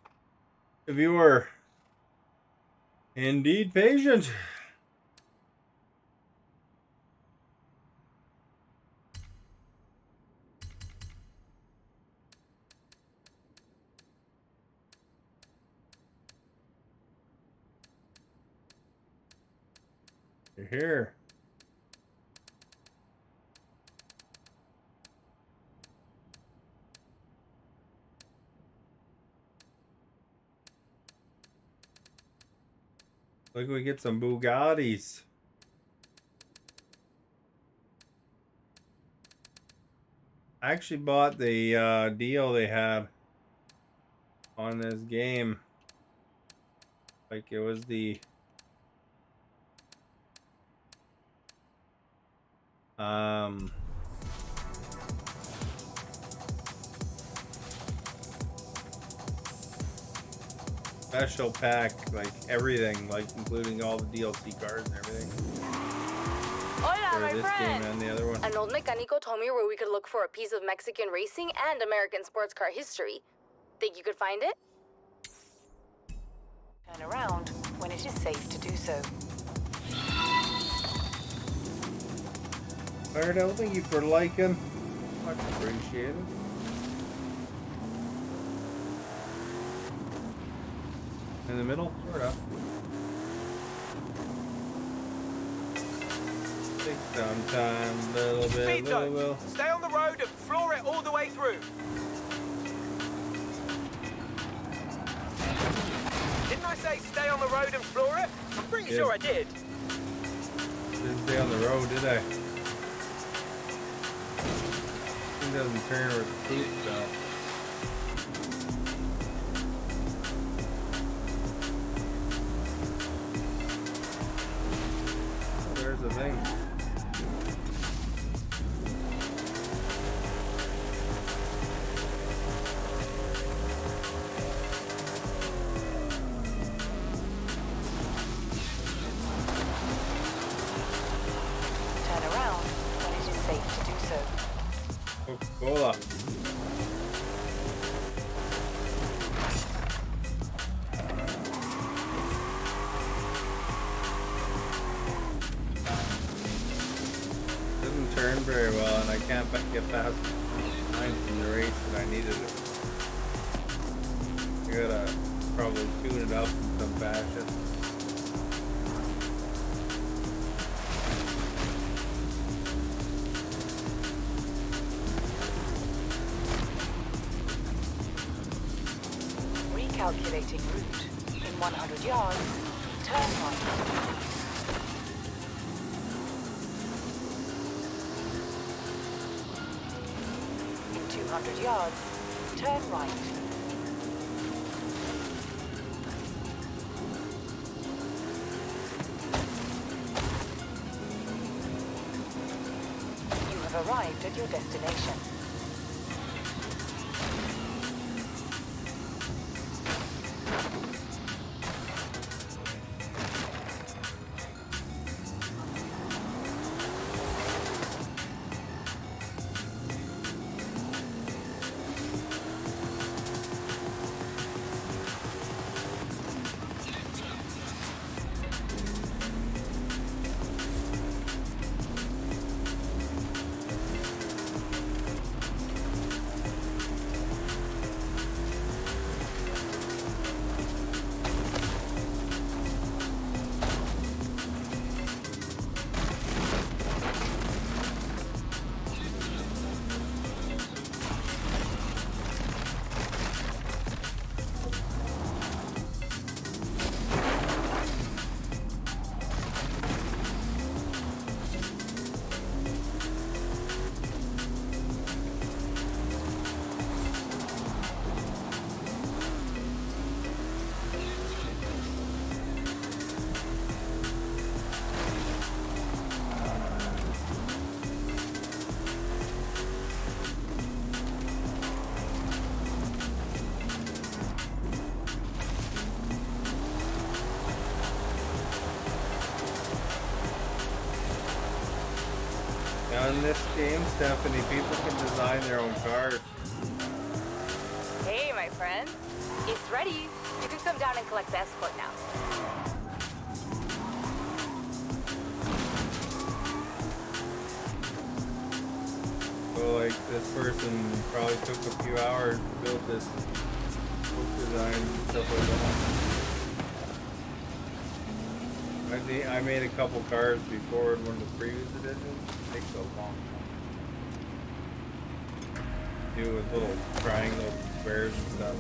If you were indeed patient. You're here. Look, we get some Bugattis. I actually bought the deal they had on this game. Like it was the special pack, like everything, like including all the DLC cards and everything. Hola, For my this friend. game and the other one. An old mecánico told me where we could look for a piece of Mexican racing and American sports car history. Think you could find it? Turn around when it is safe to do so. Alright, thank you for liking. Much appreciated. In the middle, sort of. Take some time, little bit, Speed little zone. bit. Stay on the road and floor it all the way through. Didn't I say stay on the road and floor it? I'm pretty Yeah. sure I did. Didn't stay on the road, did I? It doesn't turn with the poop, though. There's the thing. Turn around when it is safe to do so. Coca-Cola. Doesn't turn very well, and I can't get past mine from the race that I needed it. I gotta probably tune it up in some fashion. Recalculating route. In 100 yards, turn right. In 200 yards, turn right. You have arrived at your destination. Now in this game, Stephanie, people can design their own cars. Hey, my friend. It's ready. You can come down and collect the escort now. So like this person probably took a few hours to build this book design and stuff like that. I made a couple cars before in one of the previous editions. It takes a long time. Do with little triangles and squares and stuff.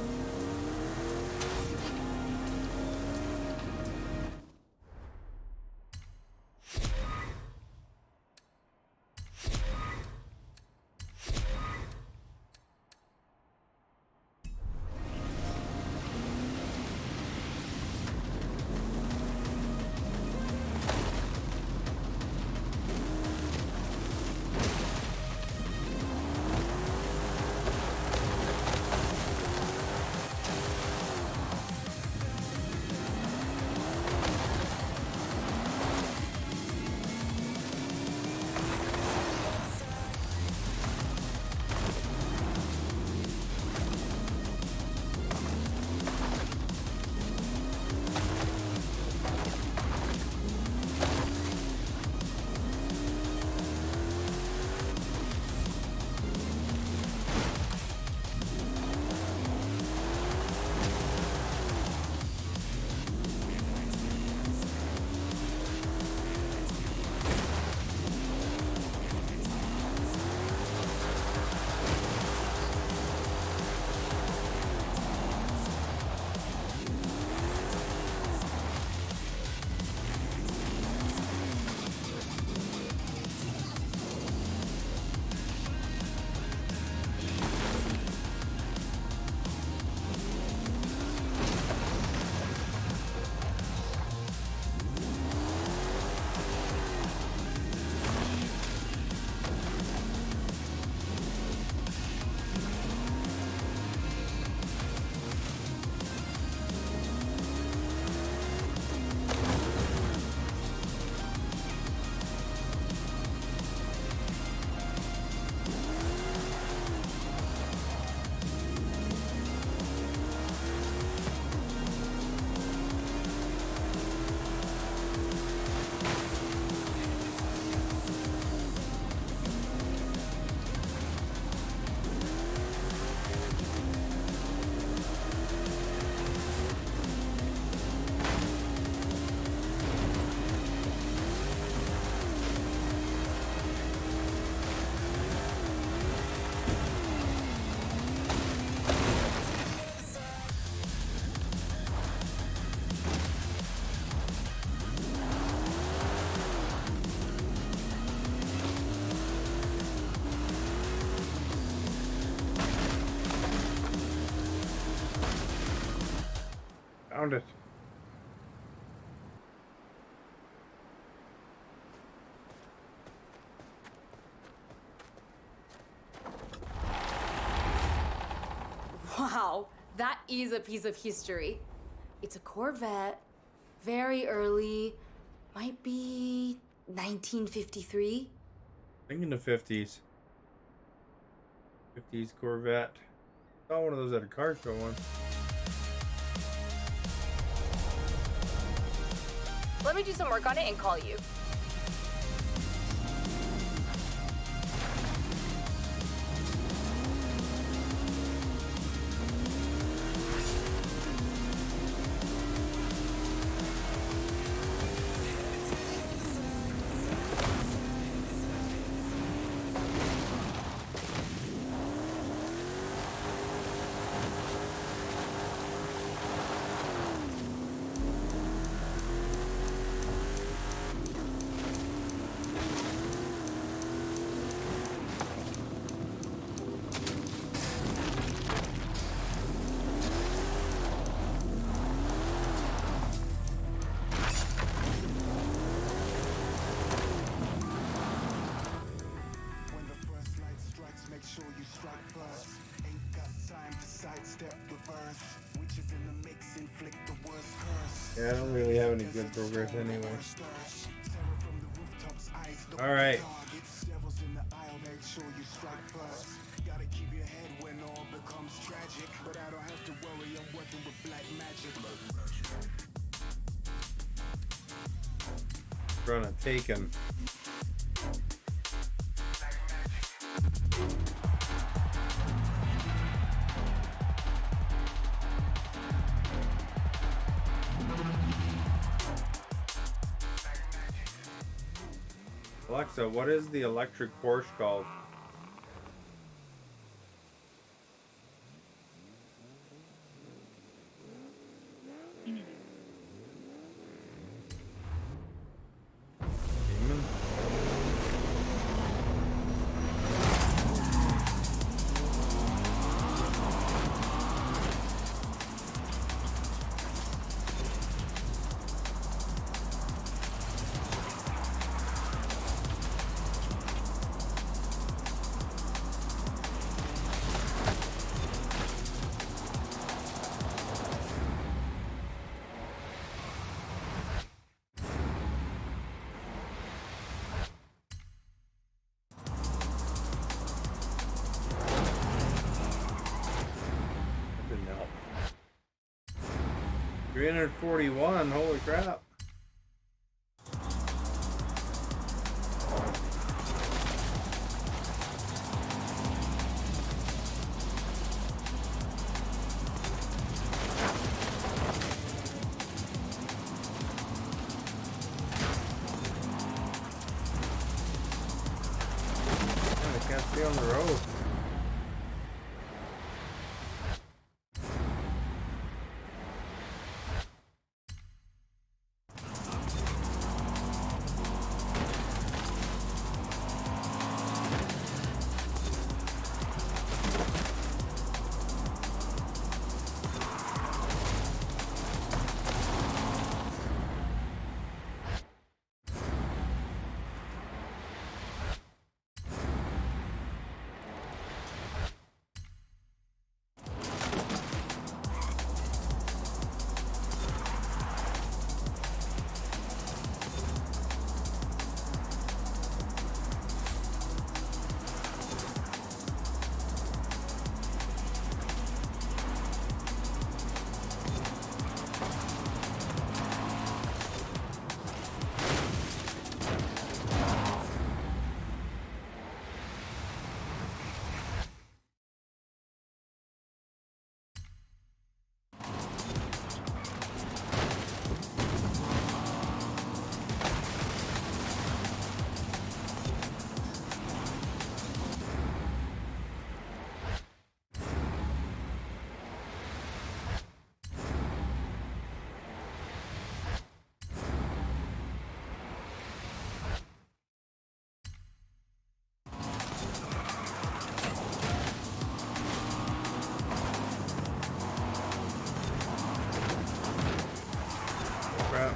Found it. Wow, that is a piece of history. It's a Corvette, very early, might be 1953. Thinking the 50s. 50s Corvette. Saw one of those at a car show once. Let me do some work on it and call you. Yeah, I don't really have any good progress anyway. Alright. Run a Taken. Alexa, what is the electric Porsche called? Demon? That didn't help. 341, holy crap. I can't stay on the road. Crap.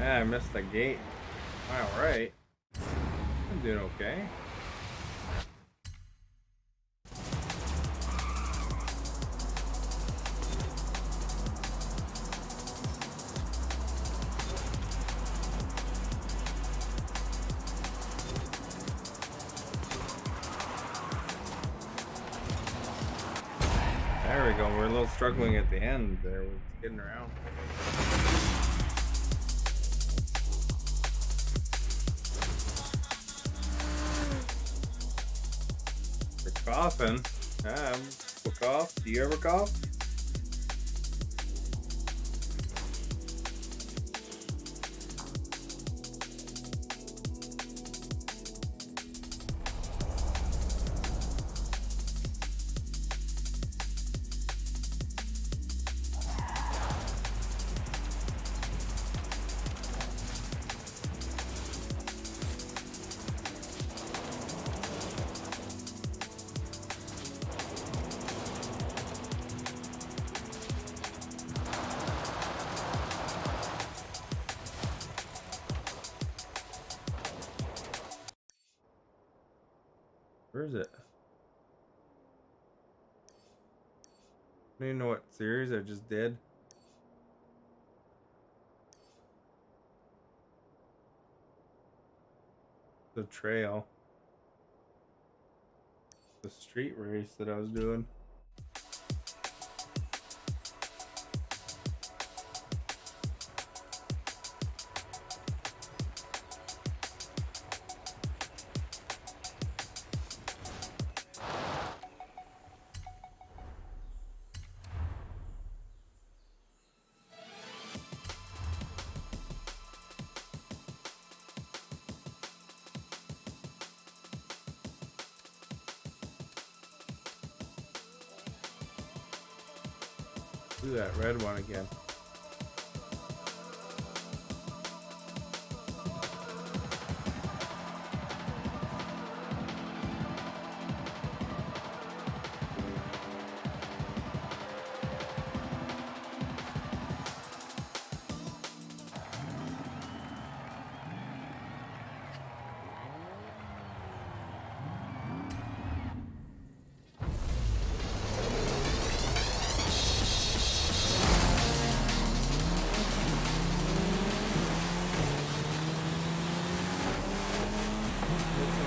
I missed the gate. Alright. I'm doing okay. There we go. We're a little struggling at the end there with getting around. For coughing. Cough. Do you ever cough? Where is it? I don't even know what series I just did. The trail. The street race that I was doing. Do that red one again.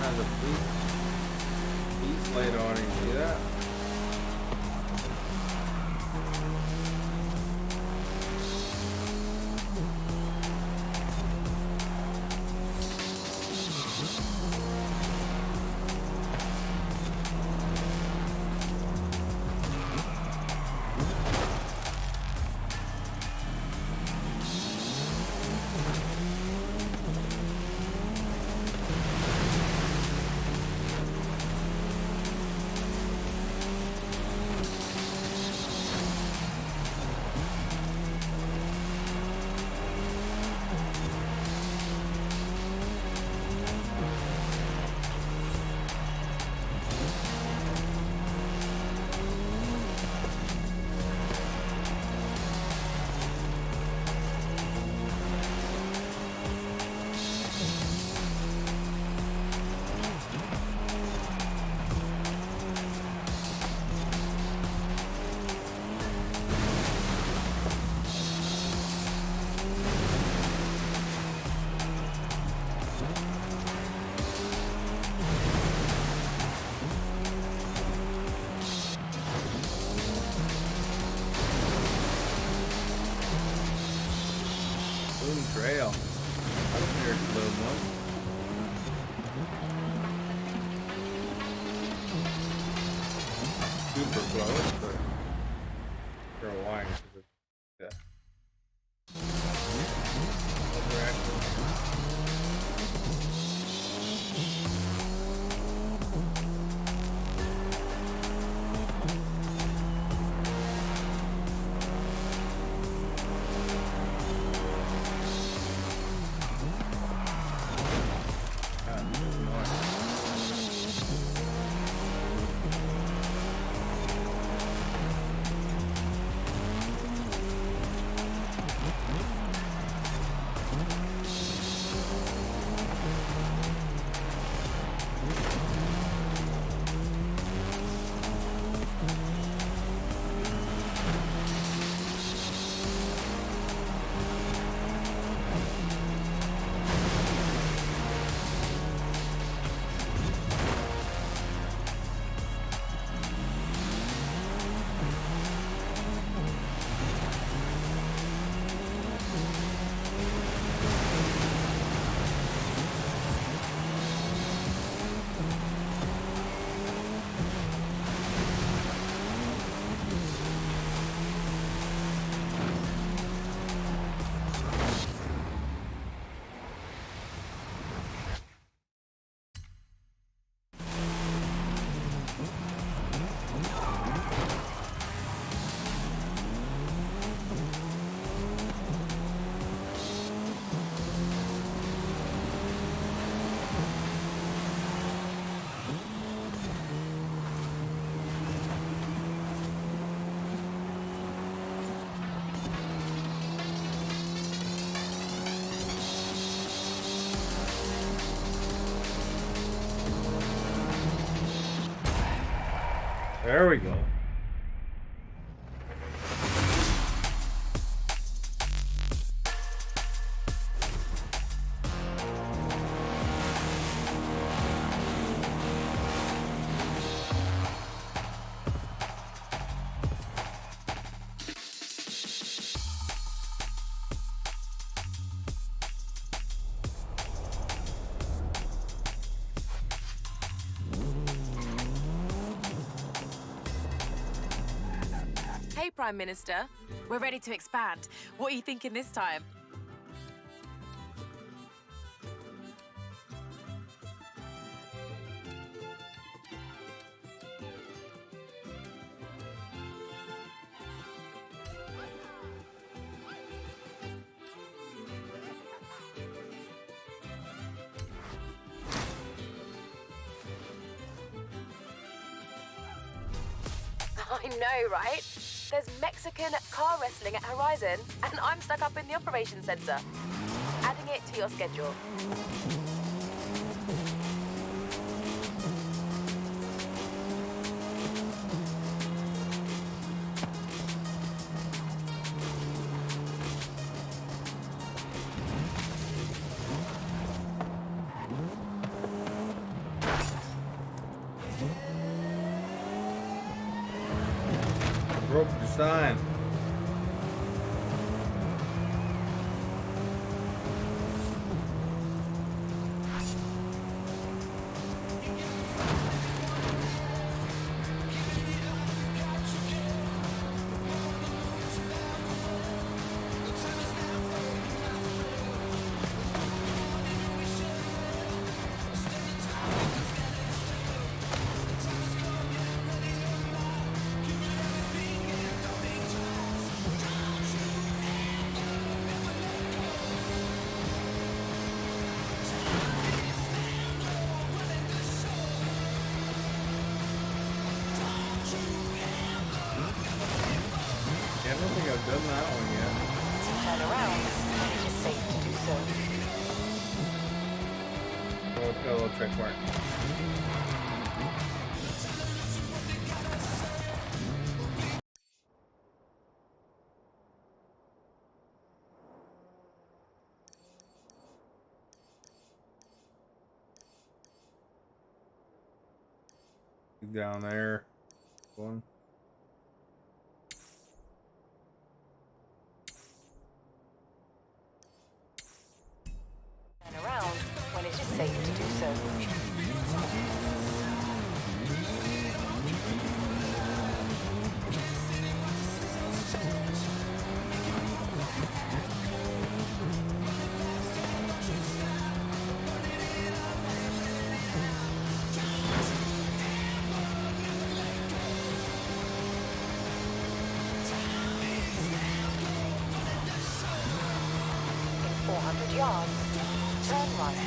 Has a piece laid on it. See that? Trail. That's there's a little one. Super close, but for a while, yeah. There we go. Hey, Prime Minister. We're ready to expand. What are you thinking this time? I know, right? There's Mexican car wrestling at Horizon, and I'm stuck up in the operations center. Adding it to your schedule. Broke the sign. I don't think I've done that one yet. Turn around. It is safe to do so. Oh, it's got a little check mark. Down there. One. Turn around when it is safe to do so. In 400 yards, turn right.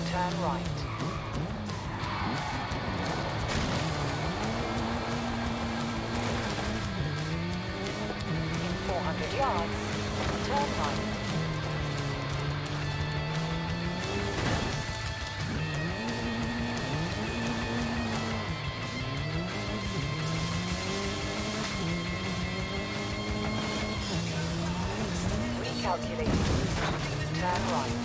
Turn right. In 400 yards, turn right. Recalculating. Turn right.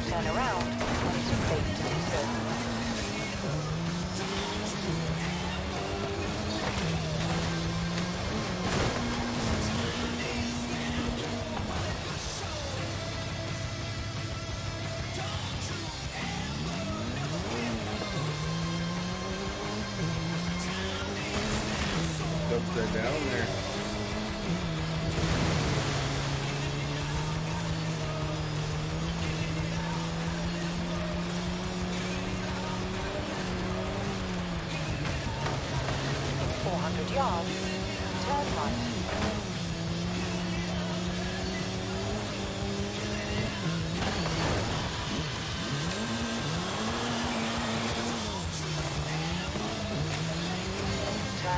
Turn around when it is safe to do so. Upside down there. In 400 yards, turn right.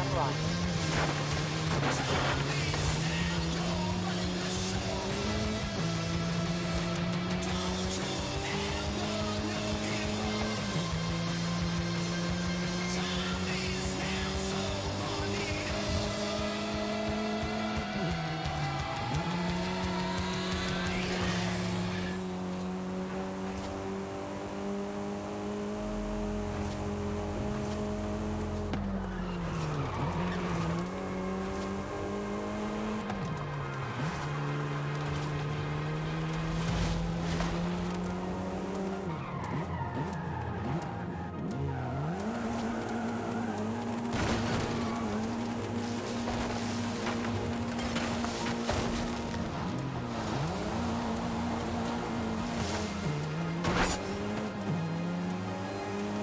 turn right.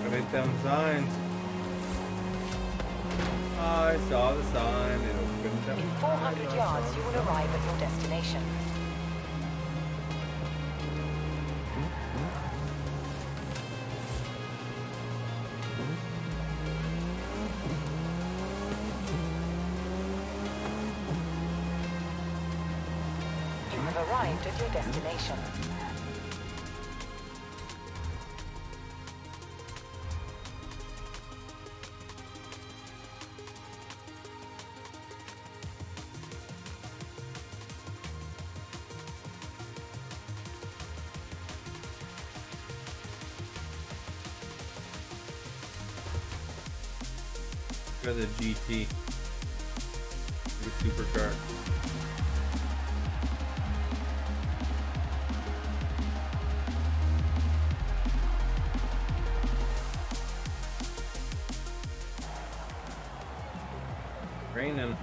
Read them signs. I saw the sign. It opened them. In 400 yards, you will arrive at your destination. You have arrived at your destination. Go to the GT. The supercar. Raining.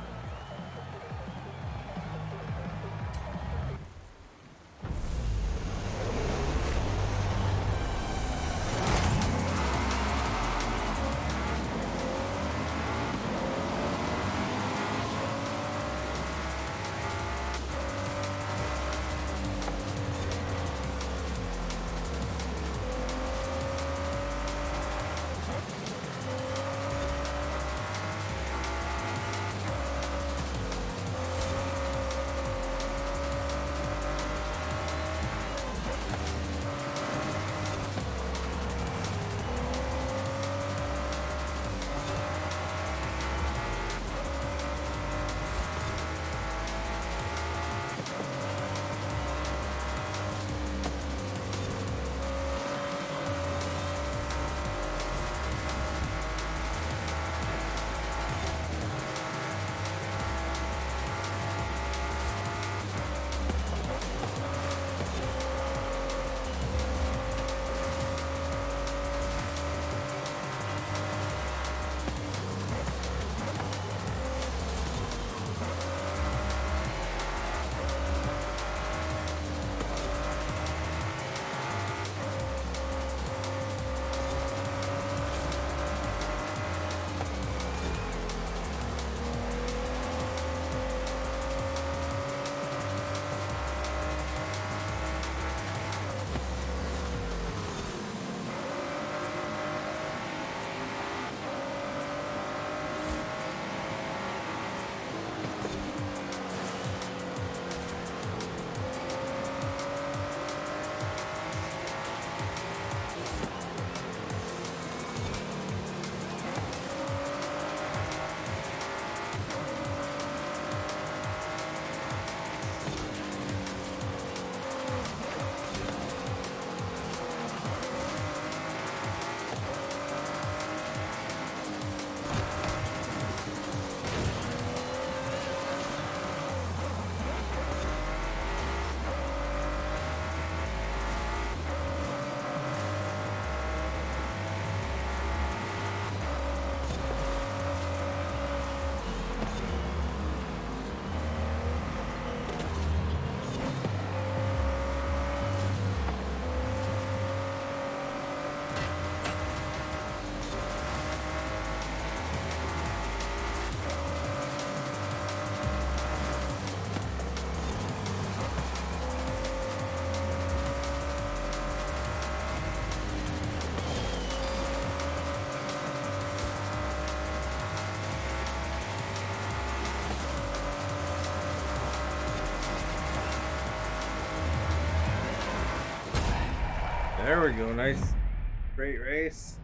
There we go. Nice, great race.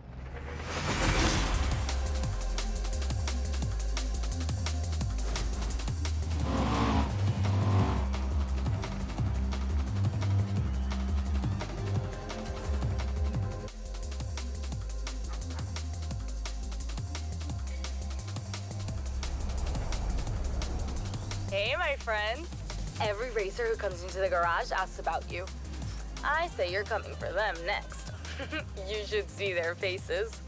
Hey, my friend. Every racer who comes into the garage asks about you. I say you're coming for them next. You should see their faces.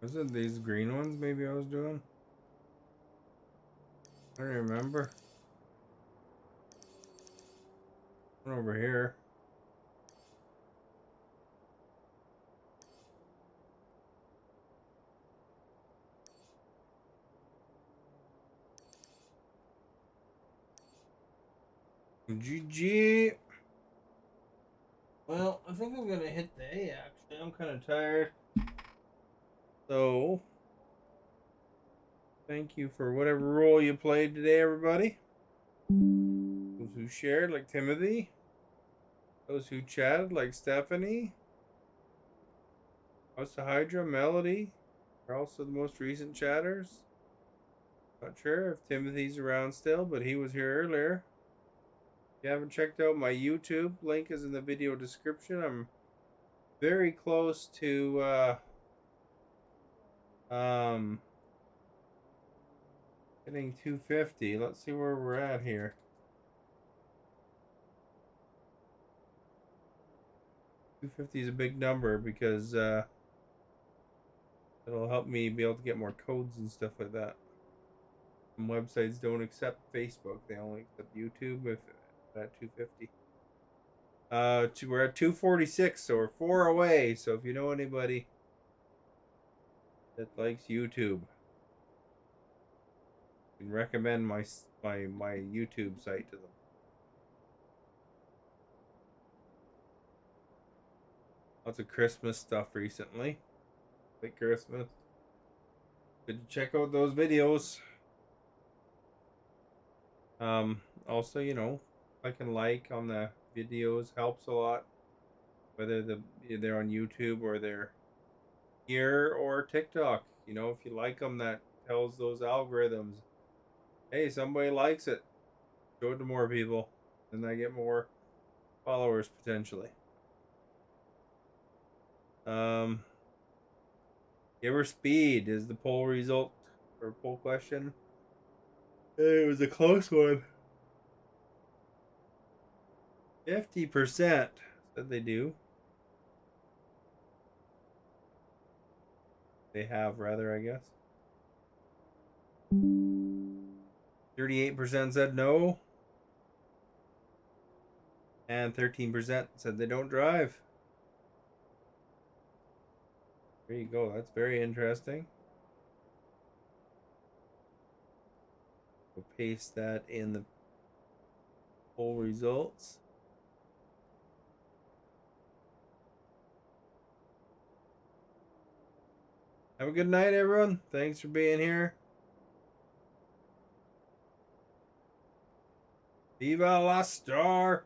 Was it these green ones maybe I was doing? I don't remember. One over here. GG. Well, I think I'm gonna hit the A actually. I'm kind of tired. So, thank you for whatever role you played today, everybody. Those who shared, like Timothy. Those who chatted, like Stephanie. House of Hydra, Melody. Are also the most recent chatters. Not sure if Timothy's around still, but he was here earlier. If you haven't checked out my YouTube, link is in the video description. I'm very close to hitting 250. Let's see where we're at here. 250 is a big number because it'll help me be able to get more codes and stuff like that. Some websites don't accept Facebook; they only accept YouTube if at 250. We're at 246, so we're 4 away. So if you know anybody that likes YouTube, you can recommend my YouTube site to them. Lots of Christmas stuff recently. Like Christmas. Good to check out those videos. Also, you know, clicking like on the videos helps a lot. Whether they're on YouTube or they're here or TikTok. You know, if you like them, that tells those algorithms, hey, somebody likes it. Show it to more people. Then I get more followers potentially. Giver speed is the poll result or poll question. It was a close one. 50% said they do. They have, rather, I guess. 38% said no. And 13% said they don't drive. There you go. That's very interesting. We'll paste that in the poll results. Have a good night, everyone. Thanks for being here. Viva la Star!